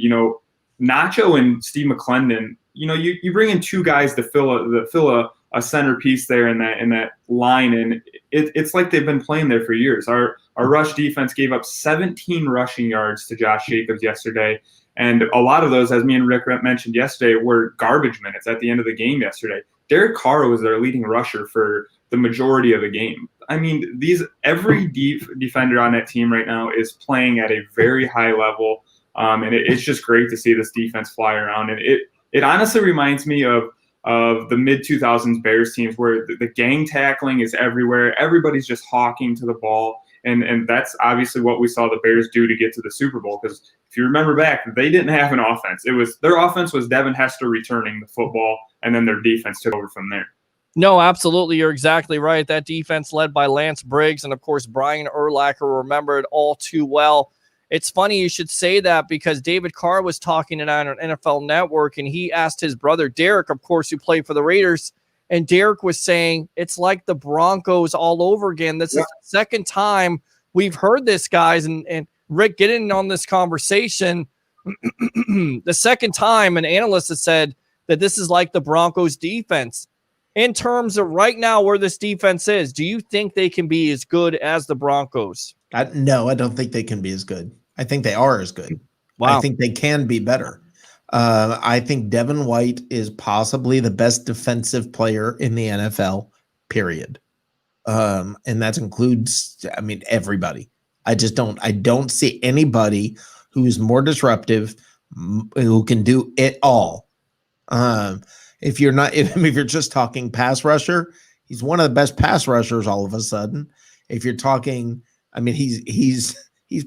Nacho and Steve McClendon, you bring in 2 guys to fill a centerpiece there in that line, and it's like they've been playing there for years. Our rush defense gave up 17 rushing yards to Josh Jacobs yesterday, and a lot of those, as me and Rick mentioned yesterday, were garbage minutes at the end of the game yesterday. Derek Carr was their leading rusher for the majority of the game. I mean, every defender on that team right now is playing at a very high level, and it's just great to see this defense fly around. And it honestly reminds me of the mid-2000s Bears teams where the gang tackling is everywhere. Everybody's just hawking to the ball, and that's obviously what we saw the Bears do to get to the Super Bowl. Because if you remember back, they didn't have an offense. Their offense was Devin Hester returning the football, and then their defense took over from there. No, absolutely. You're exactly right. That defense led by Lance Briggs and, of course, Brian Urlacher remembered all too well. It's funny you should say that because David Carr was talking tonight on NFL Network, and he asked his brother Derek, of course, who played for the Raiders, and Derek was saying it's like the Broncos all over again. This is the second time we've heard this, guys, and Rick, get in on this conversation. The second time an analyst has said that this is like the Broncos defense. In terms of right now where this defense is, do you think they can be as good as the Broncos? No, I don't think they can be as good. I think they are as good. Wow. I think they can be better. I think Devin White is possibly the best defensive player in the NFL, period. And that includes, everybody. I don't see anybody who is more disruptive, who can do it all. If you're just talking pass rusher, he's one of the best pass rushers all of a sudden. If you're talking, he's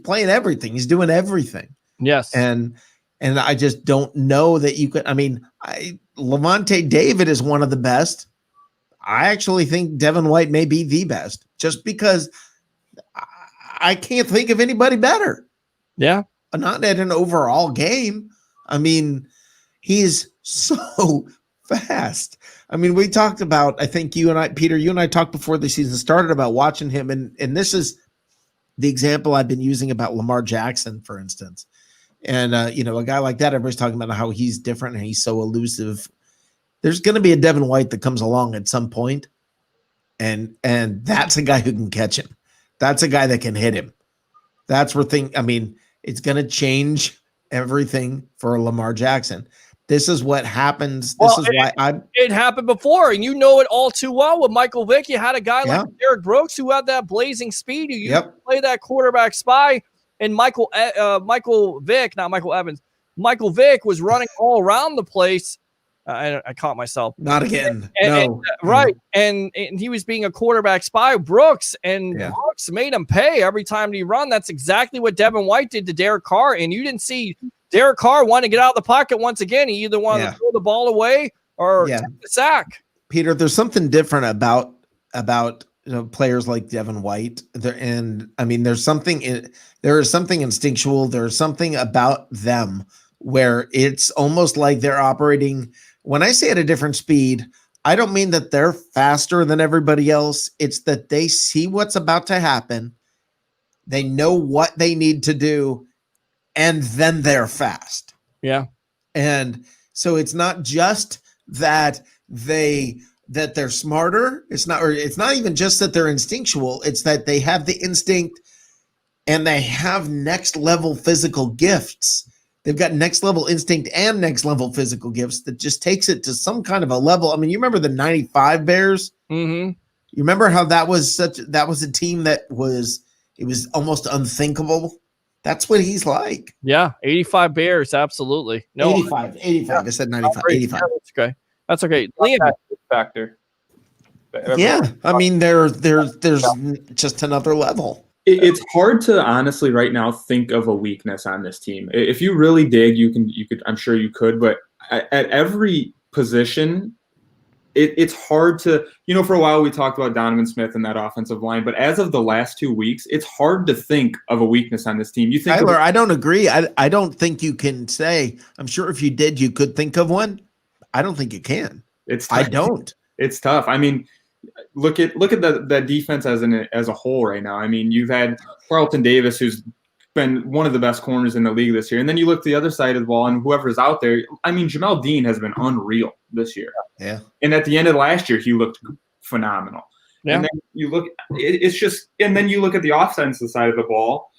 playing everything. He's doing everything. Yes. And I just don't know that you could, Levante David is one of the best. I actually think Devin White may be the best just because I can't think of anybody better. Yeah. Not at an overall game. He's so fast. We talked about, I think you and I talked before the season started about watching him. And this is the example I've been using about Lamar Jackson, for instance. And, a guy like that, everybody's talking about how he's different and he's so elusive. There's going to be a Devin White that comes along at some point, and that's a guy who can catch him. That's a guy that can hit him. That's where it's going to change everything for Lamar Jackson. This is what happens. It happened before, and you know it all too well with Michael Vick. You had a guy like Derek Brooks who had that blazing speed. You used to play that quarterback spy, and Michael Vick, not Michael Evans, Michael Vick was running all around the place. I caught myself. Not again. Right. And he was being a quarterback spy, Brooks, and Brooks made him pay every time he run. That's exactly what Devin White did to Derek Carr. And you didn't see Derek Carr want to get out of the pocket once again. He either wanted to throw the ball away or take the sack. Peter, there's something different about players like Devin White. There is something instinctual. There's something about them where it's almost like they're operating. When I say at a different speed, I don't mean that they're faster than everybody else. It's that they see what's about to happen. They know what they need to do, and then they're fast. Yeah. And so it's not just that they're smarter. It's not even just that they're instinctual. It's that they have the instinct and they have next level physical gifts. They've got next level instinct and next level physical gifts that just takes it to some kind of a level. I mean, you remember the 95 Bears? Mm-hmm. You remember how that was a team that was almost unthinkable? That's what he's like. Yeah, 85 Bears, absolutely. No, 85. I said 95. 85. That's okay. Liam factor. Yeah, I mean, there's just another level. It's hard to honestly right now think of a weakness on this team. If you really dig, you could. I'm sure you could, but at every position, it's hard to. For a while we talked about Donovan Smith and that offensive line, but as of the last 2 weeks, it's hard to think of a weakness on this team. You think, Tyler, I don't agree. I don't think you can say. I'm sure if you did, you could think of one. I don't think you can. I don't. It's tough. I mean, look at the defense as a whole right now. I mean, you've had Carlton Davis, who's been one of the best corners in the league this year, and then you look the other side of the ball, and whoever's out there. I mean, Jamel Dean has been unreal this year. Yeah. And at the end of last year, he looked phenomenal. Yeah. And then you look, it's just, and then you look at the offensive side of the ball.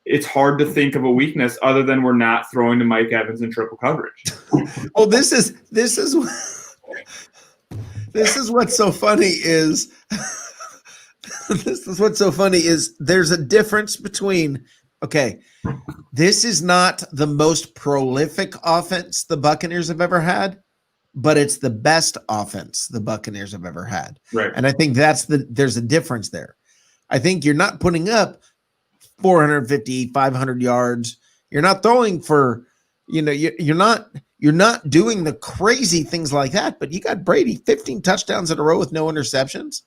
It's hard to think of a weakness other than we're not throwing to Mike Evans in triple coverage. Well, this is what's so funny is there's a difference between, this is not the most prolific offense the Buccaneers have ever had, but it's the best offense the Buccaneers have ever had. Right. And I think there's a difference there. I think you're not putting up 450, 500 yards. You're not throwing for, you're not doing the crazy things like that, but you got Brady 15 touchdowns in a row with no interceptions.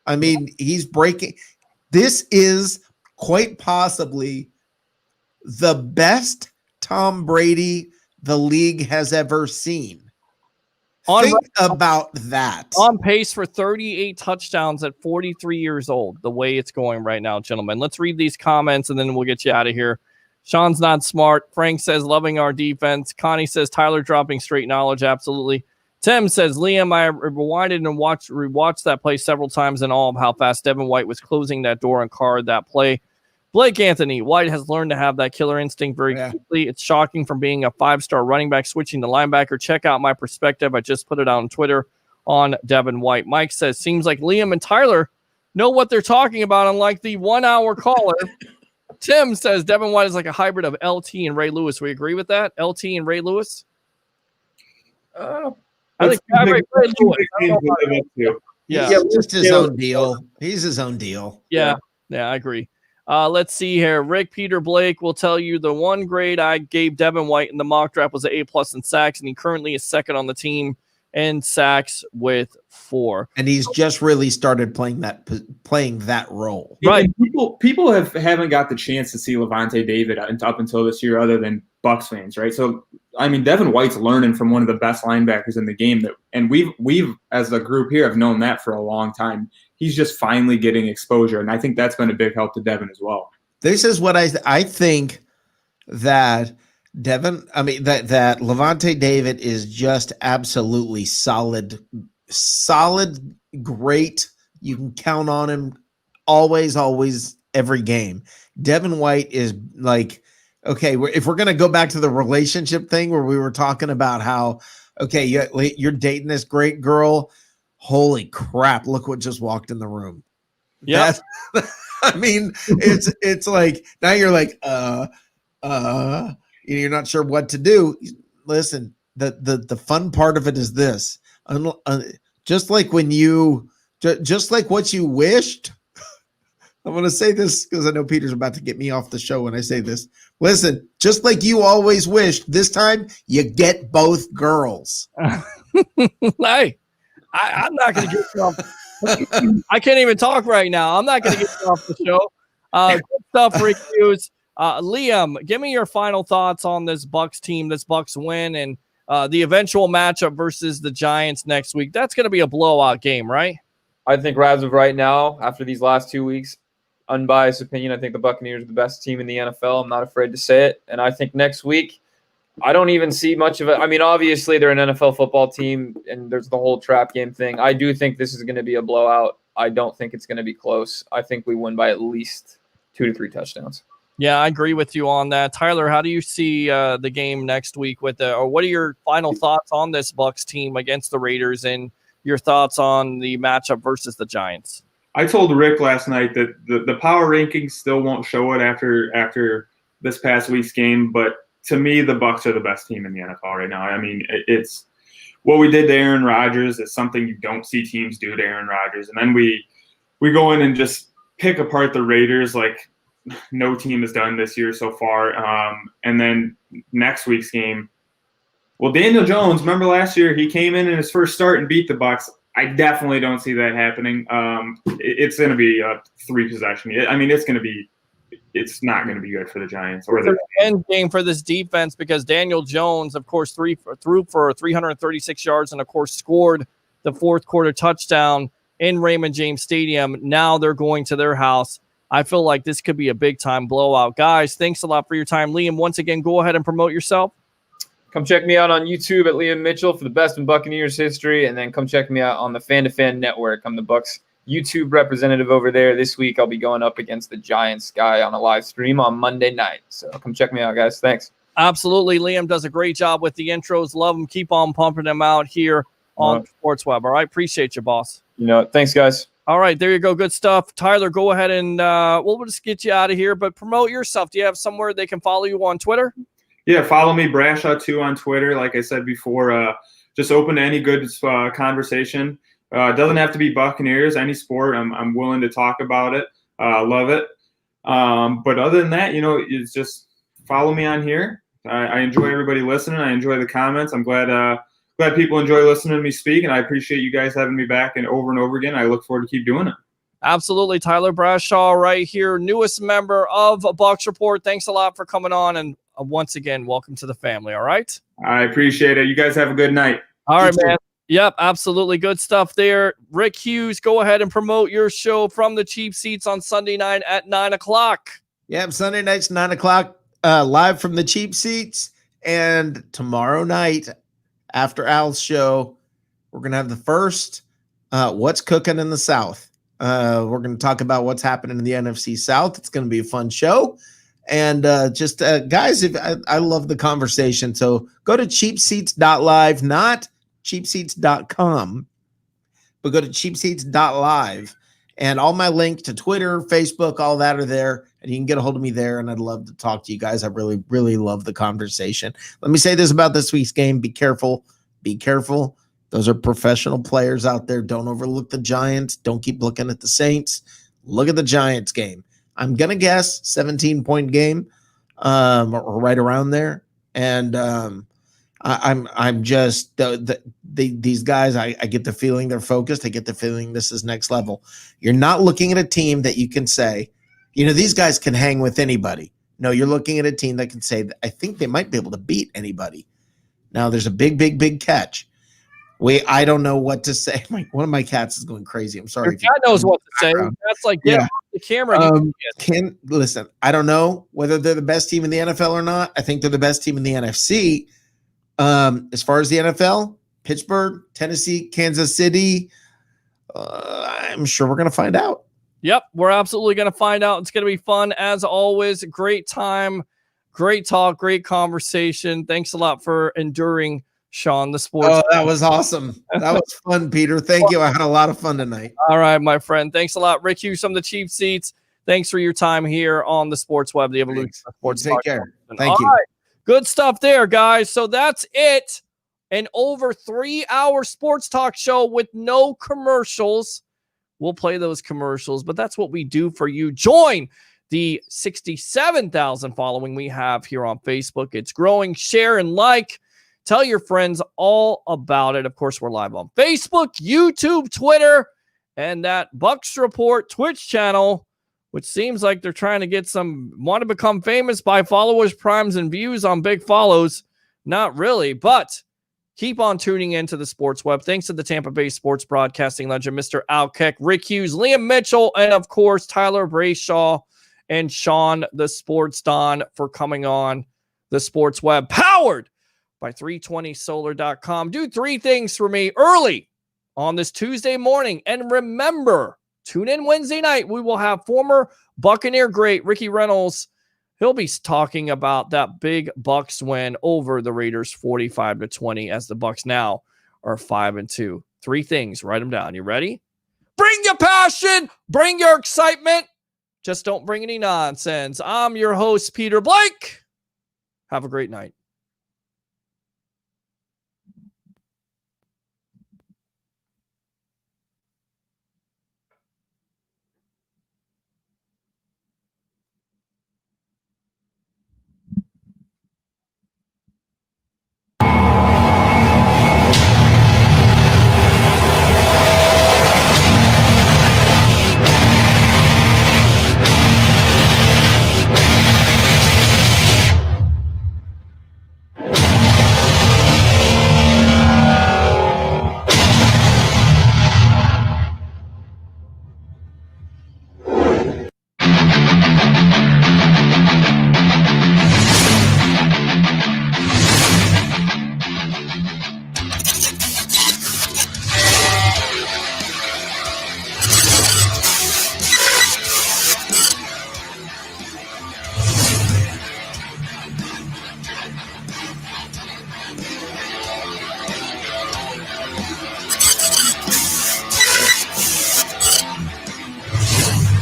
I mean, he's breaking. This is quite possibly the best Tom Brady the league has ever seen. Think about that. On pace for 38 touchdowns at 43 years old, the way it's going right now, gentlemen. Let's read these comments, and then we'll get you out of here. Sean's not smart. Frank says, loving our defense. Connie says, Tyler dropping straight knowledge. Absolutely. Tim says, Liam, I rewinded and rewatched that play several times in all of how fast Devin White was closing that door and card that play. Blake Anthony, White has learned to have that killer instinct very quickly. It's shocking from being a 5-star running back, switching to linebacker. Check out my perspective. I just put it on Twitter on Devin White. Mike says, seems like Liam and Tyler know what they're talking about, unlike the 1 hour caller. Tim says, Devin White is like a hybrid of LT and Ray Lewis. We agree with that? LT and Ray Lewis? I think Ray Lewis. Yeah, just his own deal. He's his own deal. Yeah, I agree. Let's see here. Rick Peter Blake will tell you the one grade I gave Devin White in the mock draft was an A+ in sacks, and he currently is second on the team in sacks with 4. And he's just really started playing that role. Right. And people haven't got the chance to see Levante David up until this year, other than Bucs fans, right? So I mean, Devin White's learning from one of the best linebackers in the game, and we've as a group here have known that for a long time. He's just finally getting exposure, and I think that's been a big help to Devin as well. This is what I think that that Levante David is just absolutely solid, great. You can count on him always, every game. Devin White is like, okay, if we're going to go back to the relationship thing where we were talking about how, okay, you're dating this great girl. Holy crap, look what just walked in the room. Yeah. I mean, it's like, now you're like, you're not sure what to do. Listen, the fun part of it is this. Just like when you, just like what you wished. I'm going to say this because I know Peter's about to get me off the show when I say this. Listen, just like you always wished, this time you get both girls. Hey, I'm not going to get you off. I can't even talk right now. I'm not going to get you off the show. Good stuff, Rick Hughes. Liam, give me your final thoughts on this Bucs team, this Bucs win, and the eventual matchup versus the Giants next week. That's going to be a blowout game, right? I think as of right now, after these last 2 weeks, unbiased opinion, I think the Buccaneers are the best team in the NFL. I'm not afraid to say it. And I think next week, I don't even see much of it. I mean, obviously, they're an NFL football team, and there's the whole trap game thing. I do think this is going to be a blowout. I don't think it's going to be close. I think we win by at least 2 to 3 touchdowns. Yeah, I agree with you on that. Tyler, how do you see the game next week or what are your final thoughts on this Bucs team against the Raiders and your thoughts on the matchup versus the Giants? I told Rick last night that the power rankings still won't show it after this past week's game, but to me, the Bucs are the best team in the NFL right now. I mean, it's what we did to Aaron Rodgers is something you don't see teams do to Aaron Rodgers, and then we go in and just pick apart the Raiders like no team has done this year so far. And then next week's game, well, Daniel Jones, remember last year he came in his first start and beat the Bucs. I definitely don't see that happening. It's going to be a 3 possession. I mean, it's not going to be good for the Giants or the end game for this defense because Daniel Jones, of course, threw for 336 yards and, of course, scored the fourth quarter touchdown in Raymond James Stadium. Now they're going to their house. I feel like this could be a big-time blowout. Guys, thanks a lot for your time. Liam, once again, go ahead and promote yourself. Come check me out on YouTube at Liam Mitchell for the best in Buccaneers history, and then come check me out on the Fan to Fan Network. I'm the Bucs YouTube representative over there. This week I'll be going up against the Giants guy on a live stream on Monday night. So come check me out, guys. Thanks. Absolutely. Liam does a great job with the intros. Love him. Keep on pumping them out here on Sports Web. All right. Appreciate you, boss. Thanks, guys. All right. There you go. Good stuff. Tyler, go ahead and we'll just get you out of here, but promote yourself. Do you have somewhere they can follow you on Twitter? Yeah, follow me, Brashaw2 on Twitter. Like I said before, just open to any good conversation. It doesn't have to be Buccaneers, any sport. I'm willing to talk about it. Love it. But other than that, it's just follow me on here. I enjoy everybody listening. I enjoy the comments. I'm glad people enjoy listening to me speak, and I appreciate you guys having me back and over again. I look forward to keep doing it. Absolutely. Tyler Brashaw right here, newest member of Bucs Report. Thanks a lot for coming on, and once again, welcome to the family, all right? I appreciate it. You guys have a good night. All right, man. Yep, absolutely. Good stuff there. Rick Hughes, go ahead and promote your show from the cheap seats on Sunday night at 9 o'clock. Yep, Sunday nights, 9 o'clock, live from the cheap seats. And tomorrow night, after Al's show, we're going to have the first What's Cooking in the South. We're going to talk about what's happening in the NFC South. It's going to be a fun show. And guys, I love the conversation. So go to cheapseats.live, not cheapseats.com, but go to cheapseats.live. And all my links to Twitter, Facebook, all that are there. And you can get a hold of me there. And I'd love to talk to you guys. I really, really love the conversation. Let me say this about this week's game. Be careful. Be careful. Those are professional players out there. Don't overlook the Giants. Don't keep looking at the Saints. Look at the Giants game. I'm going to guess 17-point game or right around there. And I'm just these guys, I get the feeling they're focused. I get the feeling this is next level. You're not looking at a team that you can say, these guys can hang with anybody. No, you're looking at a team that can say, I think they might be able to beat anybody. Now, there's a big catch. I don't know what to say. One of my cats is going crazy. I'm sorry. Your cat knows what to say. That's like, get off the camera. Listen, I don't know whether they're the best team in the NFL or not. I think they're the best team in the NFC. As far as the NFL, Pittsburgh, Tennessee, Kansas City, I'm sure we're going to find out. Yep, we're absolutely going to find out. It's going to be fun as always. Great time, great talk, great conversation. Thanks a lot for enduring, Sean, the sports. Oh, that was awesome. That was fun, Peter. Thank you. I had a lot of fun tonight. All right, my friend. Thanks a lot. Rick Hughes from the cheap seats. Thanks for your time here on the Sports Web, the Evolution of Sports. Take care. Thank you. Right. Good stuff there, guys. So that's it. An over 3-hour sports talk show with no commercials. We'll play those commercials, but that's what we do for you. Join the 67,000 following we have here on Facebook. It's growing. Share and like. Tell your friends all about it. Of course, we're live on Facebook, YouTube, Twitter, and that Bucs Report Twitch channel, which seems like they're trying to want to become famous by followers, primes, and views on big follows. Not really, but keep on tuning into the Sports Web. Thanks to the Tampa Bay sports broadcasting legend, Mr. Al Keck, Rick Hughes, Liam Mitchell, and of course, Tyler Brayshaw and Sean, the Sports Don, for coming on the Sports Web, powered by 320solar.com. Do 3 things for me early on this Tuesday morning. And remember, tune in Wednesday night. We will have former Buccaneer great Ricky Reynolds. He'll be talking about that big Bucs win over the Raiders 45-20 as the Bucs now are 5-2. 3 things. Write them down. You ready? Bring your passion. Bring your excitement. Just don't bring any nonsense. I'm your host, Peter Blake. Have a great night.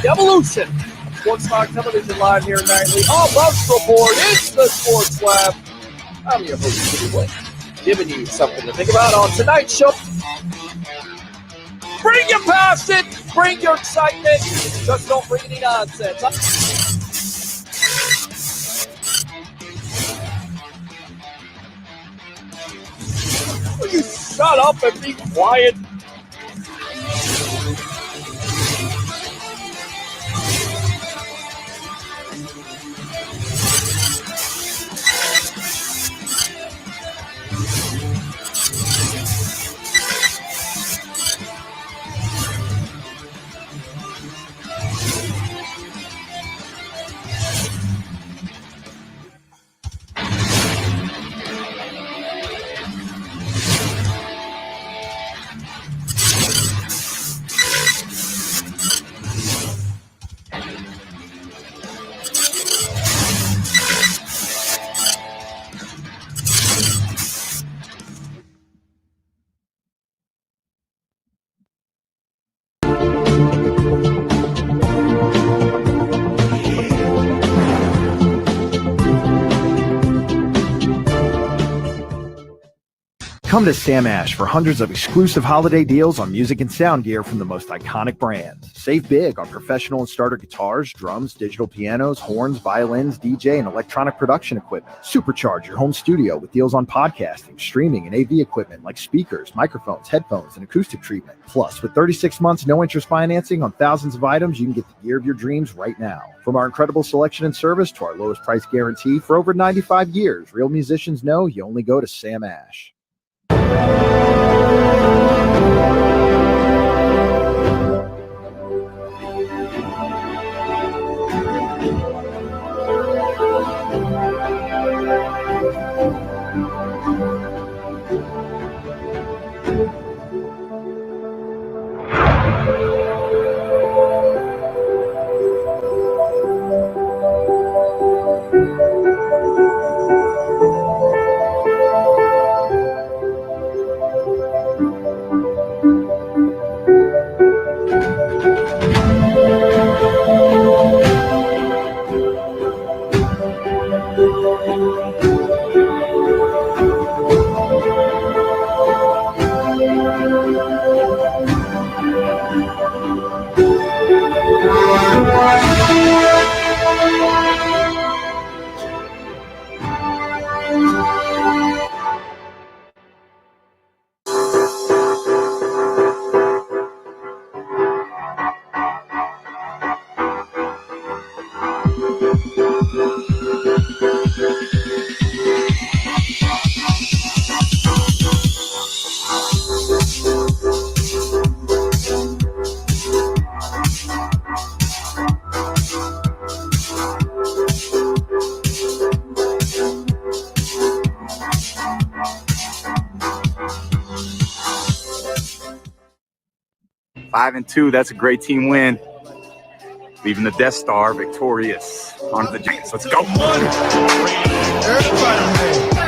Evolution. Sports Talk Television live here nightly. All Bucs Report. It's the Sports Lab. I'm your host, Peter Blake, giving you something to think about on tonight's show. Bring your passion. Bring your excitement. Just don't bring any nonsense. Will you shut up and be quiet? Come to Sam Ash for hundreds of exclusive holiday deals on music and sound gear from the most iconic brands. Save big on professional and starter guitars, drums, digital pianos, horns, violins, DJ, and electronic production equipment. Supercharge your home studio with deals on podcasting, streaming, and AV equipment like speakers, microphones, headphones, and acoustic treatment. Plus, with 36 months no-interest financing on thousands of items, you can get the gear of your dreams right now. From our incredible selection and service to our lowest price guarantee for over 95 years, real musicians know you only go to Sam Ash. 5-2. That's a great team win. Leaving the Death Star victorious onto the Giants. Let's go. Everybody, man.